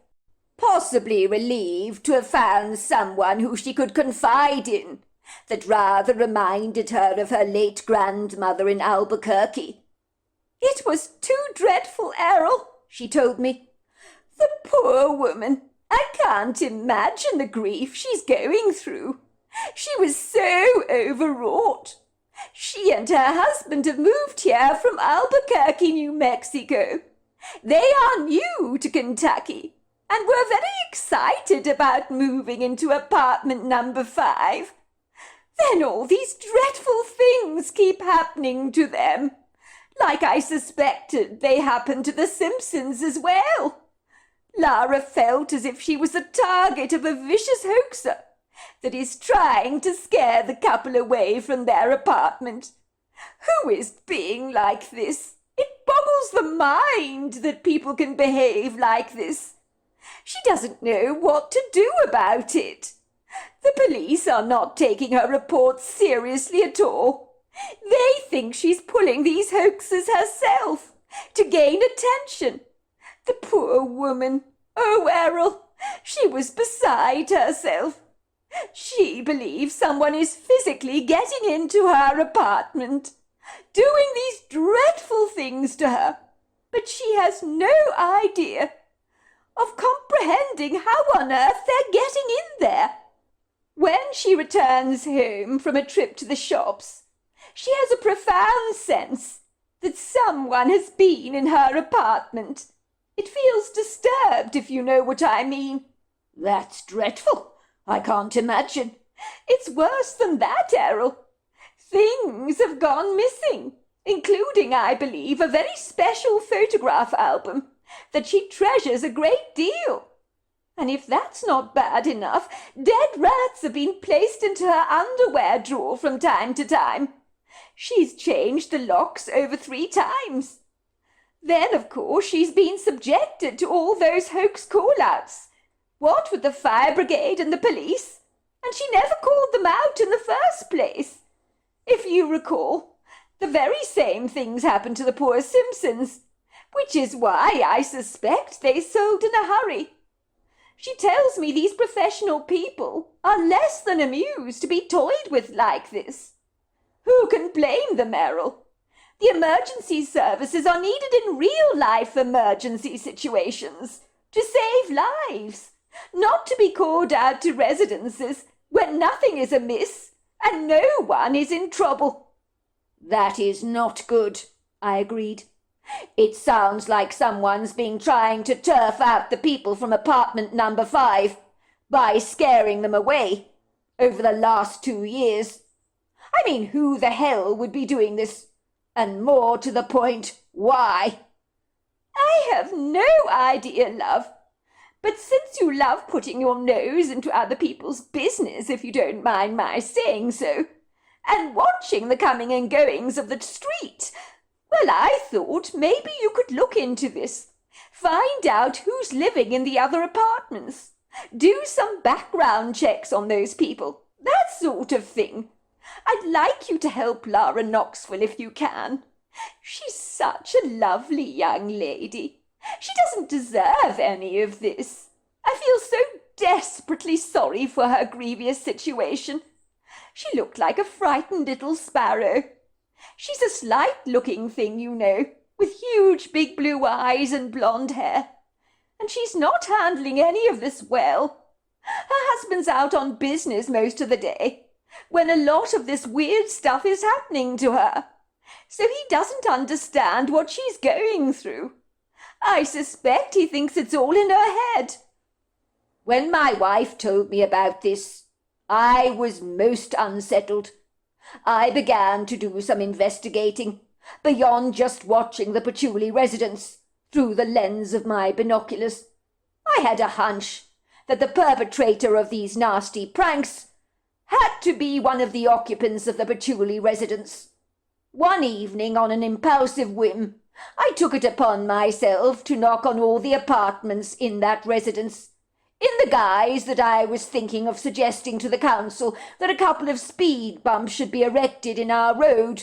possibly relieved to have found someone who she could confide in, that rather reminded her of her late grandmother in Albuquerque. "It was too dreadful, Errol," she told me. "The poor woman. I can't imagine the grief she's going through. She was so overwrought. She and her husband have moved here from Albuquerque, New Mexico. They are new to Kentucky and were very excited about moving into apartment number 5. Then all these dreadful things keep happening to them. Like I suspected, they happened to the Simpsons as well. Lara felt as if she was the target of a vicious hoaxer that is trying to scare the couple away from their apartment. Who is being like this? It boggles the mind that people can behave like this. She doesn't know what to do about it. The police are not taking her reports seriously at all. They think she's pulling these hoaxes herself to gain attention. The poor woman. Oh, Errol, she was beside herself. She believes someone is physically getting into her apartment, doing these dreadful things to her, but she has no idea of comprehending how on earth they're getting in there. When she returns home from a trip to the shops, she has a profound sense that someone has been in her apartment. It feels disturbed, if you know what I mean. That's dreadful. I can't imagine. It's worse than that, Errol. Things have gone missing, including, I believe, a very special photograph album that she treasures a great deal. And if that's not bad enough, dead rats have been placed into her underwear drawer from time to time. She's changed the locks over 3 times. Then, of course, she's been subjected to all those hoax call-outs. What with the fire brigade and the police? And she never called them out in the first place. If you recall, the very same things happened to the poor Simpsons, which is why I suspect they sold in a hurry. She tells me these professional people are less than amused to be toyed with like this. Who can blame them, Errol? The emergency services are needed in real-life emergency situations to save lives, Not to be called out to residences when nothing is amiss and no one is in trouble." "That is not good," I agreed. "It sounds like someone's been trying to turf out the people from apartment number 5 by scaring them away over the last 2 years. I mean, who the hell would be doing this? And more to the point, why?" "I have no idea, love. But since you love putting your nose into other people's business, if you don't mind my saying so, and watching the coming and goings of the street, well, I thought maybe you could look into this, find out who's living in the other apartments, do some background checks on those people, that sort of thing. I'd like you to help Lara Knoxville if you can. She's such a lovely young lady. She doesn't deserve any of this. I feel so desperately sorry for her grievous situation. She looked like a frightened little sparrow. She's a slight-looking thing, you know, with huge big blue eyes and blonde hair. And she's not handling any of this well. Her husband's out on business most of the day, when a lot of this weird stuff is happening to her. So he doesn't understand what she's going through. I suspect he thinks it's all in her head." When my wife told me about this, I was most unsettled. I began to do some investigating, beyond just watching the patchouli residence through the lens of my binoculars. I had a hunch that the perpetrator of these nasty pranks had to be one of the occupants of the patchouli residence. One evening, on an impulsive whim, I took it upon myself to knock on all the apartments in that residence, in the guise that I was thinking of suggesting to the council that a couple of speed bumps should be erected in our road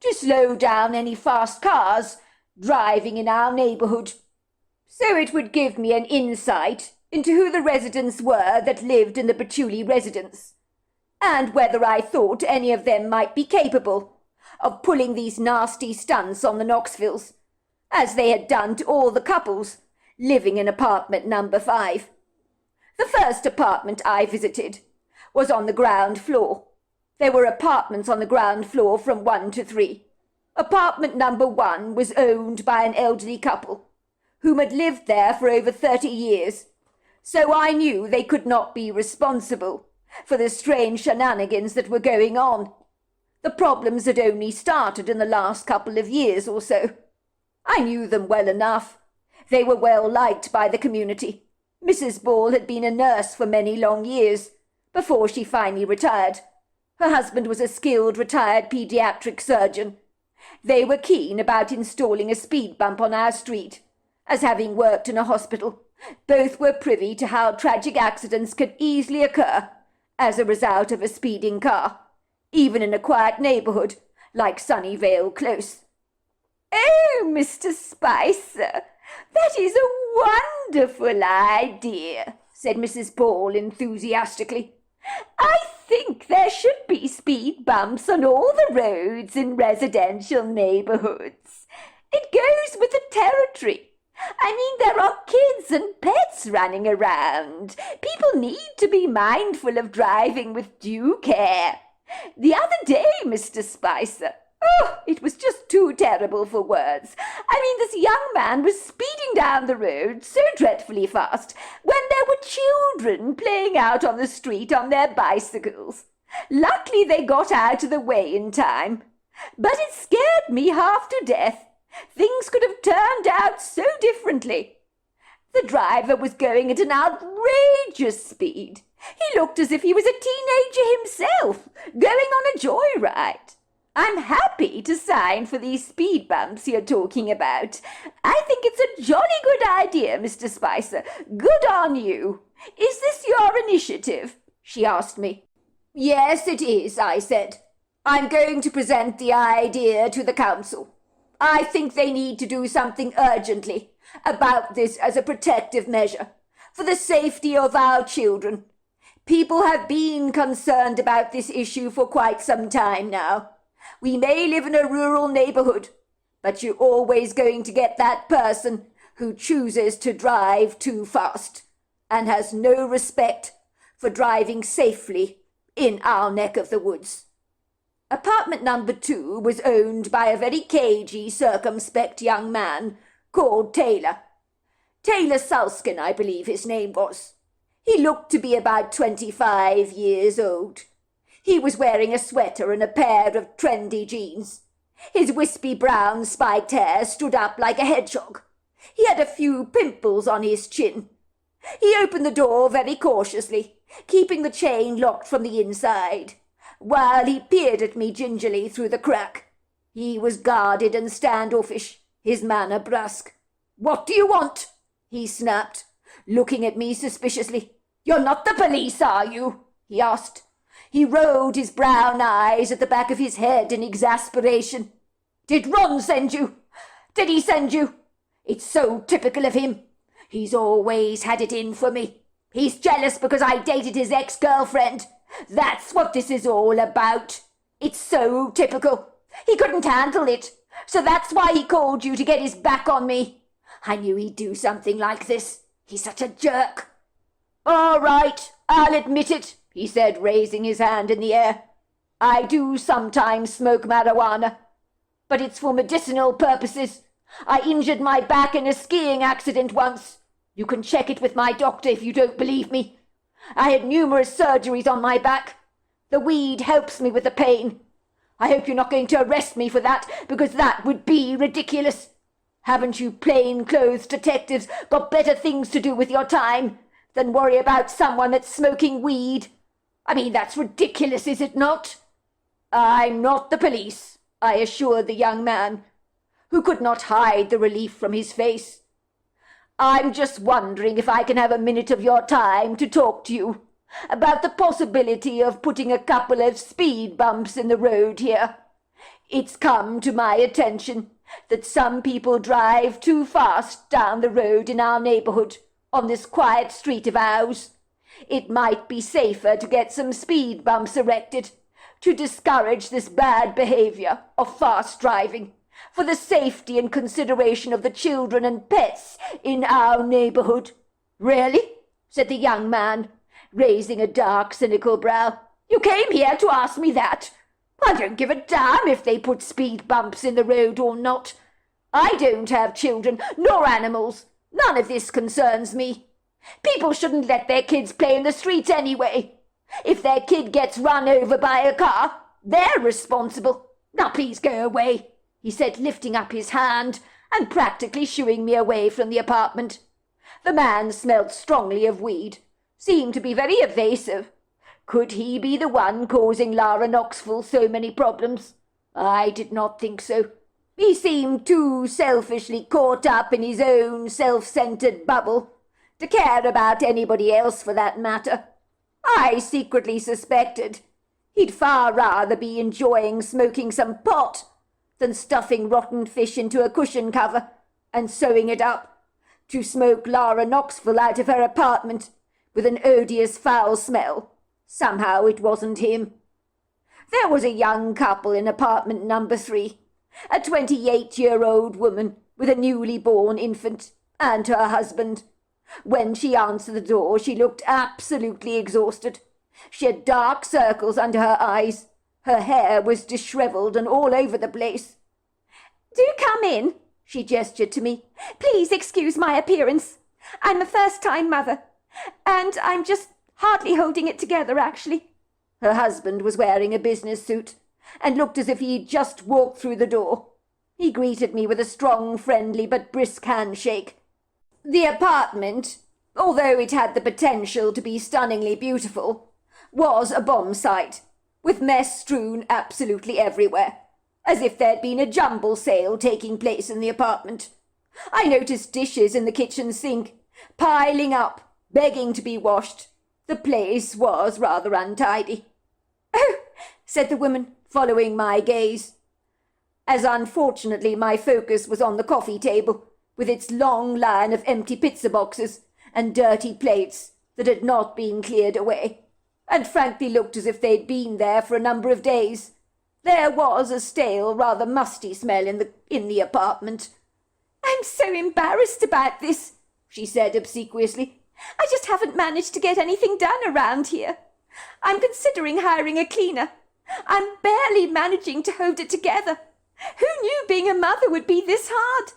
to slow down any fast cars driving in our neighbourhood. So it would give me an insight into who the residents were that lived in the patchouli residence, and whether I thought any of them might be capable of pulling these nasty stunts on the Knoxvilles, as they had done to all the couples living in apartment number 5. The first apartment I visited was on the ground floor. There were apartments on the ground floor from 1 to 3. Apartment number 1 was owned by an elderly couple whom had lived there for over 30 years, so I knew they could not be responsible for the strange shenanigans that were going on. The problems had only started in the last couple of years or so. I knew them well enough. They were well liked by the community. Mrs. Ball had been a nurse for many long years, before she finally retired. Her husband was a skilled retired paediatric surgeon. They were keen about installing a speed bump on our street, as having worked in a hospital, both were privy to how tragic accidents could easily occur as a result of a speeding car, even in a quiet neighbourhood like Sunnyvale Close. "Oh, Mr. Spicer, that is a wonderful idea," said Mrs. Ball enthusiastically. "I think there should be speed bumps on all the roads in residential neighbourhoods. It goes with the territory. I mean, there are kids and pets running around. People need to be mindful of driving with due care. The other day, Mr. Spicer, it was just too terrible for words. I mean, this young man was speeding down the road so dreadfully fast when there were children playing out on the street on their bicycles. Luckily they got out of the way in time. But it scared me half to death. Things could have turned out so differently. The driver was going at an outrageous speed. He looked as if he was a teenager himself, going on a joyride. I'm happy to sign for these speed bumps you're talking about. I think it's a jolly good idea, Mr. Spicer. Good on you. Is this your initiative? She asked me. Yes, it is, I said. I'm going to present the idea to the council. I think they need to do something urgently about this as a protective measure for the safety of our children. People have been concerned about this issue for quite some time now. We may live in a rural neighborhood, but you're always going to get that person who chooses to drive too fast. and has no respect for driving safely in our neck of the woods. Apartment number 2 was owned by a very cagey, circumspect young man called Taylor. Taylor Sulskin, I believe his name was. He looked to be about 25 years old. He was wearing a sweater and a pair of trendy jeans. His wispy brown spiked hair stood up like a hedgehog. He had a few pimples on his chin. He opened the door very cautiously, keeping the chain locked from the inside, while he peered at me gingerly through the crack. He was guarded and standoffish, his manner brusque. "What do you want?" he snapped, looking at me suspiciously. "You're not the police, are you?" he asked. He rolled his brown eyes at the back of his head in exasperation. "Did Ron send you? Did he send you? It's so typical of him. He's always had it in for me. He's jealous because I dated his ex-girlfriend. That's what this is all about. It's so typical. He couldn't handle it, so that's why he called you to get his back on me. I knew he'd do something like this. He's such a jerk." "All right, I'll admit it," he said, raising his hand in the air. "I do sometimes smoke marijuana, but it's for medicinal purposes. I injured my back in a skiing accident once. You can check it with my doctor if you don't believe me. I had numerous surgeries on my back. The weed helps me with the pain. I hope you're not going to arrest me for that, because that would be ridiculous. Haven't you plainclothes detectives got better things to do with your time than worry about someone that's smoking weed? I mean, that's ridiculous, is it not?" "I'm not the police," I assured the young man, who could not hide the relief from his face. "I'm just wondering if I can have a minute of your time to talk to you about the possibility of putting a couple of speed bumps in the road here. It's come to my attention that some people drive too fast down the road in our neighborhood on this quiet street of ours. It might be safer to get some speed bumps erected to discourage this bad behavior of fast driving, for the safety and consideration of the children and pets in our neighborhood." "Really?" said the young man, raising a dark, cynical brow. "You came here to ask me that? I don't give a damn if they put speed bumps in the road or not. I don't have children, nor animals. None of this concerns me. People shouldn't let their kids play in the streets anyway. If their kid gets run over by a car, they're responsible. Now please go away," he said, lifting up his hand and practically shooing me away from the apartment. The man smelled strongly of weed, seemed to be very evasive. Could he be the one causing Lara Knoxville so many problems? I did not think so. He seemed too selfishly caught up in his own self-centered bubble to care about anybody else for that matter. I secretly suspected he'd far rather be enjoying smoking some pot than stuffing rotten fish into a cushion cover and sewing it up to smoke Lara Knoxville out of her apartment with an odious foul smell. Somehow it wasn't him. There was a young couple in apartment number 3, a 28-year-old woman with a newly born infant and her husband. When she answered the door, she looked absolutely exhausted. She had dark circles under her eyes. Her hair was dishevelled and all over the place. "Do come in," she gestured to me. "Please excuse my appearance. I'm a first-time mother, and I'm just hardly holding it together, actually." Her husband was wearing a business suit and looked as if he'd just walked through the door. He greeted me with a strong, friendly but brisk handshake. The apartment, although it had the potential to be stunningly beautiful, was a bomb site, with mess strewn absolutely everywhere, as if there'd been a jumble sale taking place in the apartment. I noticed dishes in the kitchen sink, piling up, begging to be washed. The place was rather untidy. "Oh," said the woman, following my gaze, as unfortunately my focus was on the coffee table, with its long line of empty pizza boxes and dirty plates that had not been cleared away, and frankly looked as if they'd been there for a number of days. There was a stale, rather musty smell in the apartment. "I'm so embarrassed about this," she said obsequiously. I just haven't managed to get anything done around here. I'm considering hiring a cleaner. I'm barely managing to hold it together. Who knew being a mother would be this hard?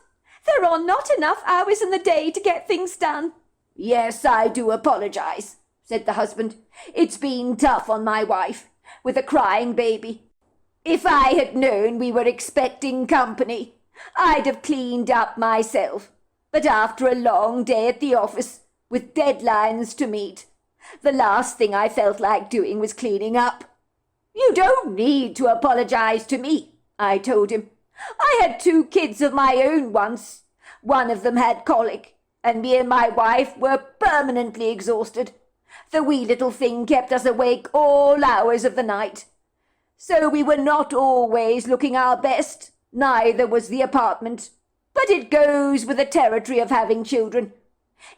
There are not enough hours in the day to get things done." "Yes, I do apologize," said the husband. "It's been tough on my wife, with a crying baby. If I had known we were expecting company, I'd have cleaned up myself. But after a long day at the office, with deadlines to meet, the last thing I felt like doing was cleaning up." "You don't need to apologize to me," I told him. "I had 2 kids of my own once. One of them had colic, and me and my wife were permanently exhausted. The wee little thing kept us awake all hours of the night. So we were not always looking our best, neither was the apartment. But it goes with the territory of having children.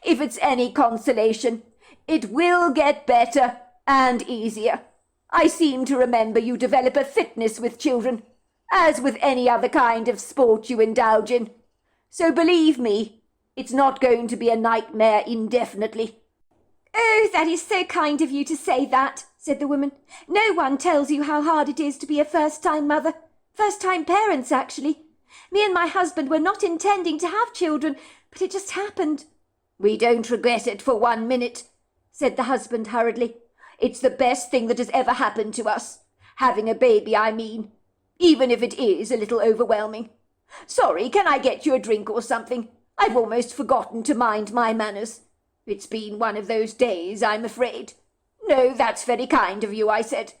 If it's any consolation, it will get better and easier. I seem to remember you develop a fitness with children, as with any other kind of sport you indulge in. So believe me, it's not going to be a nightmare indefinitely." "Oh, that is so kind of you to say that," said the woman. "No one tells you how hard it is to be a first-time mother. First-time parents, actually. Me and my husband were not intending to have children, but it just happened." "We don't regret it for 1 minute," said the husband hurriedly. "It's the best thing that has ever happened to us. Having a baby, I mean. Even if it is a little overwhelming. Sorry, can I get you a drink or something? I've almost forgotten to mind my manners. It's been one of those days, I'm afraid." "No, that's very kind of you," I said.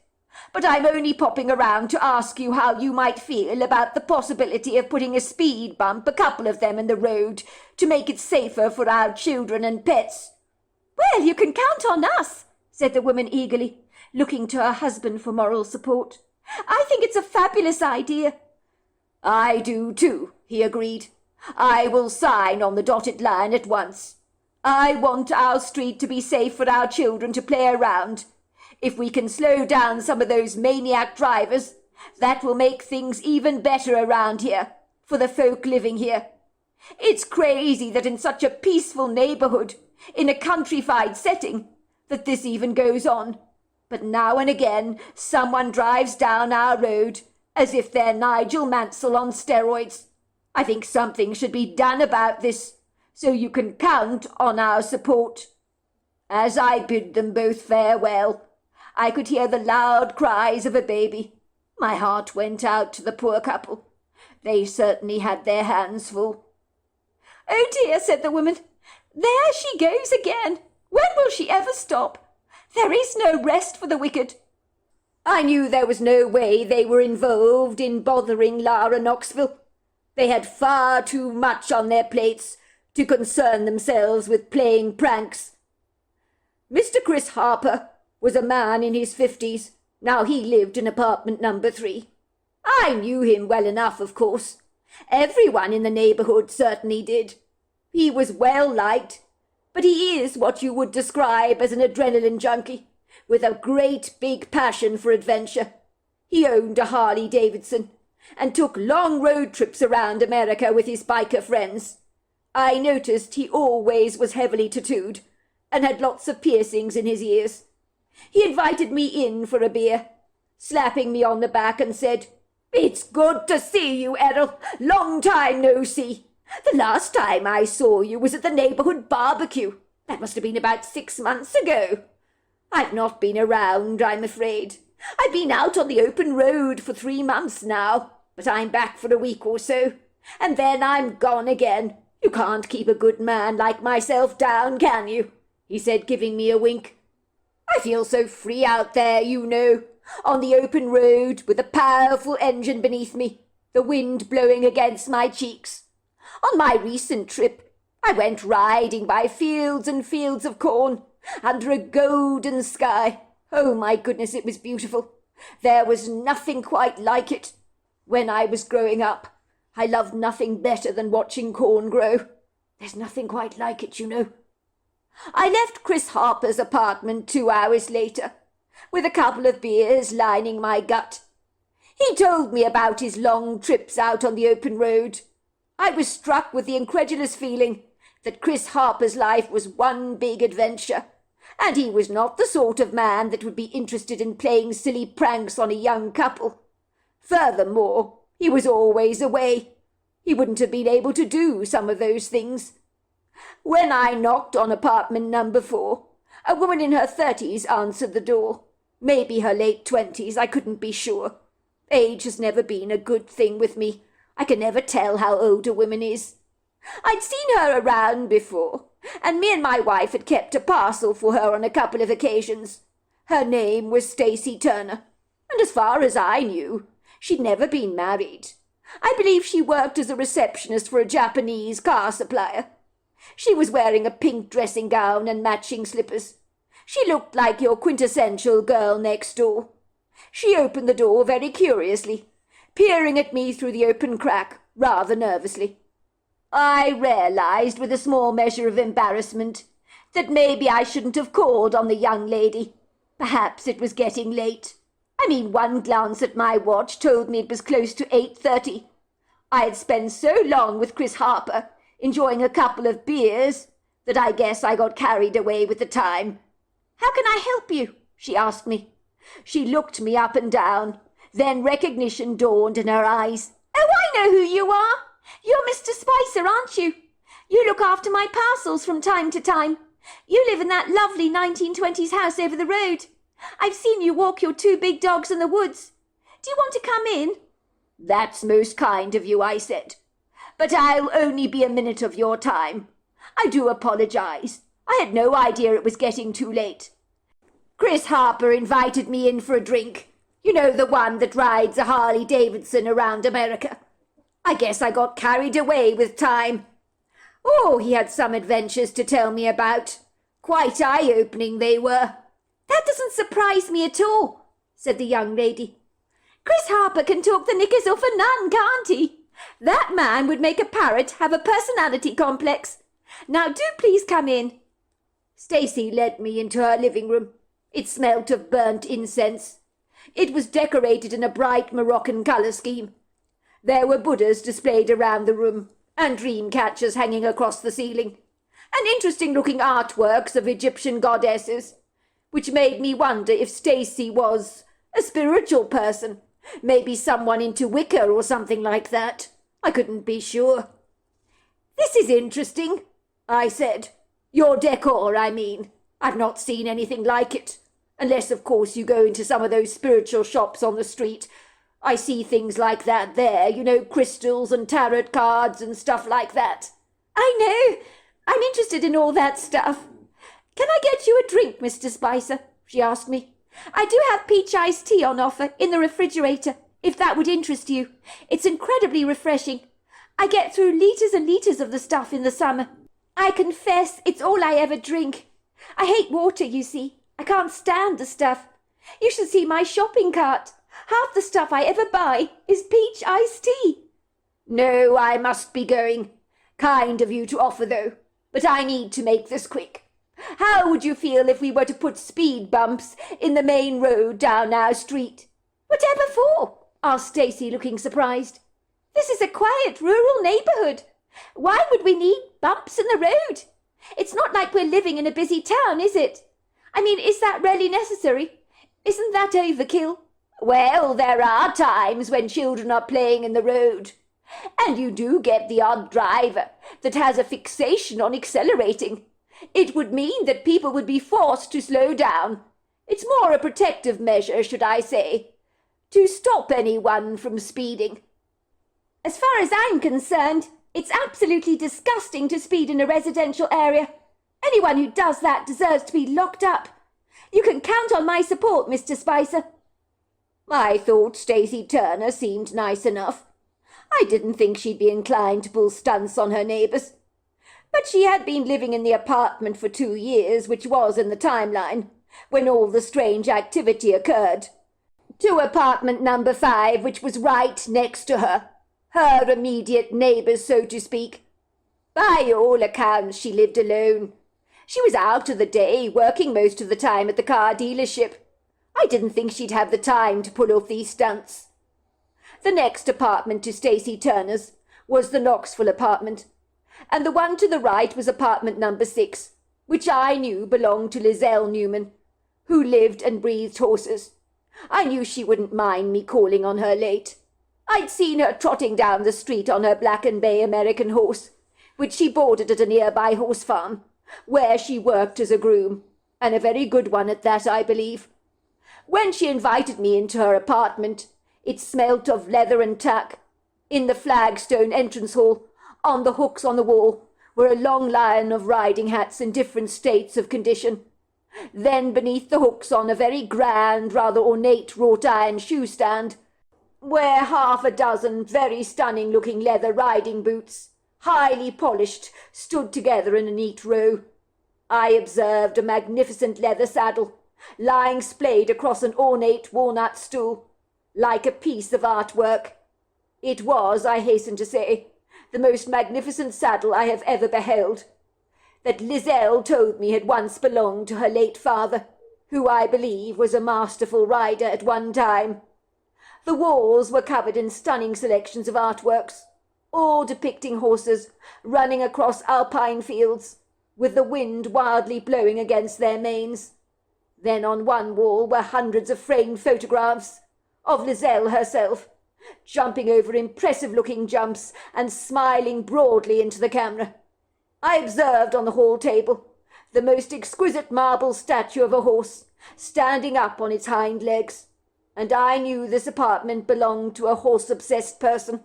"But I'm only popping around to ask you how you might feel about the possibility of putting a speed bump, a couple of them, in the road to make it safer for our children and pets." "Well, you can count on us," said the woman eagerly, looking to her husband for moral support. "I think it's a fabulous idea." "I do too," he agreed. "I will sign on the dotted line at once. I want our street to be safe for our children to play around. If we can slow down some of those maniac drivers, that will make things even better around here, for the folk living here. It's crazy that in such a peaceful neighborhood, in a countrified setting, that this even goes on. But now and again, someone drives down our road as if they're Nigel Mansell on steroids. I think something should be done about this, so you can count on our support." As I bid them both farewell, I could hear the loud cries of a baby. My heart went out to the poor couple. They certainly had their hands full. "Oh dear," said the woman. "There she goes again. When will she ever stop? There is no rest for the wicked." I knew there was no way they were involved in bothering Lara Knoxville. They had far too much on their plates to concern themselves with playing pranks. Mr. Chris Harper was a man in his 50s. Now he lived in apartment number 3. I knew him well enough, of course. Everyone in the neighborhood certainly did. He was well liked, but he is what you would describe as an adrenaline junkie, with a great big passion for adventure. He owned a Harley Davidson and took long road trips around America with his biker friends. I noticed he always was heavily tattooed and had lots of piercings in his ears. He invited me in for a beer, slapping me on the back, and said, "It's good to see you, Errol. Long time no see. The last time I saw you was at the neighborhood barbecue. That must have been about 6 months ago. I've not been around, I'm afraid. I've been out on the open road for 3 months now, but I'm back for a week or so, and then I'm gone again. You can't keep a good man like myself down, can you?" he said, giving me a wink. "I feel so free out there, you know, on the open road with a powerful engine beneath me, the wind blowing against my cheeks. On my recent trip, I went riding by fields and fields of corn, under a golden sky. Oh, my goodness, it was beautiful. There was nothing quite like it. When I was growing up, I loved nothing better than watching corn grow. There's nothing quite like it, you know. I left Chris Harper's apartment 2 hours later, with a couple of beers lining my gut. He told me about his long trips out on the open road. I was struck with the incredulous feeling that Chris Harper's life was one big adventure, and he was not the sort of man that would be interested in playing silly pranks on a young couple. Furthermore, he was always away. He wouldn't have been able to do some of those things. When I knocked on apartment number 4, a woman in her 30s answered the door. Maybe her late 20s, I couldn't be sure. Age has never been a good thing with me. I can never tell how old a woman is. I'd seen her around before, and me and my wife had kept a parcel for her on a couple of occasions. Her name was Stacy Turner, and as far as I knew, she'd never been married. I believe she worked as a receptionist for a Japanese car supplier. She was wearing a pink dressing gown and matching slippers. She looked like your quintessential girl next door. She opened the door very curiously, peering at me through the open crack, rather nervously. I realized with a small measure of embarrassment that maybe I shouldn't have called on the young lady. Perhaps it was getting late. I mean, one glance at my watch told me it was close to 8:30. I had spent so long with Chris Harper, enjoying a couple of beers, that I guess I got carried away with the time. "How can I help you?" she asked me. She looked me up and down. Then recognition dawned in her eyes. "Oh, I know who you are. You're Mr. Spicer, aren't you? You look after my parcels from time to time. You live in that lovely 1920s house over the road. I've seen you walk your 2 big dogs in the woods. Do you want to come in?" "That's most kind of you," I said. "But I'll only be a minute of your time. I do apologize. I had no idea it was getting too late. Chris Harper invited me in for a drink. You know, the one that rides a Harley-Davidson around America. I guess I got carried away with time. Oh, he had some adventures to tell me about. Quite eye-opening they were." "That doesn't surprise me at all," said the young lady. "Chris Harper can talk the knickers off a nun, can't he? That man would make a parrot have a personality complex. Now do please come in." Stacy led me into her living room. It smelt of burnt incense. It was decorated in a bright Moroccan colour scheme. There were Buddhas displayed around the room, and dream catchers hanging across the ceiling, and interesting-looking artworks of Egyptian goddesses, which made me wonder if Stacy was a spiritual person, maybe someone into Wicca or something like that. I couldn't be sure. "This is interesting," I said. "Your decor, I mean. I've not seen anything like it. Unless, of course, you go into some of those spiritual shops on the street. I see things like that there, you know, crystals and tarot cards and stuff like that." "I know. I'm interested in all that stuff. Can I get you a drink, Mr. Spicer?" she asked me. "I do have peach iced tea on offer in the refrigerator, if that would interest you. It's incredibly refreshing. I get through litres and litres of the stuff in the summer. I confess it's all I ever drink. I hate water, you see. I can't stand the stuff. You should see my shopping cart. Half the stuff I ever buy is peach iced tea." "No, I must be going. Kind of you to offer, though. But I need to make this quick. How would you feel if we were to put speed bumps in the main road down our street?" "Whatever for?" asked Stacy, looking surprised. "This is a quiet rural neighbourhood. Why would we need bumps in the road? It's not like we're living in a busy town, is it? I mean, is that really necessary? Isn't that overkill?" "Well, there are times when children are playing in the road. And you do get the odd driver that has a fixation on accelerating. It would mean that people would be forced to slow down. It's more a protective measure, should I say, to stop anyone from speeding." "As far as I'm concerned, it's absolutely disgusting to speed in a residential area. Anyone who does that deserves to be locked up. You can count on my support, Mr. Spicer." I thought Stacy Turner seemed nice enough. I didn't think she'd be inclined to pull stunts on her neighbours. But she had been living in the apartment for 2 years, which was in the timeline, when all the strange activity occurred. To apartment number 5, which was right next to her immediate neighbours, so to speak. By all accounts, she lived alone. She was out of the day, working most of the time at the car dealership. I didn't think she'd have the time to pull off these stunts. The next apartment to Stacy Turner's was the Knoxville apartment. and the one to the right was apartment number 6, which I knew belonged to Lizelle Newman, who lived and breathed horses. I knew she wouldn't mind me calling on her late. I'd seen her trotting down the street on her black and bay American horse, which she boarded at a nearby horse farm, where she worked as a groom, and a very good one at that, I believe. When she invited me into her apartment, it smelt of leather and tack. In the flagstone entrance hall, on the hooks on the wall, were a long line of riding hats in different states of condition. Then beneath the hooks on a very grand, rather ornate wrought-iron shoe-stand, were half a dozen very stunning-looking leather riding boots, highly polished, stood together in a neat row. I observed a magnificent leather saddle, lying splayed across an ornate walnut stool, like a piece of artwork. It was, I hasten to say, the most magnificent saddle I have ever beheld, that Lizelle told me had once belonged to her late father, who I believe was a masterful rider at one time. The walls were covered in stunning selections of artworks, all depicting horses running across alpine fields, with the wind wildly blowing against their manes. Then on one wall were hundreds of framed photographs of Lizelle herself, jumping over impressive-looking jumps and smiling broadly into the camera. I observed on the hall table the most exquisite marble statue of a horse, standing up on its hind legs, and I knew this apartment belonged to a horse-obsessed person.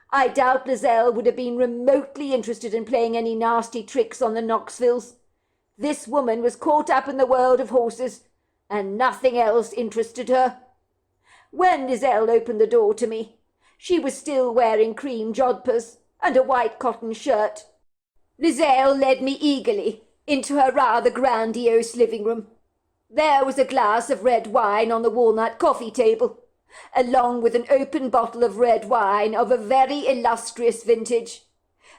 I doubt Lizelle would have been remotely interested in playing any nasty tricks on the Knoxvilles. This woman was caught up in the world of horses, and nothing else interested her. When Lizelle opened the door to me, she was still wearing cream jodhpurs and a white cotton shirt. Lizelle led me eagerly into her rather grandiose living room. There was a glass of red wine on the walnut coffee table, along with an open bottle of red wine of a very illustrious vintage.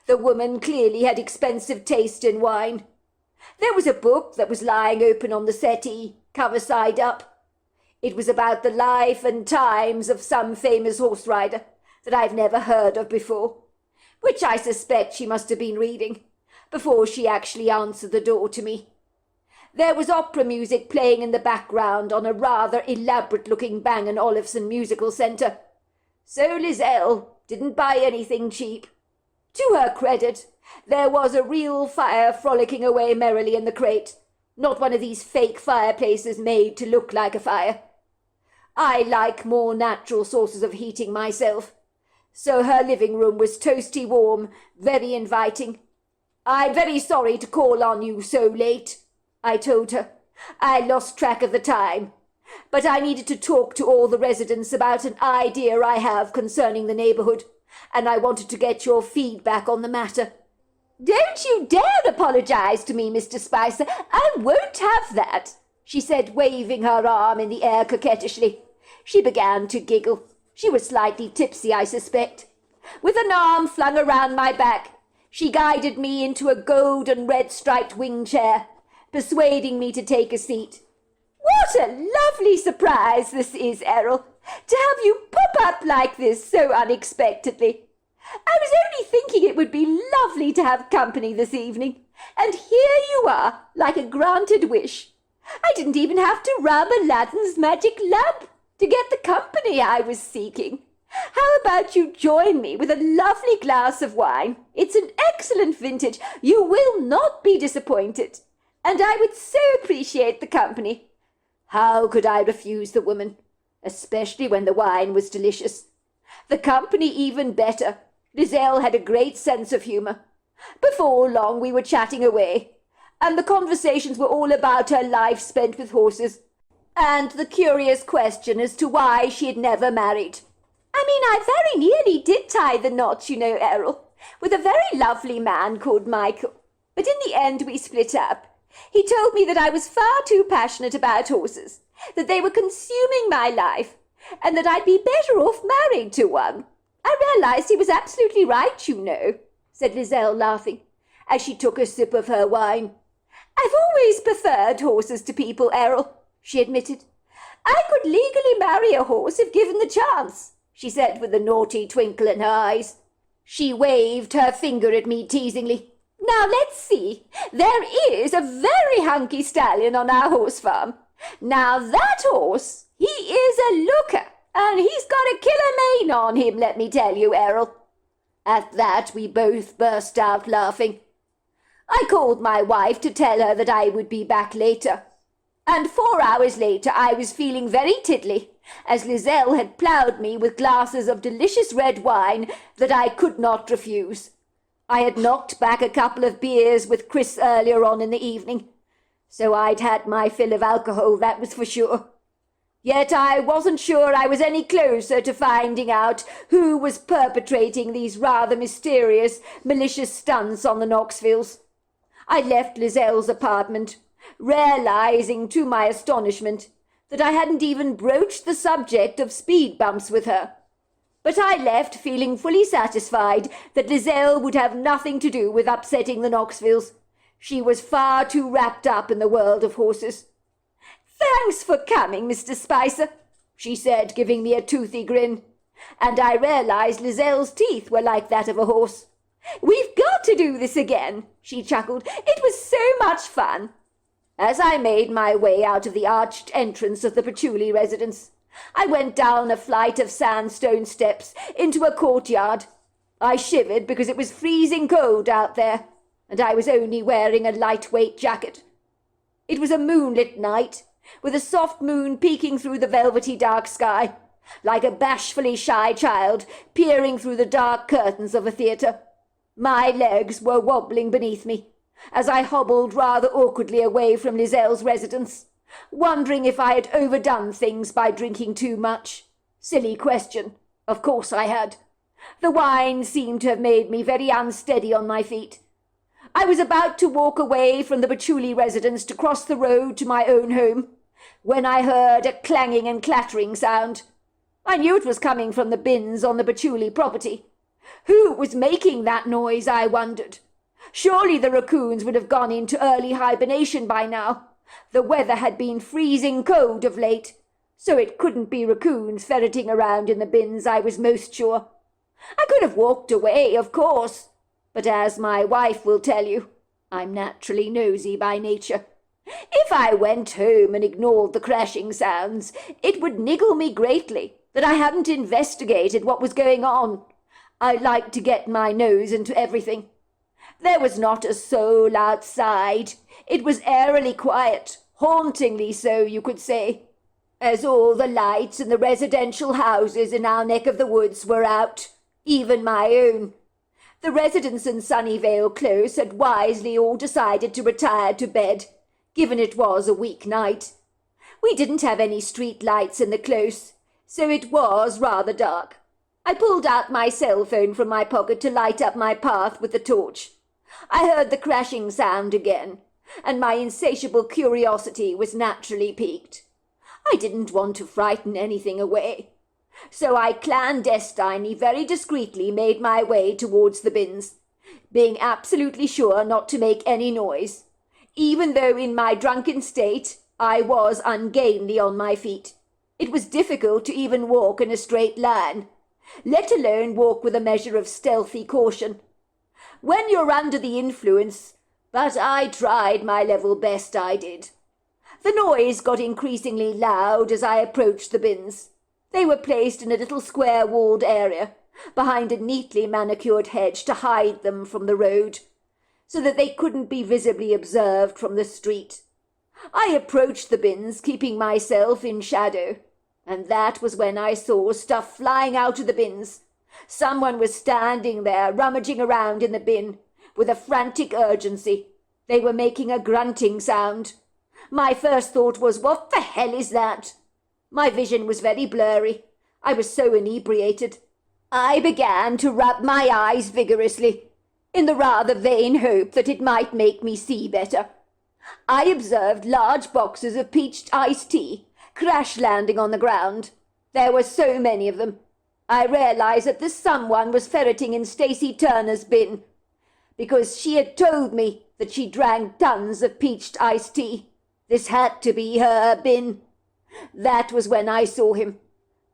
The woman clearly had expensive taste in wine. There was a book that was lying open on the settee, cover side up. It was about the life and times of some famous horse rider that I've never heard of before, which I suspect she must have been reading before she actually answered the door to me. There was opera music playing in the background on a rather elaborate-looking Bang & Olufsen musical centre. So Lizelle didn't buy anything cheap. To her credit, there was a real fire frolicking away merrily in the grate, not one of these fake fireplaces made to look like a fire. I like more natural sources of heating myself, so her living room was toasty warm, very inviting. "I'm very sorry to call on you so late," I told her. "I lost track of the time, but I needed to talk to all the residents about an idea I have concerning the neighbourhood, and I wanted to get your feedback on the matter." "Don't you dare apologize to me, Mr. Spicer. I won't have that," she said, waving her arm in the air coquettishly. She began to giggle. She was slightly tipsy, I suspect. With an arm flung around my back, she guided me into a gold and red-striped wing chair, persuading me to take a seat. "What a lovely surprise this is, Errol, to have you pop up like this so unexpectedly. I was only thinking it would be lovely to have company this evening, and here you are, like a granted wish. I didn't even have to rub Aladdin's magic lamp to get the company I was seeking. How about you join me with a lovely glass of wine? It's an excellent vintage. You will not be disappointed, and I would so appreciate the company." How could I refuse the woman, especially when the wine was delicious? The company even better. Lizelle had a great sense of humour. Before long we were chatting away, and the conversations were all about her life spent with horses, and the curious question as to why she had never married. I very nearly did tie the knot, you know, Errol, with a very lovely man called Michael, but in the end we split up. He told me that I was far too passionate about horses, that they were consuming my life, and that I'd be better off married to one. I realized he was absolutely right, you know," said Lizelle, laughing, as she took a sip of her wine. "I've always preferred horses to people, Errol," she admitted. "I could legally marry a horse if given the chance," she said with a naughty twinkle in her eyes. She waved her finger at me teasingly. Now let's see. There is a very hunky stallion on our horse farm. Now that horse, he is a looker, and he's got a killer mane on him, let me tell you, Errol. At that we both burst out laughing. I called my wife to tell her that I would be back later. And 4 hours later I was feeling very tiddly, as Lizelle had ploughed me with glasses of delicious red wine that I could not refuse. I had knocked back a couple of beers with Chris earlier on in the evening, so I'd had my fill of alcohol, that was for sure. Yet I wasn't sure I was any closer to finding out who was perpetrating these rather mysterious, malicious stunts on the Knoxvilles. I left Lizelle's apartment, realizing to my astonishment that I hadn't even broached the subject of speed bumps with her. But I left feeling fully satisfied that Lizelle would have nothing to do with upsetting the Knoxvilles. She was far too wrapped up in the world of horses. "Thanks for coming, Mr. Spicer," she said, giving me a toothy grin, and I realized Lizelle's teeth were like that of a horse. "We've got to do this again," she chuckled. "It was so much fun." As I made my way out of the arched entrance of the Patchouli residence, I went down a flight of sandstone steps into a courtyard. I shivered because it was freezing cold out there, and I was only wearing a lightweight jacket. It was a moonlit night, with a soft moon peeking through the velvety dark sky, like a bashfully shy child peering through the dark curtains of a theatre. My legs were wobbling beneath me, as I hobbled rather awkwardly away from Lizelle's residence, wondering if I had overdone things by drinking too much. Silly question. Of course I had. The wine seemed to have made me very unsteady on my feet. I was about to walk away from the Patchouli residence to cross the road to my own home, when I heard a clanging and clattering sound. I knew it was coming from the bins on the Patchouli property. Who was making that noise, I wondered? Surely the raccoons would have gone into early hibernation by now. The weather had been freezing cold of late, so it couldn't be raccoons ferreting around in the bins, I was most sure. I could have walked away, of course, but as my wife will tell you, I'm naturally nosy by nature. If I went home and ignored the crashing sounds, it would niggle me greatly that I hadn't investigated what was going on. I like to get my nose into everything. There was not a soul outside. It was eerily quiet, hauntingly so, you could say, as all the lights in the residential houses in our neck of the woods were out, even my own. The residents in Sunnyvale Close had wisely all decided to retire to bed, given it was a weeknight. We didn't have any street lights in the close, so it was rather dark. I pulled out my cell phone from my pocket to light up my path with the torch. I heard the crashing sound again, and my insatiable curiosity was naturally piqued. I didn't want to frighten anything away, so I clandestinely, very discreetly made my way towards the bins, being absolutely sure not to make any noise, even though in my drunken state I was ungainly on my feet. It was difficult to even walk in a straight line, let alone walk with a measure of stealthy caution. When you're under the influence, but I tried my level best, I did. The noise got increasingly loud as I approached the bins. They were placed in a little square-walled area, behind a neatly manicured hedge to hide them from the road, so that they couldn't be visibly observed from the street. I approached the bins, keeping myself in shadow, and that was when I saw stuff flying out of the bins. Someone was standing there, rummaging around in the bin, with a frantic urgency. They were making a grunting sound. My first thought was, what the hell is that? My vision was very blurry. I was so inebriated. I began to rub my eyes vigorously, in the rather vain hope that it might make me see better. I observed large boxes of peached iced tea crash-landing on the ground. There were so many of them. I realized that this someone was ferreting in Stacy Turner's bin, because she had told me that she drank tons of peached iced tea. This had to be her bin. That was when I saw him,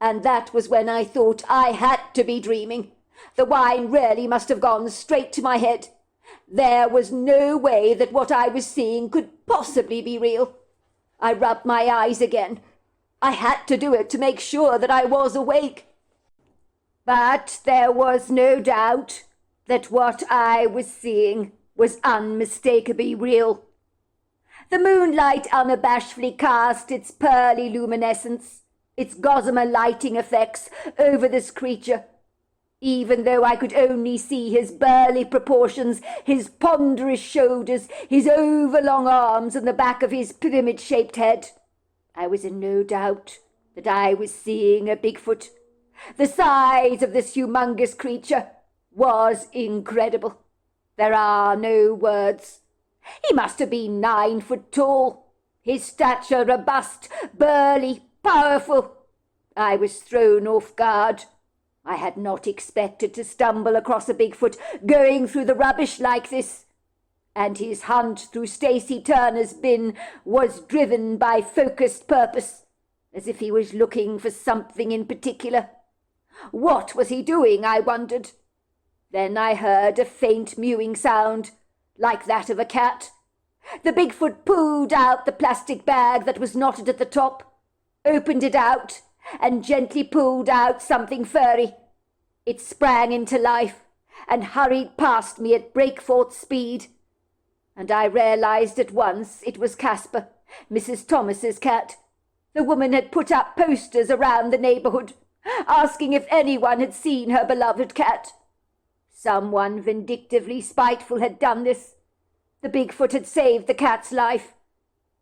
and that was when I thought I had to be dreaming. The wine really must have gone straight to my head. There was no way that what I was seeing could possibly be real. I rubbed my eyes again. I had to do it to make sure that I was awake. But there was no doubt that what I was seeing was unmistakably real. The moonlight unabashedly cast its pearly luminescence, its gossamer lighting effects over this creature. Even though I could only see his burly proportions, his ponderous shoulders, his overlong arms, and the back of his pyramid-shaped head, I was in no doubt that I was seeing a Bigfoot. The size of this humongous creature was incredible. There are no words. He must have been 9 foot tall, his stature robust, burly, powerful. I was thrown off guard. I had not expected to stumble across a Bigfoot going through the rubbish like this, and his hunt through Stacy Turner's bin was driven by focused purpose, as if he was looking for something in particular. What was he doing, I wondered? Then I heard a faint mewing sound, like that of a cat. The Bigfoot pulled out the plastic bag that was knotted at the top, opened it out, and gently pulled out something furry. It sprang into life and hurried past me at breakforth speed, and I realized at once it was Casper, Mrs. Thomas's cat. The woman had put up posters around the neighborhood, asking if anyone had seen her beloved cat. Someone vindictively spiteful had done this. The Bigfoot had saved the cat's life.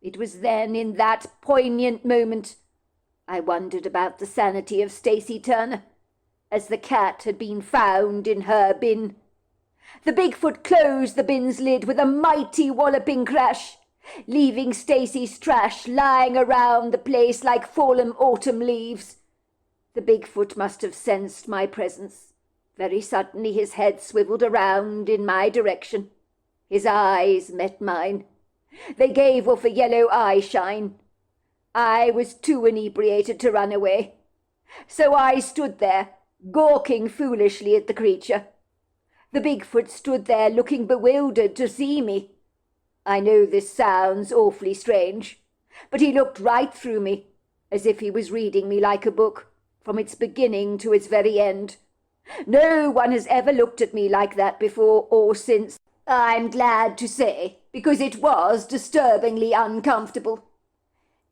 It was then, in that poignant moment, I wondered about the sanity of Stacy Turner, as the cat had been found in her bin. The Bigfoot closed the bin's lid with a mighty walloping crash, leaving Stacy's trash lying around the place like fallen autumn leaves. The Bigfoot must have sensed my presence. Very suddenly his head swiveled around in my direction. His eyes met mine. They gave off a yellow eye shine. I was too inebriated to run away, so I stood there, gawking foolishly at the creature. The Bigfoot stood there looking bewildered to see me. I know this sounds awfully strange, but he looked right through me, as if he was reading me like a book, from its beginning to its very end. No one has ever looked at me like that before or since, I'm glad to say, because it was disturbingly uncomfortable.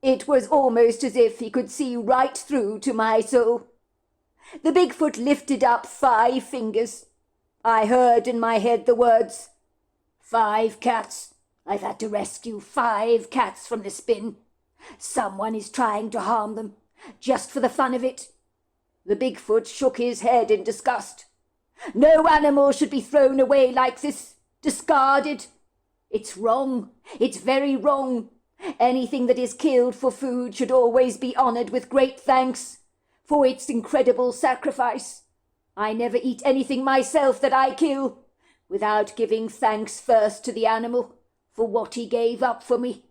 It was almost as if he could see right through to my soul. The Bigfoot lifted up 5 fingers. I heard in my head the words, 5 cats. I've had to rescue 5 cats from this bin. Someone is trying to harm them, just for the fun of it. The Bigfoot shook his head in disgust. No animal should be thrown away like this, discarded. It's wrong. It's very wrong. Anything that is killed for food should always be honoured with great thanks for its incredible sacrifice. I never eat anything myself that I kill without giving thanks first to the animal for what he gave up for me.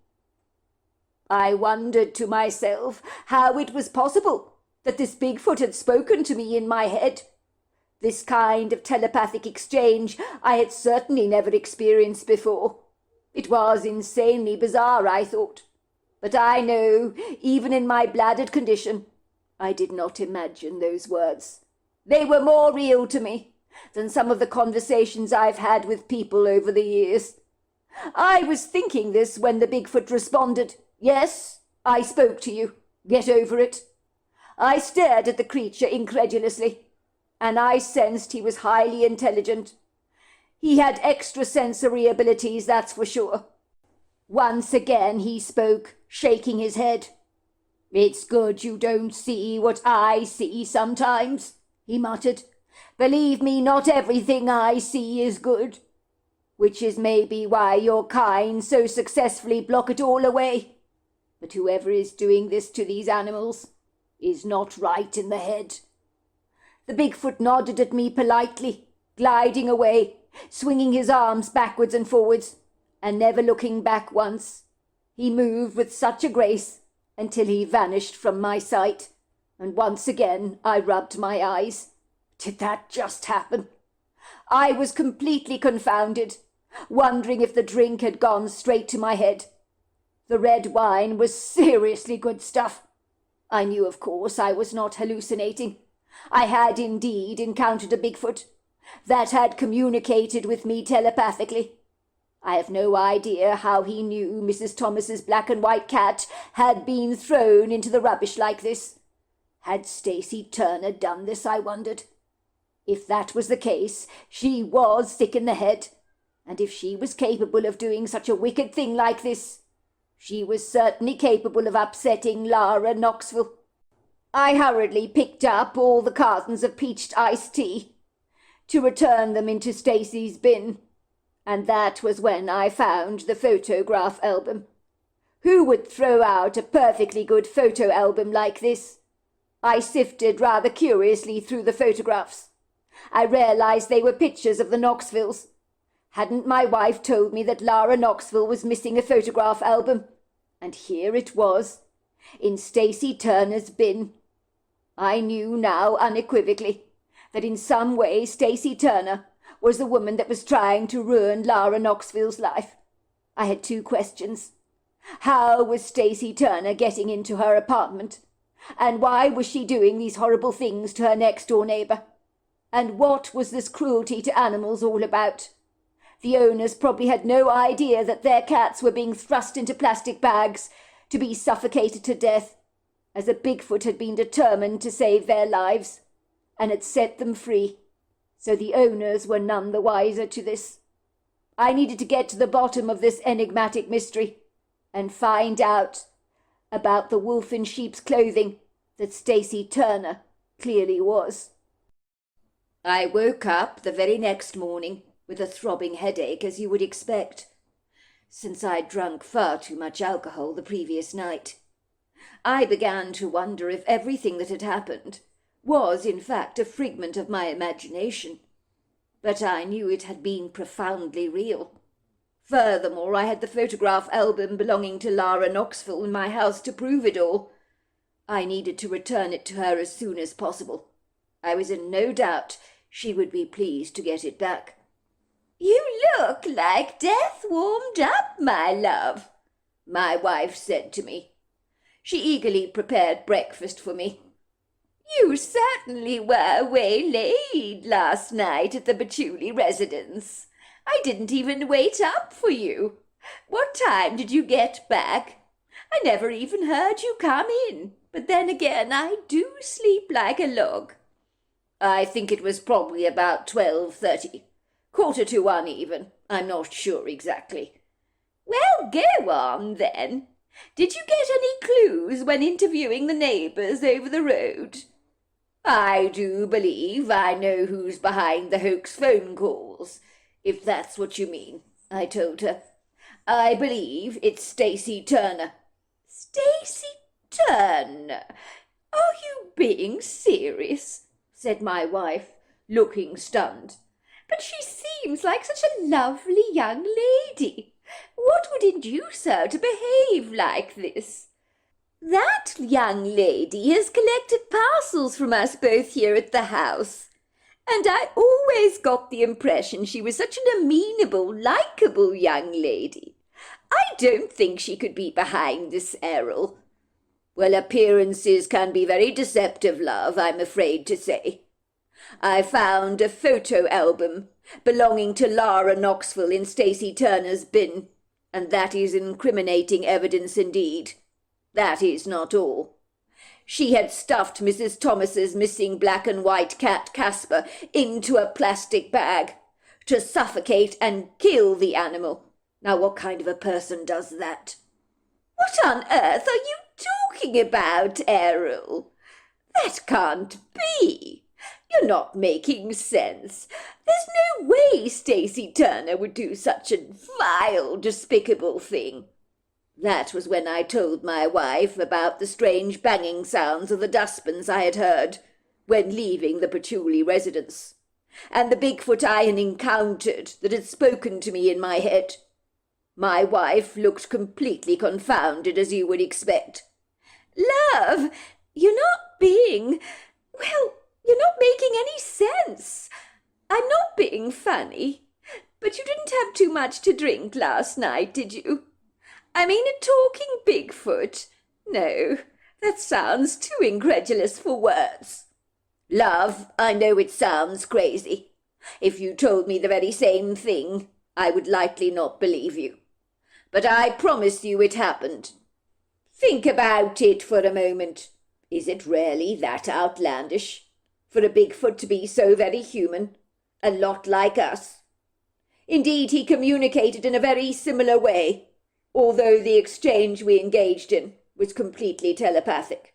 I wondered to myself how it was possible that this Bigfoot had spoken to me in my head. This kind of telepathic exchange I had certainly never experienced before. It was insanely bizarre, I thought. But I know, even in my bladdered condition, I did not imagine those words. They were more real to me than some of the conversations I've had with people over the years. I was thinking this when the Bigfoot responded, "Yes, I spoke to you. Get over it." I stared at the creature incredulously, and I sensed he was highly intelligent. He had extrasensory abilities, that's for sure. Once again he spoke, shaking his head. "It's good you don't see what I see sometimes," he muttered. "Believe me, not everything I see is good. Which is maybe why your kind so successfully block it all away. But whoever is doing this to these animals is not right in the head." The Bigfoot nodded at me politely, gliding away, swinging his arms backwards and forwards, and never looking back once. He moved with such a grace until he vanished from my sight, and once again I rubbed my eyes. Did that just happen? I was completely confounded, wondering if the drink had gone straight to my head. The red wine was seriously good stuff. I knew, of course, I was not hallucinating. I had indeed encountered a Bigfoot that had communicated with me telepathically. I have no idea how he knew Mrs. Thomas's black and white cat had been thrown into the rubbish like this. Had Stacy Turner done this, I wondered? If that was the case, she was sick in the head, and if she was capable of doing such a wicked thing like this, she was certainly capable of upsetting Lara Knoxville. I hurriedly picked up all the cartons of peached iced tea to return them into Stacy's bin, and that was when I found the photograph album. Who would throw out a perfectly good photo album like this? I sifted rather curiously through the photographs. I realized they were pictures of the Knoxvilles. Hadn't my wife told me that Lara Knoxville was missing a photograph album? And here it was, in Stacy Turner's bin. I knew now unequivocally that in some way Stacy Turner was the woman that was trying to ruin Lara Knoxville's life. I had two questions. How was Stacy Turner getting into her apartment? And why was she doing these horrible things to her next-door neighbour? And what was this cruelty to animals all about? The owners probably had no idea that their cats were being thrust into plastic bags to be suffocated to death, as a Bigfoot had been determined to save their lives, and had set them free. So the owners were none the wiser to this. I needed to get to the bottom of this enigmatic mystery, and find out about the wolf in sheep's clothing that Stacy Turner clearly was. I woke up the very next morning with a throbbing headache, as you would expect, since I'd drunk far too much alcohol the previous night. I began to wonder if everything that had happened was, in fact, a figment of my imagination, but I knew it had been profoundly real. Furthermore, I had the photograph album belonging to Lara Knoxville in my house to prove it all. I needed to return it to her as soon as possible. I was in no doubt she would be pleased to get it back. "You look like death warmed up, my love," my wife said to me. She eagerly prepared breakfast for me. "You certainly were waylaid last night at the Patchouli residence. I didn't even wait up for you. What time did you get back? I never even heard you come in, but then again I do sleep like a log." "I think it was probably about 12:30. 1:45 even. I'm not sure exactly." "Well, go on then. Did you get any clues when interviewing the neighbours over the road?" "I do believe I know who's behind the hoax phone calls, if that's what you mean," I told her. "I believe it's Stacy Turner." "Stacy Turner? Are you being serious?" said my wife, looking stunned. "But she seems like such a lovely young lady. What would induce her to behave like this?" "That young lady has collected parcels from us both here at the house, and I always got the impression she was such an amenable, likeable young lady. I don't think she could be behind this Errol." "Well, appearances can be very deceptive, love, I'm afraid to say. I found a photo album belonging to Lara Knoxville in Stacy Turner's bin, and that is incriminating evidence indeed. That is not all. She had stuffed Mrs. Thomas's missing black and white cat Casper into a plastic bag to suffocate and kill the animal. Now, what kind of a person does that?" "What on earth are you talking about, Errol? That can't be. You're not making sense. There's no way Stacy Turner would do such a vile, despicable thing." That was when I told my wife about the strange banging sounds of the dustbins I had heard when leaving the Patchouli residence, and the Bigfoot I had encountered that had spoken to me in my head. My wife looked completely confounded, as you would expect. "Love, you're not being, well, You're not making any sense. I'm not being funny, but you didn't have too much to drink last night, did you? I mean a talking Bigfoot. No, that sounds too incredulous for words. Love, I know it sounds crazy. If you told me the very same thing, I would likely not believe you. But I promise you it happened. Think about it for a moment. Is it really that outlandish for a Bigfoot to be so very human, a lot like us? Indeed, he communicated in a very similar way, although the exchange we engaged in was completely telepathic.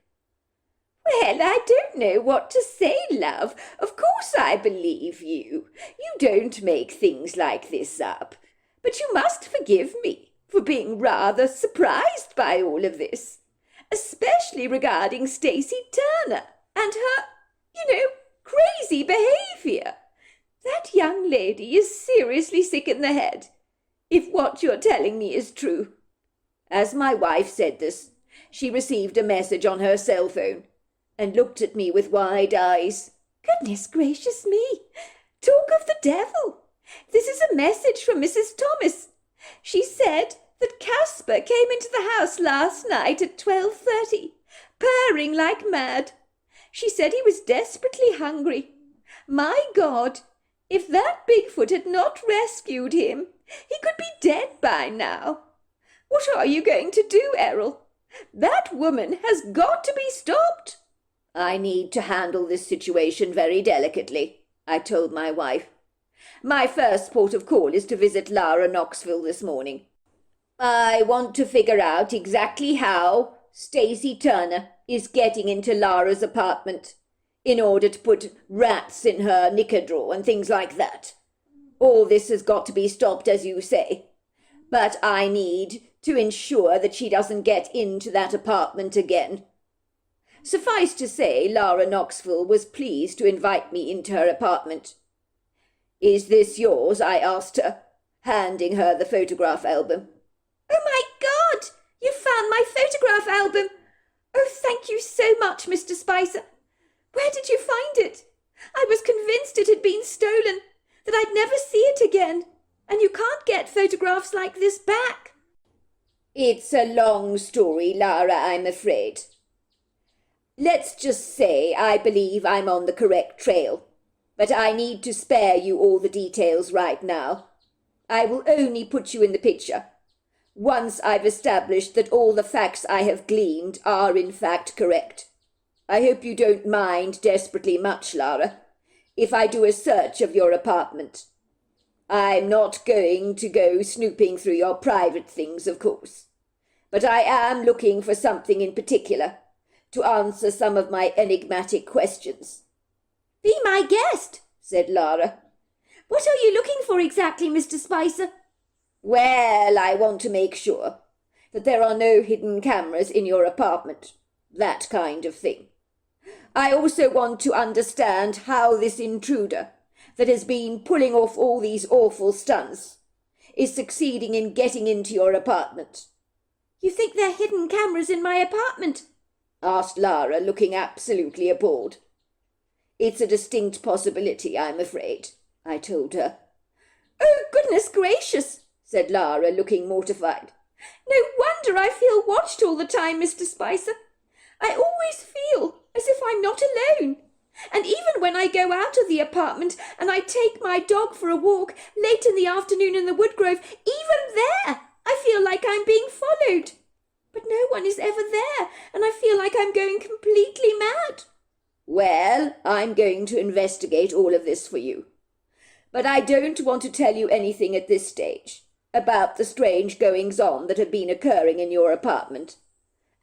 Well, I don't know what to say, love. Of course I believe you. You don't make things like this up. But you must forgive me for being rather surprised by all of this, especially regarding Stacy Turner and her, crazy behavior. That young lady is seriously sick in the head, if what you're telling me is true. As my wife said this, she received a message on her cell phone and looked at me with wide eyes. Goodness gracious me! Talk of the devil! This is a message from Mrs. Thomas. She said that Casper came into the house last night at 12:30, purring like mad. She said he was desperately hungry. My God, if that Bigfoot had not rescued him, he could be dead by now. What are you going to do, Errol? That woman has got to be stopped. I need to handle this situation very delicately, I told my wife. My first port of call is to visit Lara Knoxville this morning. I want to figure out exactly how Stacy Turner is getting into Lara's apartment in order to put rats in her knicker drawer and things like that. All this has got to be stopped, as you say, but I need to ensure that she doesn't get into that apartment again. Suffice to say, Lara Knoxville was pleased to invite me into her apartment. Is this yours? I asked her, handing her the photograph album. Oh, my God! You found my photograph album! Oh, thank you so much, Mr. Spicer. Where did you find it? I was convinced it had been stolen, that I'd never see it again, and you can't get photographs like this back. It's a long story, Lara, I'm afraid. Let's just say I believe I'm on the correct trail, but I need to spare you all the details right now. I will only put you in the picture once I've established that all the facts I have gleaned are in fact correct. I hope you don't mind desperately much, Lara, if I do a search of your apartment. I'm not going to go snooping through your private things, of course, but I am looking for something in particular to answer some of my enigmatic questions. Be my guest, said Lara. What are you looking for exactly, Mr. Spicer? Well, I want to make sure that there are no hidden cameras in your apartment, that kind of thing. I also want to understand how this intruder that has been pulling off all these awful stunts is succeeding in getting into your apartment. You think there are hidden cameras in my apartment? Asked Lara, looking absolutely appalled. It's a distinct possibility, I'm afraid, I told her. Oh, goodness gracious, said Lara, looking mortified. No wonder I feel watched all the time, Mr. Spicer. I always feel as if I'm not alone. And even when I go out of the apartment and I take my dog for a walk late in the afternoon in the woodgrove, even there I feel like I'm being followed. But no one is ever there, and I feel like I'm going completely mad. Well, I'm going to investigate all of this for you. But I don't want to tell you anything at this stage about the strange goings-on that have been occurring in your apartment,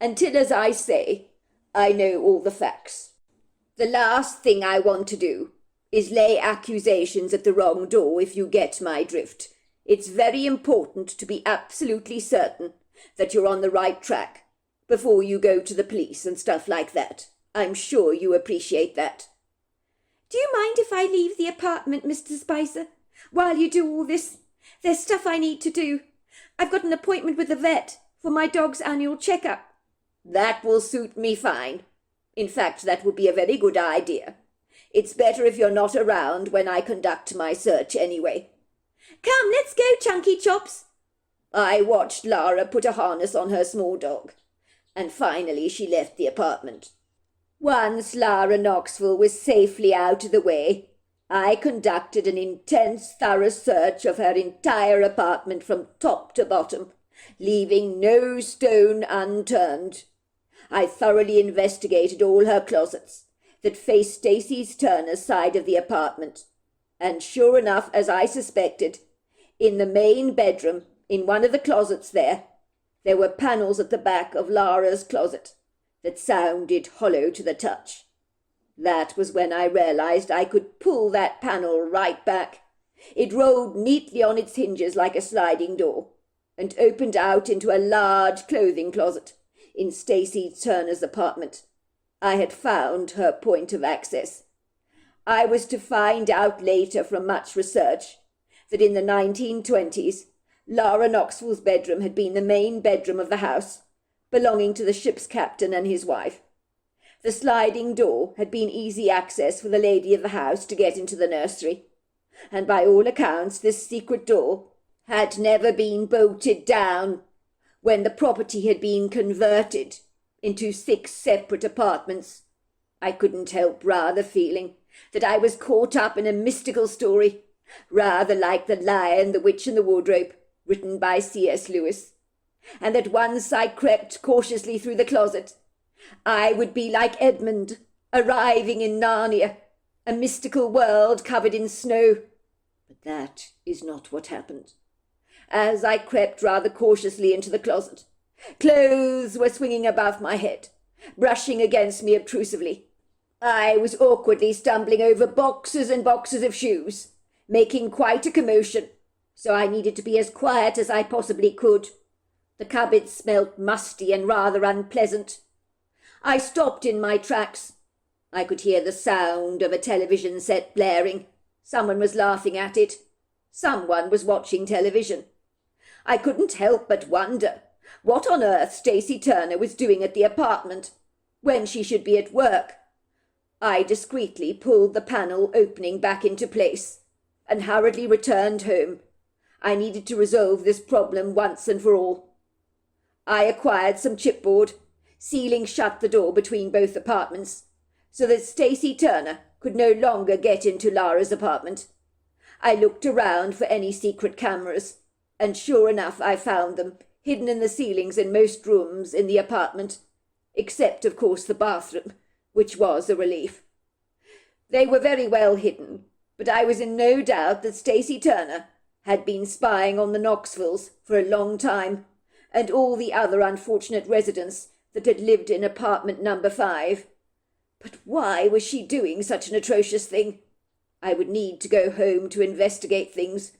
until, as I say, I know all the facts. The last thing I want to do is lay accusations at the wrong door, if you get my drift. It's very important to be absolutely certain that you're on the right track before you go to the police and stuff like that. I'm sure you appreciate that. Do you mind if I leave the apartment, Mr. Spicer, while you do all this? There's stuff I need to do. I've got an appointment with the vet for my dog's annual checkup. That will suit me fine. In fact, that would be a very good idea. It's better if you're not around when I conduct my search anyway. Come, let's go, Chunky Chops. I watched Lara put a harness on her small dog, and finally she left the apartment. Once Lara Knoxville was safely out of the way, I conducted an intense, thorough search of her entire apartment from top to bottom, leaving no stone unturned. I thoroughly investigated all her closets that faced Stacy Turner's side of the apartment, and sure enough, as I suspected, in the main bedroom, in one of the closets there were panels at the back of Lara's closet that sounded hollow to the touch. That was when I realized I could pull that panel right back. It rolled neatly on its hinges like a sliding door, and opened out into a large clothing closet in Stacy Turner's apartment. I had found her point of access. I was to find out later from much research that in the 1920s, Lara Knoxville's bedroom had been the main bedroom of the house, belonging to the ship's captain and his wife. The sliding door had been easy access for the lady of the house to get into the nursery, and by all accounts this secret door had never been bolted down when the property had been converted into 6 separate apartments. I couldn't help rather feeling that I was caught up in a mystical story, rather like The Lion, the Witch and the Wardrobe, written by C.S. Lewis, and that once I crept cautiously through the closet, I would be like Edmund, arriving in Narnia, a mystical world covered in snow. But that is not what happened. As I crept rather cautiously into the closet, clothes were swinging above my head, brushing against me obtrusively. I was awkwardly stumbling over boxes and boxes of shoes, making quite a commotion, so I needed to be as quiet as I possibly could. The cupboard smelt musty and rather unpleasant. I stopped in my tracks. I could hear the sound of a television set blaring. Someone was laughing at it. Someone was watching television. I couldn't help but wonder what on earth Stacy Turner was doing at the apartment when she should be at work. I discreetly pulled the panel opening back into place and hurriedly returned home. I needed to resolve this problem once and for all. I acquired some chipboard, sealing shut the door between both apartments, so that Stacy Turner could no longer get into Lara's apartment. I looked around for any secret cameras, and sure enough I found them, hidden in the ceilings in most rooms in the apartment, except, of course, the bathroom, which was a relief. They were very well hidden, but I was in no doubt that Stacy Turner had been spying on the Knoxvilles for a long time, and all the other unfortunate residents that had lived in apartment number 5. But why was she doing such an atrocious thing? I would need to go home to investigate things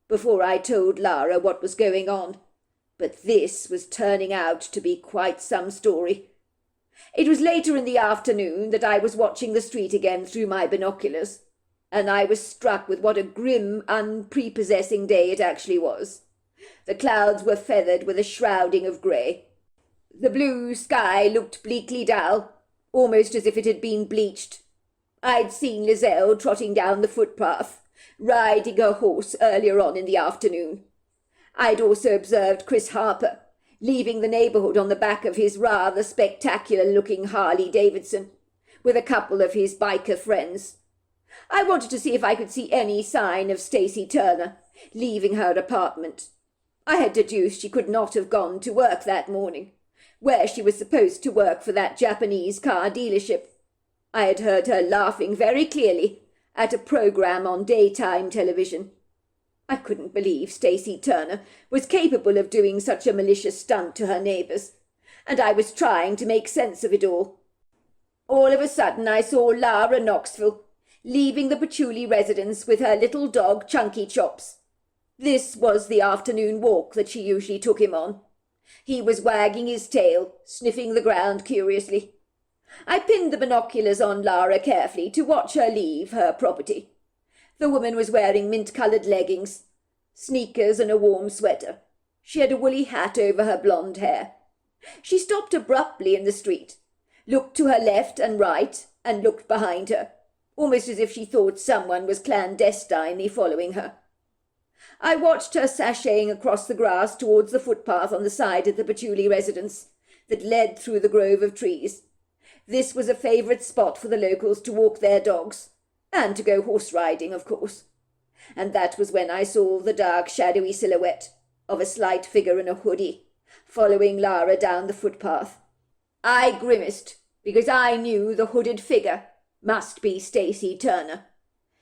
before I told Lara what was going on. But this was turning out to be quite some story. It was later in the afternoon that I was watching the street again through my binoculars, and I was struck with what a grim, unprepossessing day it actually was. The clouds were feathered with a shrouding of grey. The blue sky looked bleakly dull, almost as if it had been bleached. I'd seen Lizelle trotting down the footpath, riding her horse earlier on in the afternoon. I'd also observed Chris Harper leaving the neighbourhood on the back of his rather spectacular-looking Harley-Davidson, with a couple of his biker friends. I wanted to see if I could see any sign of Stacy Turner leaving her apartment. I had deduced she could not have gone to work that morning, where she was supposed to work for that Japanese car dealership. I had heard her laughing very clearly at a program on daytime television. I couldn't believe Stacy Turner was capable of doing such a malicious stunt to her neighbours, and I was trying to make sense of it all. All of a sudden I saw Lara Knoxville leaving the Patchouli residence with her little dog Chunky Chops. This was the afternoon walk that she usually took him on. He was wagging his tail, sniffing the ground curiously. I pinned the binoculars on Lara carefully to watch her leave her property. The woman was wearing mint-coloured leggings, sneakers and a warm sweater. She had a woolly hat over her blonde hair. She stopped abruptly in the street, looked to her left and right, and looked behind her, almost as if she thought someone was clandestinely following her. I watched her sashaying across the grass towards the footpath on the side of the Patchouli residence that led through the grove of trees. This was a favourite spot for the locals to walk their dogs, and to go horse-riding, of course. And that was when I saw the dark, shadowy silhouette of a slight figure in a hoodie, following Lara down the footpath. I grimaced, because I knew the hooded figure must be Stacy Turner.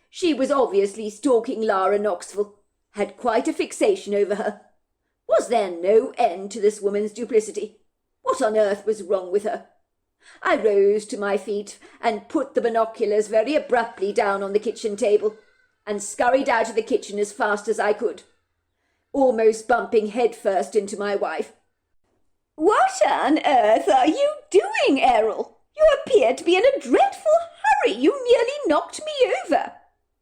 She was obviously stalking Lara Knoxville, had quite a fixation over her. Was there no end to this woman's duplicity? What on earth was wrong with her? I rose to my feet and put the binoculars very abruptly down on the kitchen table, and scurried out of the kitchen as fast as I could, almost bumping headfirst into my wife. "What on earth are you doing, Errol? You appear to be in a dreadful hurry. You nearly knocked me over."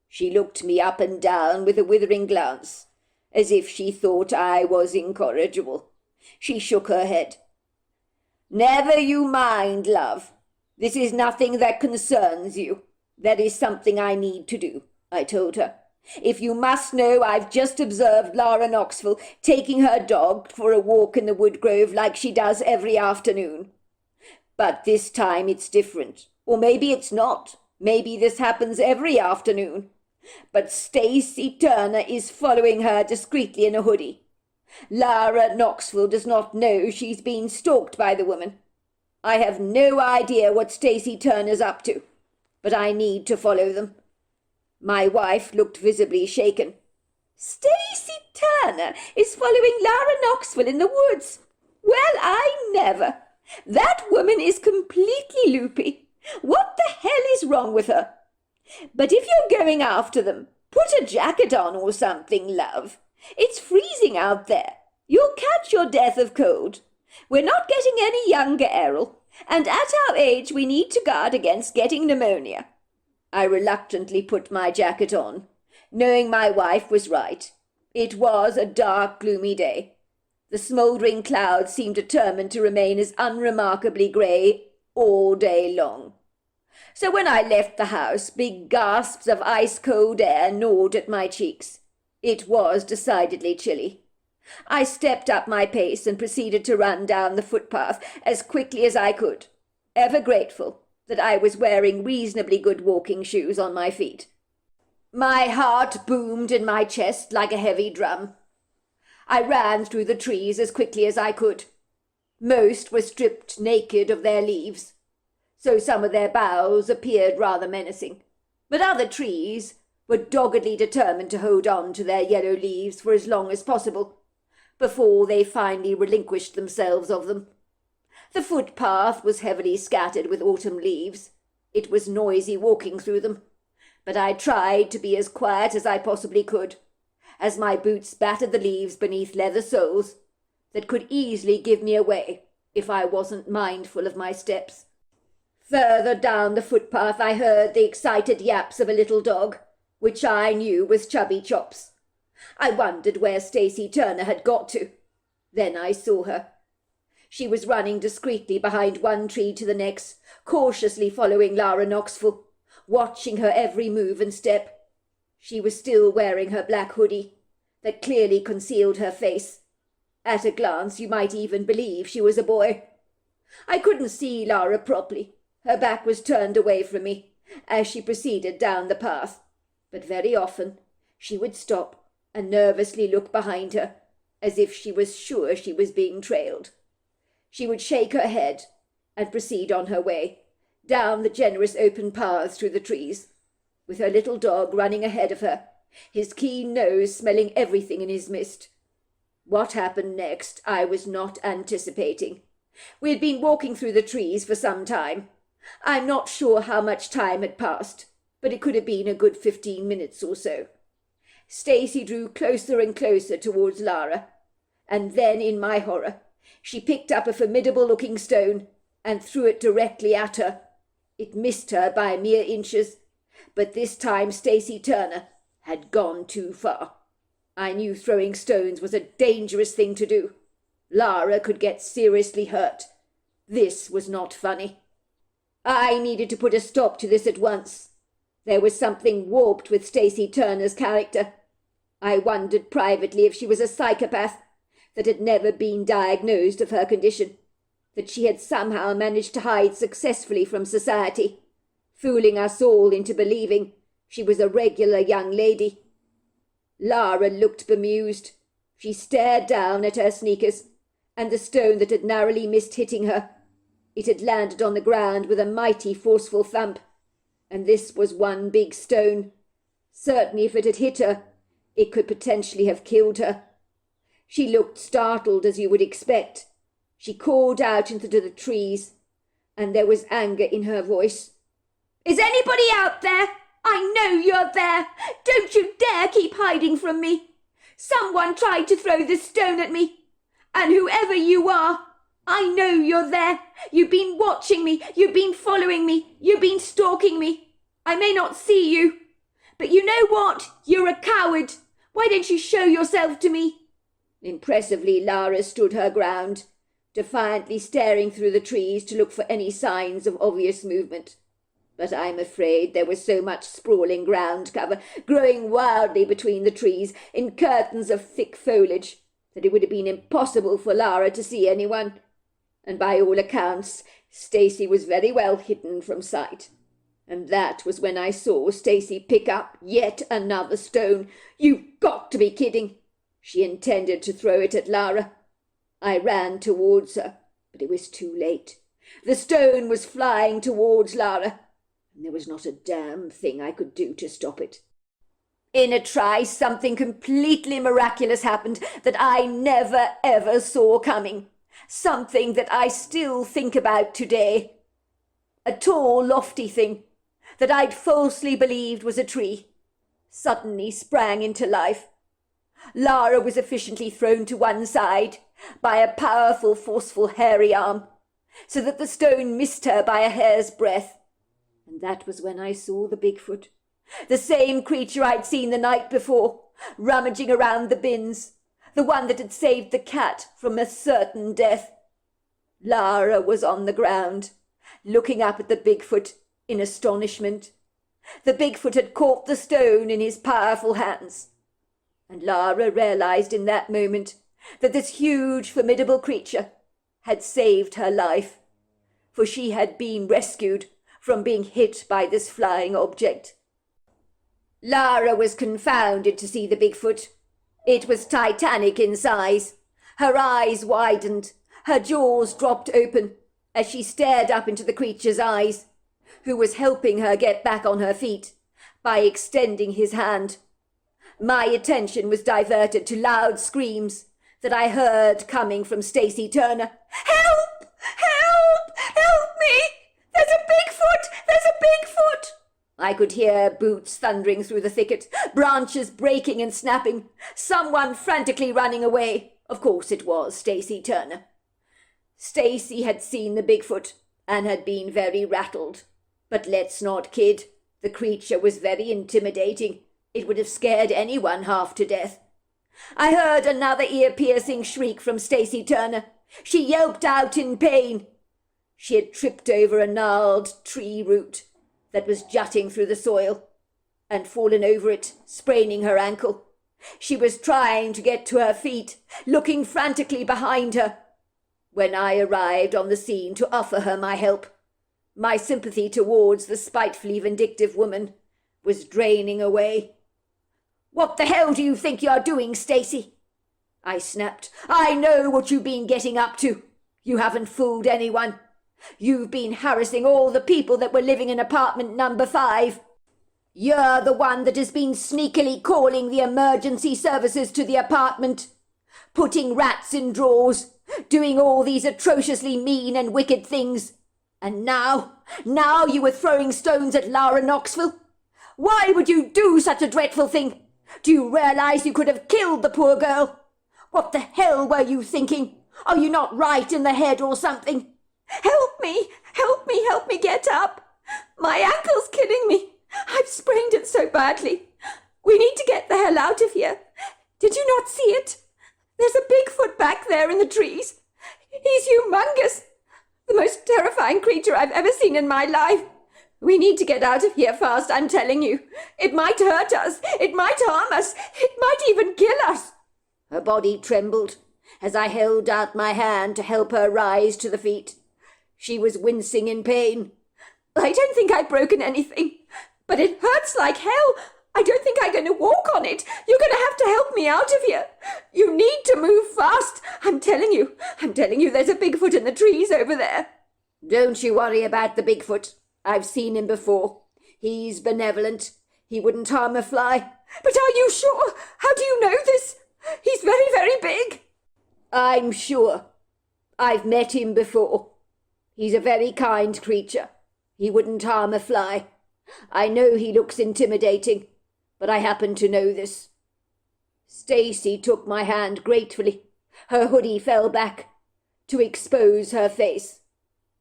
She looked me up and down with a withering glance, as if she thought I was incorrigible. She shook her head. "Never you mind, love. This is nothing that concerns you. That is something I need to do," I told her. "If you must know, I've just observed Lara Knoxville taking her dog for a walk in the wood grove like she does every afternoon. But this time it's different. Or maybe it's not. Maybe this happens every afternoon. But Stacy Turner is following her discreetly in a hoodie. Lara Knoxville does not know she's been stalked by the woman. I have no idea what Stacy Turner's up to, but I need to follow them." My wife looked visibly shaken. "Stacy Turner is following Lara Knoxville in the woods? Well, I never. That woman is completely loopy. What the hell is wrong with her? But if you're going after them, put a jacket on or something, love. It's freezing out there. You'll catch your death of cold. We're not getting any younger, Errol, and at our age we need to guard against getting pneumonia." I reluctantly put my jacket on, knowing my wife was right. It was a dark, gloomy day. The smouldering clouds seemed determined to remain as unremarkably grey all day long. So when I left the house, big gasps of ice-cold air gnawed at my cheeks. It was decidedly chilly. I stepped up my pace and proceeded to run down the footpath as quickly as I could, ever grateful that I was wearing reasonably good walking shoes on my feet. My heart boomed in my chest like a heavy drum. I ran through the trees as quickly as I could. Most were stripped naked of their leaves, so some of their boughs appeared rather menacing, but other trees were doggedly determined to hold on to their yellow leaves for as long as possible, before they finally relinquished themselves of them. The footpath was heavily scattered with autumn leaves. It was noisy walking through them, but I tried to be as quiet as I possibly could, as my boots battered the leaves beneath leather soles that could easily give me away if I wasn't mindful of my steps. Further down the footpath I heard the excited yaps of a little dog, which I knew was Chubby Chops. I wondered where Stacy Turner had got to. Then I saw her. She was running discreetly behind one tree to the next, cautiously following Lara Knoxville, watching her every move and step. She was still wearing her black hoodie, that clearly concealed her face. At a glance you might even believe she was a boy. I couldn't see Lara properly. Her back was turned away from me as she proceeded down the path, but very often she would stop and nervously look behind her, as if she was sure she was being trailed. She would shake her head and proceed on her way, down the generous open paths through the trees, with her little dog running ahead of her, his keen nose smelling everything in his midst. What happened next I was not anticipating. We had been walking through the trees for some time. I'm not sure how much time had passed, but it could have been a good 15 minutes or so. Stacy drew closer and closer towards Lara, and then, in my horror, she picked up a formidable-looking stone and threw it directly at her. It missed her by mere inches, but this time Stacy Turner had gone too far. I knew throwing stones was a dangerous thing to do. Lara could get seriously hurt. This was not funny. I needed to put a stop to this at once. There was something warped with Stacy Turner's character. I wondered privately if she was a psychopath that had never been diagnosed of her condition, that she had somehow managed to hide successfully from society, fooling us all into believing she was a regular young lady. Lara looked bemused. She stared down at her sneakers and the stone that had narrowly missed hitting her. It had landed on the ground with a mighty forceful thump, and this was one big stone. Certainly if it had hit her, it could potentially have killed her. She looked startled, as you would expect. She called out into the trees, and there was anger in her voice. "Is anybody out there? I know you're there. Don't you dare keep hiding from me. Someone tried to throw this stone at me. And whoever you are, I know you're there. You've been watching me. You've been following me. You've been stalking me. I may not see you, but you know what? You're a coward. Why don't you show yourself to me?" Impressively, Lara stood her ground, defiantly staring through the trees to look for any signs of obvious movement. But I'm afraid there was so much sprawling ground cover, growing wildly between the trees in curtains of thick foliage, that it would have been impossible for Lara to see anyone. And by all accounts, Stacy was very well hidden from sight. And that was when I saw Stacy pick up yet another stone. "You've got to be kidding!" She intended to throw it at Lara. I ran towards her, but it was too late. The stone was flying towards Lara, and there was not a damn thing I could do to stop it. In a trice, something completely miraculous happened that I never ever saw coming. Something that I still think about today. A tall, lofty thing that I'd falsely believed was a tree suddenly sprang into life. Lara was efficiently thrown to one side by a powerful, forceful, hairy arm, so that the stone missed her by a hair's breadth. And that was when I saw the Bigfoot, the same creature I'd seen the night before, rummaging around the bins, the one that had saved the cat from a certain death. Lara was on the ground, looking up at the Bigfoot in astonishment. The Bigfoot had caught the stone in his powerful hands, and Lara realized in that moment that this huge, formidable creature had saved her life, for she had been rescued from being hit by this flying object. Lara was confounded to see the Bigfoot. It was titanic in size. Her eyes widened, her jaws dropped open as she stared up into the creature's eyes, who was helping her get back on her feet by extending his hand. My attention was diverted to loud screams that I heard coming from Stacy Turner. "Help! Help! Help me! There's a Bigfoot! There's a Bigfoot!" I could hear boots thundering through the thicket, branches breaking and snapping, someone frantically running away. Of course it was Stacy Turner. Stacy had seen the Bigfoot and had been very rattled. But let's not kid. The creature was very intimidating. It would have scared anyone half to death. I heard another ear-piercing shriek from Stacy Turner. She yelped out in pain. She had tripped over a gnarled tree root that was jutting through the soil and fallen over it, spraining her ankle. She was trying to get to her feet, looking frantically behind her, when I arrived on the scene to offer her my help. My sympathy towards the spitefully vindictive woman was draining away. "What the hell do you think you're doing, Stacy?" I snapped. "I know what you've been getting up to. You haven't fooled anyone. You've been harassing all the people that were living in apartment number 5. You're the one that has been sneakily calling the emergency services to the apartment, putting rats in drawers, doing all these atrociously mean and wicked things. And now you were throwing stones at Lara Knoxville. Why would you do such a dreadful thing? Do you realize you could have killed the poor girl? What the hell were you thinking? Are you not right in the head or something? "Help me! Help me! Help me get up! My ankle's killing me. I've sprained it so badly. We need to get the hell out of here. Did you not see it? There's a Bigfoot back there in the trees. He's humongous. The most terrifying creature I've ever seen in my life. We need to get out of here fast, I'm telling you. It might hurt us. It might harm us. It might even kill us." Her body trembled as I held out my hand to help her rise to the feet. She was wincing in pain. "I don't think I've broken anything, but it hurts like hell. I don't think I'm going to walk on it. You're going to have to help me out of here. You need to move fast. I'm telling you, there's a Bigfoot in the trees over there." "Don't you worry about the Bigfoot. I've seen him before. He's benevolent. He wouldn't harm a fly." "But are you sure? How do you know this? He's very, very big." "I'm sure. I've met him before. He's a very kind creature. He wouldn't harm a fly. I know he looks intimidating, but I happen to know this." Stacy took my hand gratefully. Her hoodie fell back to expose her face.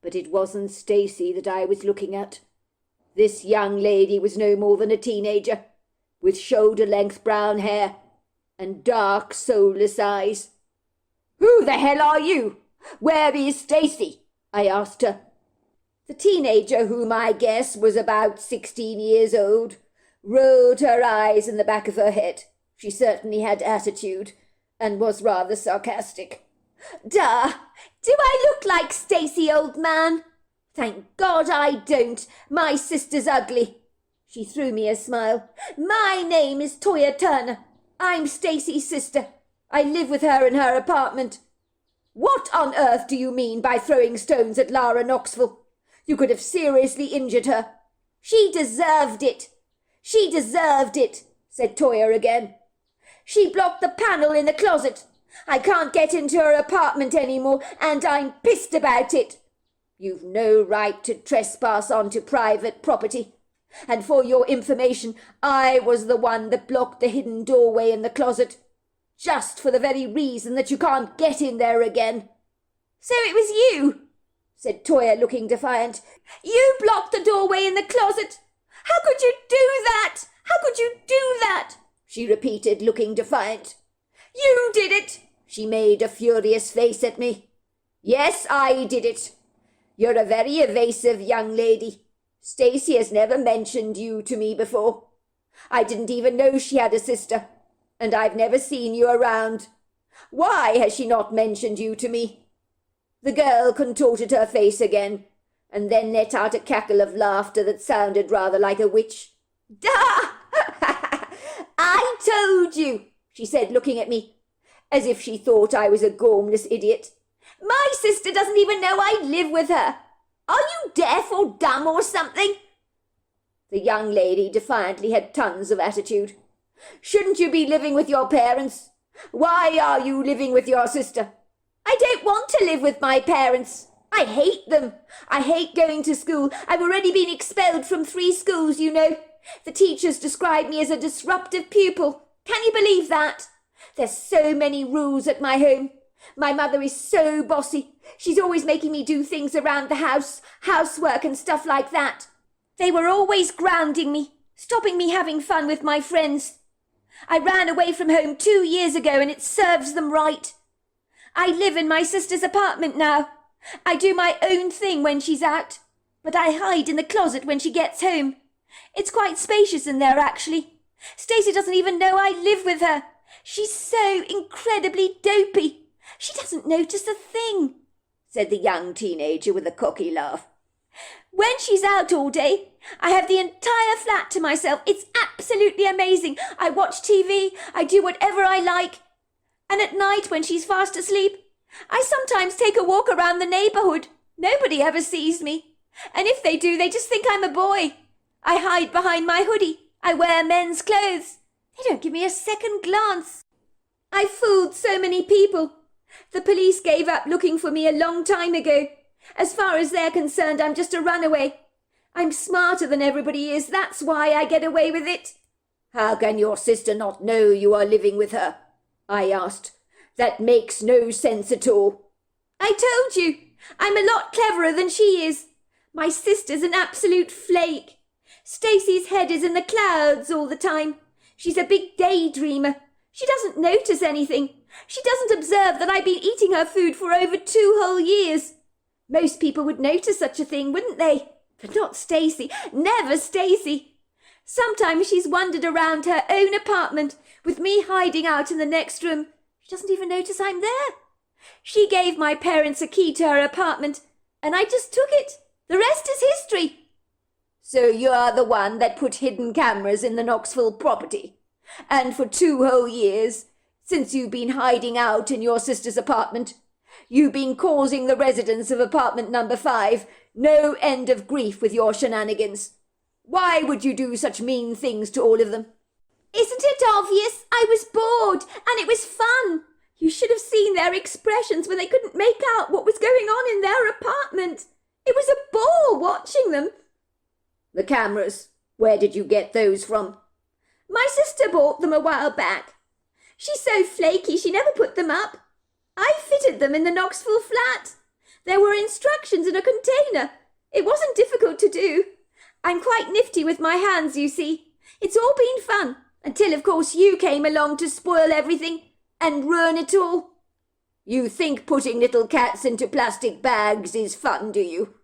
But it wasn't Stacy that I was looking at. This young lady was no more than a teenager, with shoulder-length brown hair and dark, soulless eyes. "Who the hell are you? Where is Stacy?" I asked her. The teenager, whom I guess was about 16 years old, rolled her eyes in the back of her head. She certainly had attitude, and was rather sarcastic. "Duh! Do I look like Stacy, old man?" "Thank God I don't. My sister's ugly." She threw me a smile. "My name is Toya Turner. I'm Stacy's sister. I live with her in her apartment." "What on earth do you mean by throwing stones at Lara Knoxville? You could have seriously injured her." "She deserved it. She deserved it," said Toya again. "She blocked the panel in the closet. I can't get into her apartment anymore, and I'm pissed about it." "You've no right to trespass onto private property. And for your information, I was the one that blocked the hidden doorway in the closet, just for the very reason that you can't get in there again." "So it was you," said Toya, looking defiant. "You blocked the doorway in the closet. How could you do that? How could you do that?" she repeated, looking defiant. "You did it." She made a furious face at me. "Yes, I did it. You're a very evasive young lady. Stacy has never mentioned you to me before. I didn't even know she had a sister, and I've never seen you around. Why has she not mentioned you to me?" The girl contorted her face again, and then let out a cackle of laughter that sounded rather like a witch. "Duh! I told you," she said, looking at me, as if she thought I was a gormless idiot. "My sister doesn't even know I live with her. Are you deaf or dumb or something?" The young lady defiantly had tons of attitude. "Shouldn't you be living with your parents? Why are you living with your sister?" "I don't want to live with my parents. I hate them. I hate going to school. I've already been expelled from 3 schools, you know. The teachers describe me as a disruptive pupil. Can you believe that? There's so many rules at my home. My mother is so bossy. She's always making me do things around the house, housework and stuff like that. They were always grounding me, stopping me having fun with my friends. I ran away from home 2 years ago and it serves them right. I live in my sister's apartment now. I do my own thing when she's out, but I hide in the closet when she gets home. It's quite spacious in there, actually. Stacy doesn't even know I live with her. She's so incredibly dopey. She doesn't notice a thing," said the young teenager with a cocky laugh. "When she's out all day, I have the entire flat to myself. It's absolutely amazing. I watch TV, I do whatever I like. And at night, when she's fast asleep, I sometimes take a walk around the neighbourhood. Nobody ever sees me. And if they do, they just think I'm a boy. I hide behind my hoodie. I wear men's clothes. They don't give me a second glance. I fooled so many people. The police gave up looking for me a long time ago. As far as they're concerned, I'm just a runaway. I'm smarter than everybody is. That's why I get away with it." "How can your sister not know you are living with her?" I asked. "That makes no sense at all." "I told you, I'm a lot cleverer than she is. My sister's an absolute flake. Stacy's head is in the clouds all the time. She's a big daydreamer. She doesn't notice anything. She doesn't observe that I've been eating her food for over 2 whole years. Most people would notice such a thing, wouldn't they? But not Stacy. Never Stacy. Sometimes she's wandered around her own apartment with me hiding out in the next room. She doesn't even notice I'm there. She gave my parents a key to her apartment, and I just took it. The rest is history. So you're the one that put hidden cameras in the Knoxville property. And for 2 whole years, since you've been hiding out in your sister's apartment, you've been causing the residents of apartment number 5 no end of grief with your shenanigans. Why would you do such mean things to all of them? Isn't it obvious? I was bored, and it was fun. You should have seen their expressions when they couldn't make out what was going on in their apartment. It was a bore watching them. The cameras, where did you get those from? My sister bought them a while back. She's so flaky she never put them up. I fitted them in the Knoxville flat. There were instructions in a container. It wasn't difficult to do. I'm quite nifty with my hands, you see. It's all been fun, until of course you came along to spoil everything and ruin it all. You think putting little cats into plastic bags is fun, do you?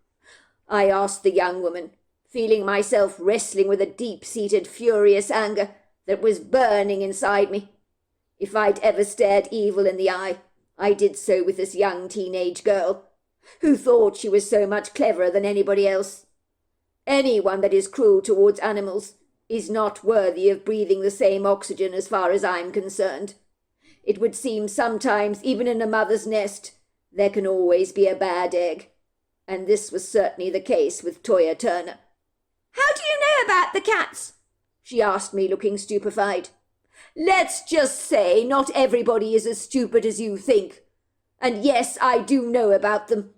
I asked the young woman, feeling myself wrestling with a deep-seated furious anger that was burning inside me. If I'd ever stared evil in the eye, I did so with this young teenage girl, who thought she was so much cleverer than anybody else. Anyone that is cruel towards animals is not worthy of breathing the same oxygen as far as I'm concerned. It would seem sometimes, even in a mother's nest, there can always be a bad egg. And this was certainly the case with Toya Turner. How do you know about the cats? She asked me, looking stupefied. Let's just say not everybody is as stupid as you think. And yes, I do know about them.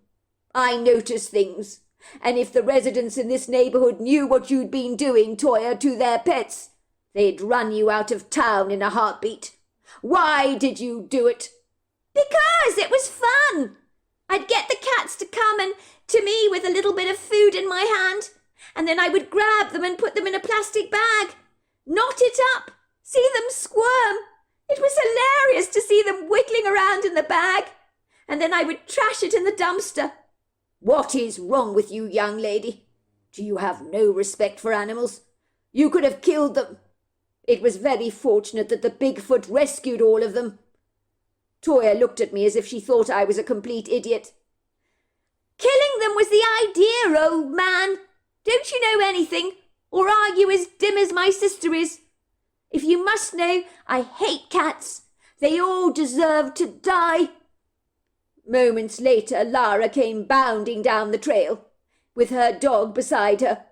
I notice things. And if the residents in this neighborhood knew what you'd been doing, Toya, to their pets, they'd run you out of town in a heartbeat. Why did you do it? Because it was fun. I'd get the cats to come and to me with a little bit of food in my hand, and then I would grab them and put them in a plastic bag, knot it up, see them squirm. It was hilarious to see them wiggling around in the bag, and then I would trash it in the dumpster. What is wrong with you, young lady? Do you have no respect for animals? You could have killed them. It was very fortunate that the Bigfoot rescued all of them. Toya looked at me as if she thought I was a complete idiot. Killing them was the idea, old man. Don't you know anything? Or are you as dim as my sister is? If you must know, I hate cats. They all deserve to die. Moments later, Lara came bounding down the trail, with her dog beside her.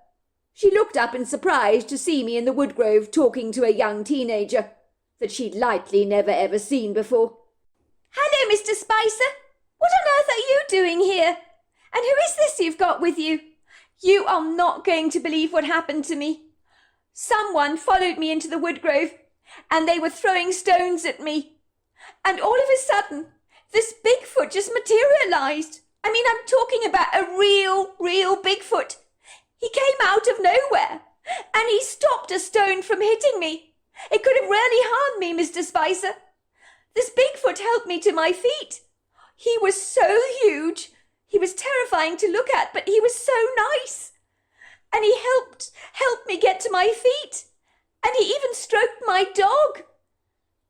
She looked up in surprise to see me in the woodgrove talking to a young teenager that she'd likely never ever seen before. Hello, Mr. Spicer. What on earth are you doing here? And who is this you've got with you? You are not going to believe what happened to me. Someone followed me into the woodgrove, and they were throwing stones at me. And all of a sudden, this Bigfoot just materialized. I mean, I'm talking about a real Bigfoot. He came out of nowhere, and he stopped a stone from hitting me. It could have really harmed me, Mr. Spicer. This Bigfoot helped me to my feet. He was so huge. He was terrifying to look at, but he was so nice. And he helped me get to my feet. And he even stroked my dog.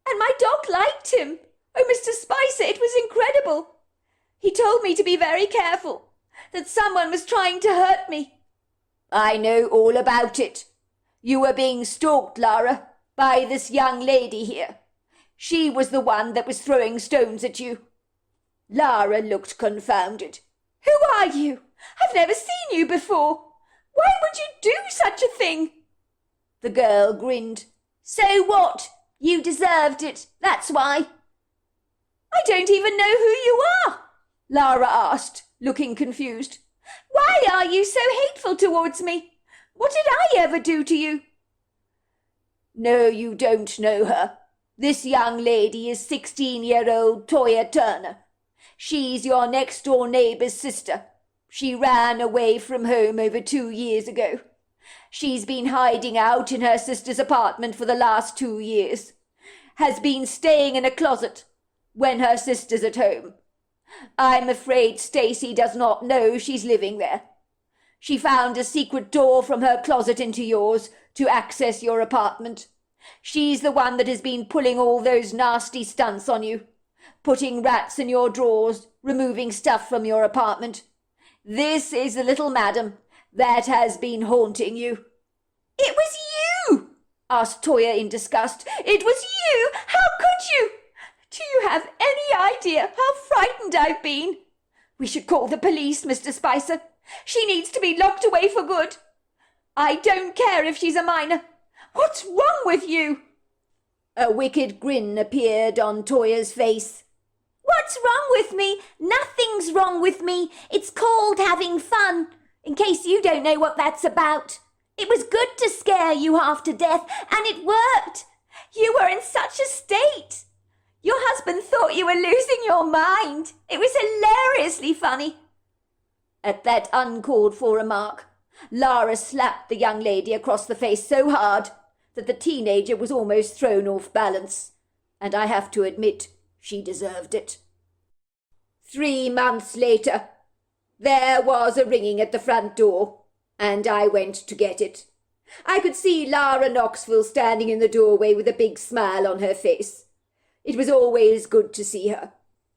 And my dog liked him. Oh, Mr. Spicer, it was incredible. He told me to be very careful, that someone was trying to hurt me. I know all about it. You were being stalked, Lara, by this young lady here. She was the one that was throwing stones at you. Lara looked confounded. Who are you? I've never seen you before. Why would you do such a thing? The girl grinned. So what? You deserved it, that's why. I don't even know who you are, Lara asked, looking confused. Why are you so hateful towards me? What did I ever do to you? No, you don't know her. This young lady is 16-year-old Toya Turner. She's your next-door neighbour's sister. She ran away from home over 2 years ago. She's been hiding out in her sister's apartment for the last 2 years. Has been staying in a closet when her sister's at home. I'm afraid Stacy does not know she's living there. She found a secret door from her closet into yours to access your apartment. She's the one that has been pulling all those nasty stunts on you, putting rats in your drawers, removing stuff from your apartment. This is the little madam that has been haunting you." "It was you?" asked Toyah in disgust. "It was you? How could you? Do you have any idea how frightened I've been? We should call the police, Mr. Spicer. She needs to be locked away for good. I don't care if she's a minor. What's wrong with you?" A wicked grin appeared on Toyah's face. "What's wrong with me? Nothing's wrong with me. It's called having fun, in case you don't know what that's about. It was good to scare you half to death, and it worked. You were in such a state. Your husband thought you were losing your mind. It was hilariously funny." At that uncalled-for remark, Lara slapped the young lady across the face so hard that the teenager was almost thrown off balance, and I have to admit she deserved it. 3 months later, there was a ringing at the front door, and I went to get it. I could see Lara Knoxville standing in the doorway with a big smile on her face. It was always good to see her.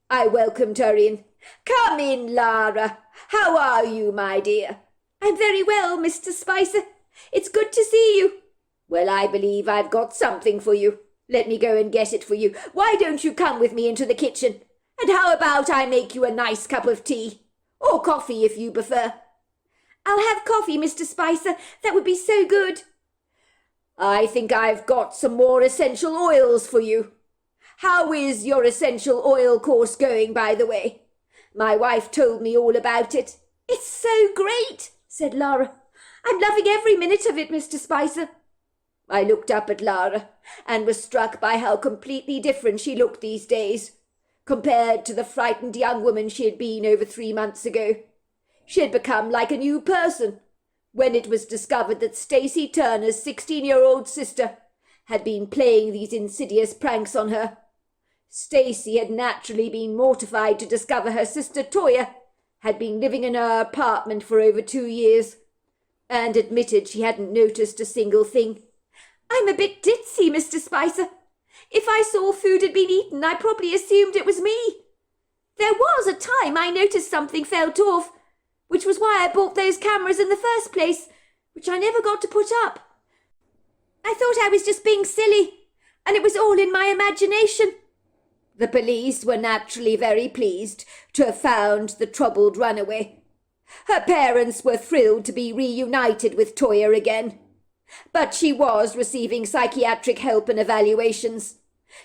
I welcomed her in. "Come in, Lara. How are you, my dear?" "I'm very well, Mr. Spicer. It's good to see you." "Well, I believe I've got something for you. Let me go and get it for you. Why don't you come with me into the kitchen? And how about I make you a nice cup of tea? Or coffee, if you prefer." "I'll have coffee, Mr. Spicer. That would be so good." "I think I've got some more essential oils for you. How is your essential oil course going, by the way? My wife told me all about it." "It's so great," said Lara. "I'm loving every minute of it, Mr. Spicer." I looked up at Lara and was struck by how completely different she looked these days, compared to the frightened young woman she had been over 3 months ago. She had become like a new person when it was discovered that Stacy Turner's 16-year-old sister had been playing these insidious pranks on her. Stacy had naturally been mortified to discover her sister Toyah had been living in her apartment for over 2 years, and admitted she hadn't noticed a single thing. "I'm a bit ditzy, Mr. Spicer. If I saw food had been eaten, I probably assumed it was me. There was a time I noticed something felt off, which was why I bought those cameras in the first place, which I never got to put up. I thought I was just being silly, and it was all in my imagination." The police were naturally very pleased to have found the troubled runaway. Her parents were thrilled to be reunited with Toyah again. But she was receiving psychiatric help and evaluations.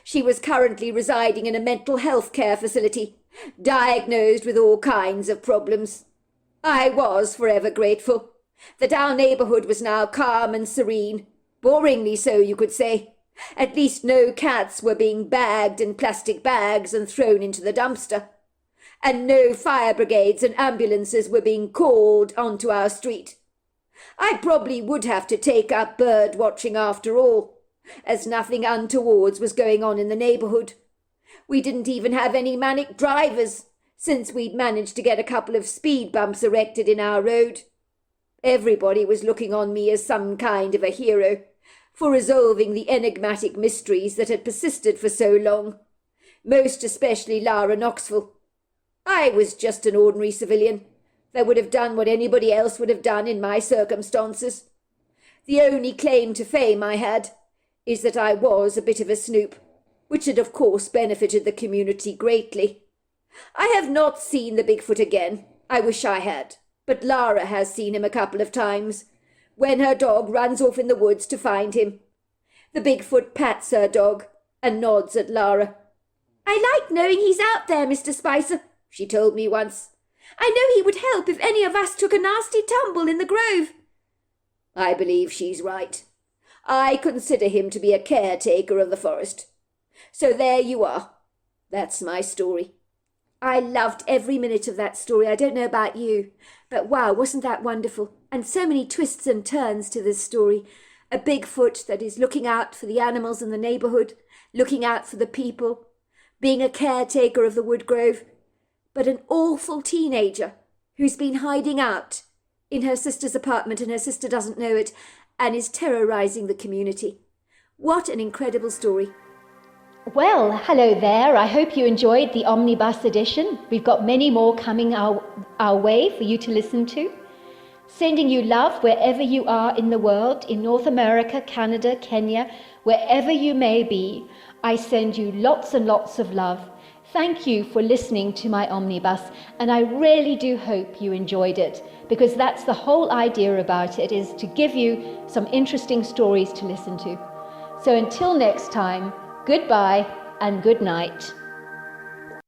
She was currently residing in a mental health care facility, diagnosed with all kinds of problems. I was forever grateful that our neighbourhood was now calm and serene, boringly so, you could say. At least no cats were being bagged in plastic bags and thrown into the dumpster, and no fire brigades and ambulances were being called onto our street. I probably would have to take up bird watching after all, as nothing untoward was going on in the neighbourhood. We didn't even have any manic drivers, since we'd managed to get a couple of speed bumps erected in our road. Everybody was looking on me as some kind of a hero for resolving the enigmatic mysteries that had persisted for so long, most especially Lara Knoxville. I was just an ordinary civilian that would have done what anybody else would have done in my circumstances. The only claim to fame I had is that I was a bit of a snoop, which had of course benefited the community greatly. I have not seen the Bigfoot again. I wish I had, but Lara has seen him a couple of times, when her dog runs off in the woods to find him. The Bigfoot pats her dog and nods at Lara. "I like knowing he's out there, Mr. Spicer," she told me once. "I know he would help if any of us took a nasty tumble in the grove." I believe she's right. I consider him to be a caretaker of the forest. So there you are. That's my story. I loved every minute of that story. I don't know about you, but wow, wasn't that wonderful? And so many twists and turns to this story. A Bigfoot that is looking out for the animals in the neighbourhood, looking out for the people, being a caretaker of the wood grove, but an awful teenager who's been hiding out in her sister's apartment and her sister doesn't know it and is terrorizing the community. What an incredible story. Well, hello there. I hope you enjoyed the Omnibus edition. We've got many more coming our way for you to listen to. Sending you love wherever you are in the world, in North America, Canada, Kenya, wherever you may be. I send you lots and lots of love. Thank you for listening to my Omnibus, and I really do hope you enjoyed it, because that's the whole idea about it, is to give you some interesting stories to listen to. So until next time, goodbye and good night.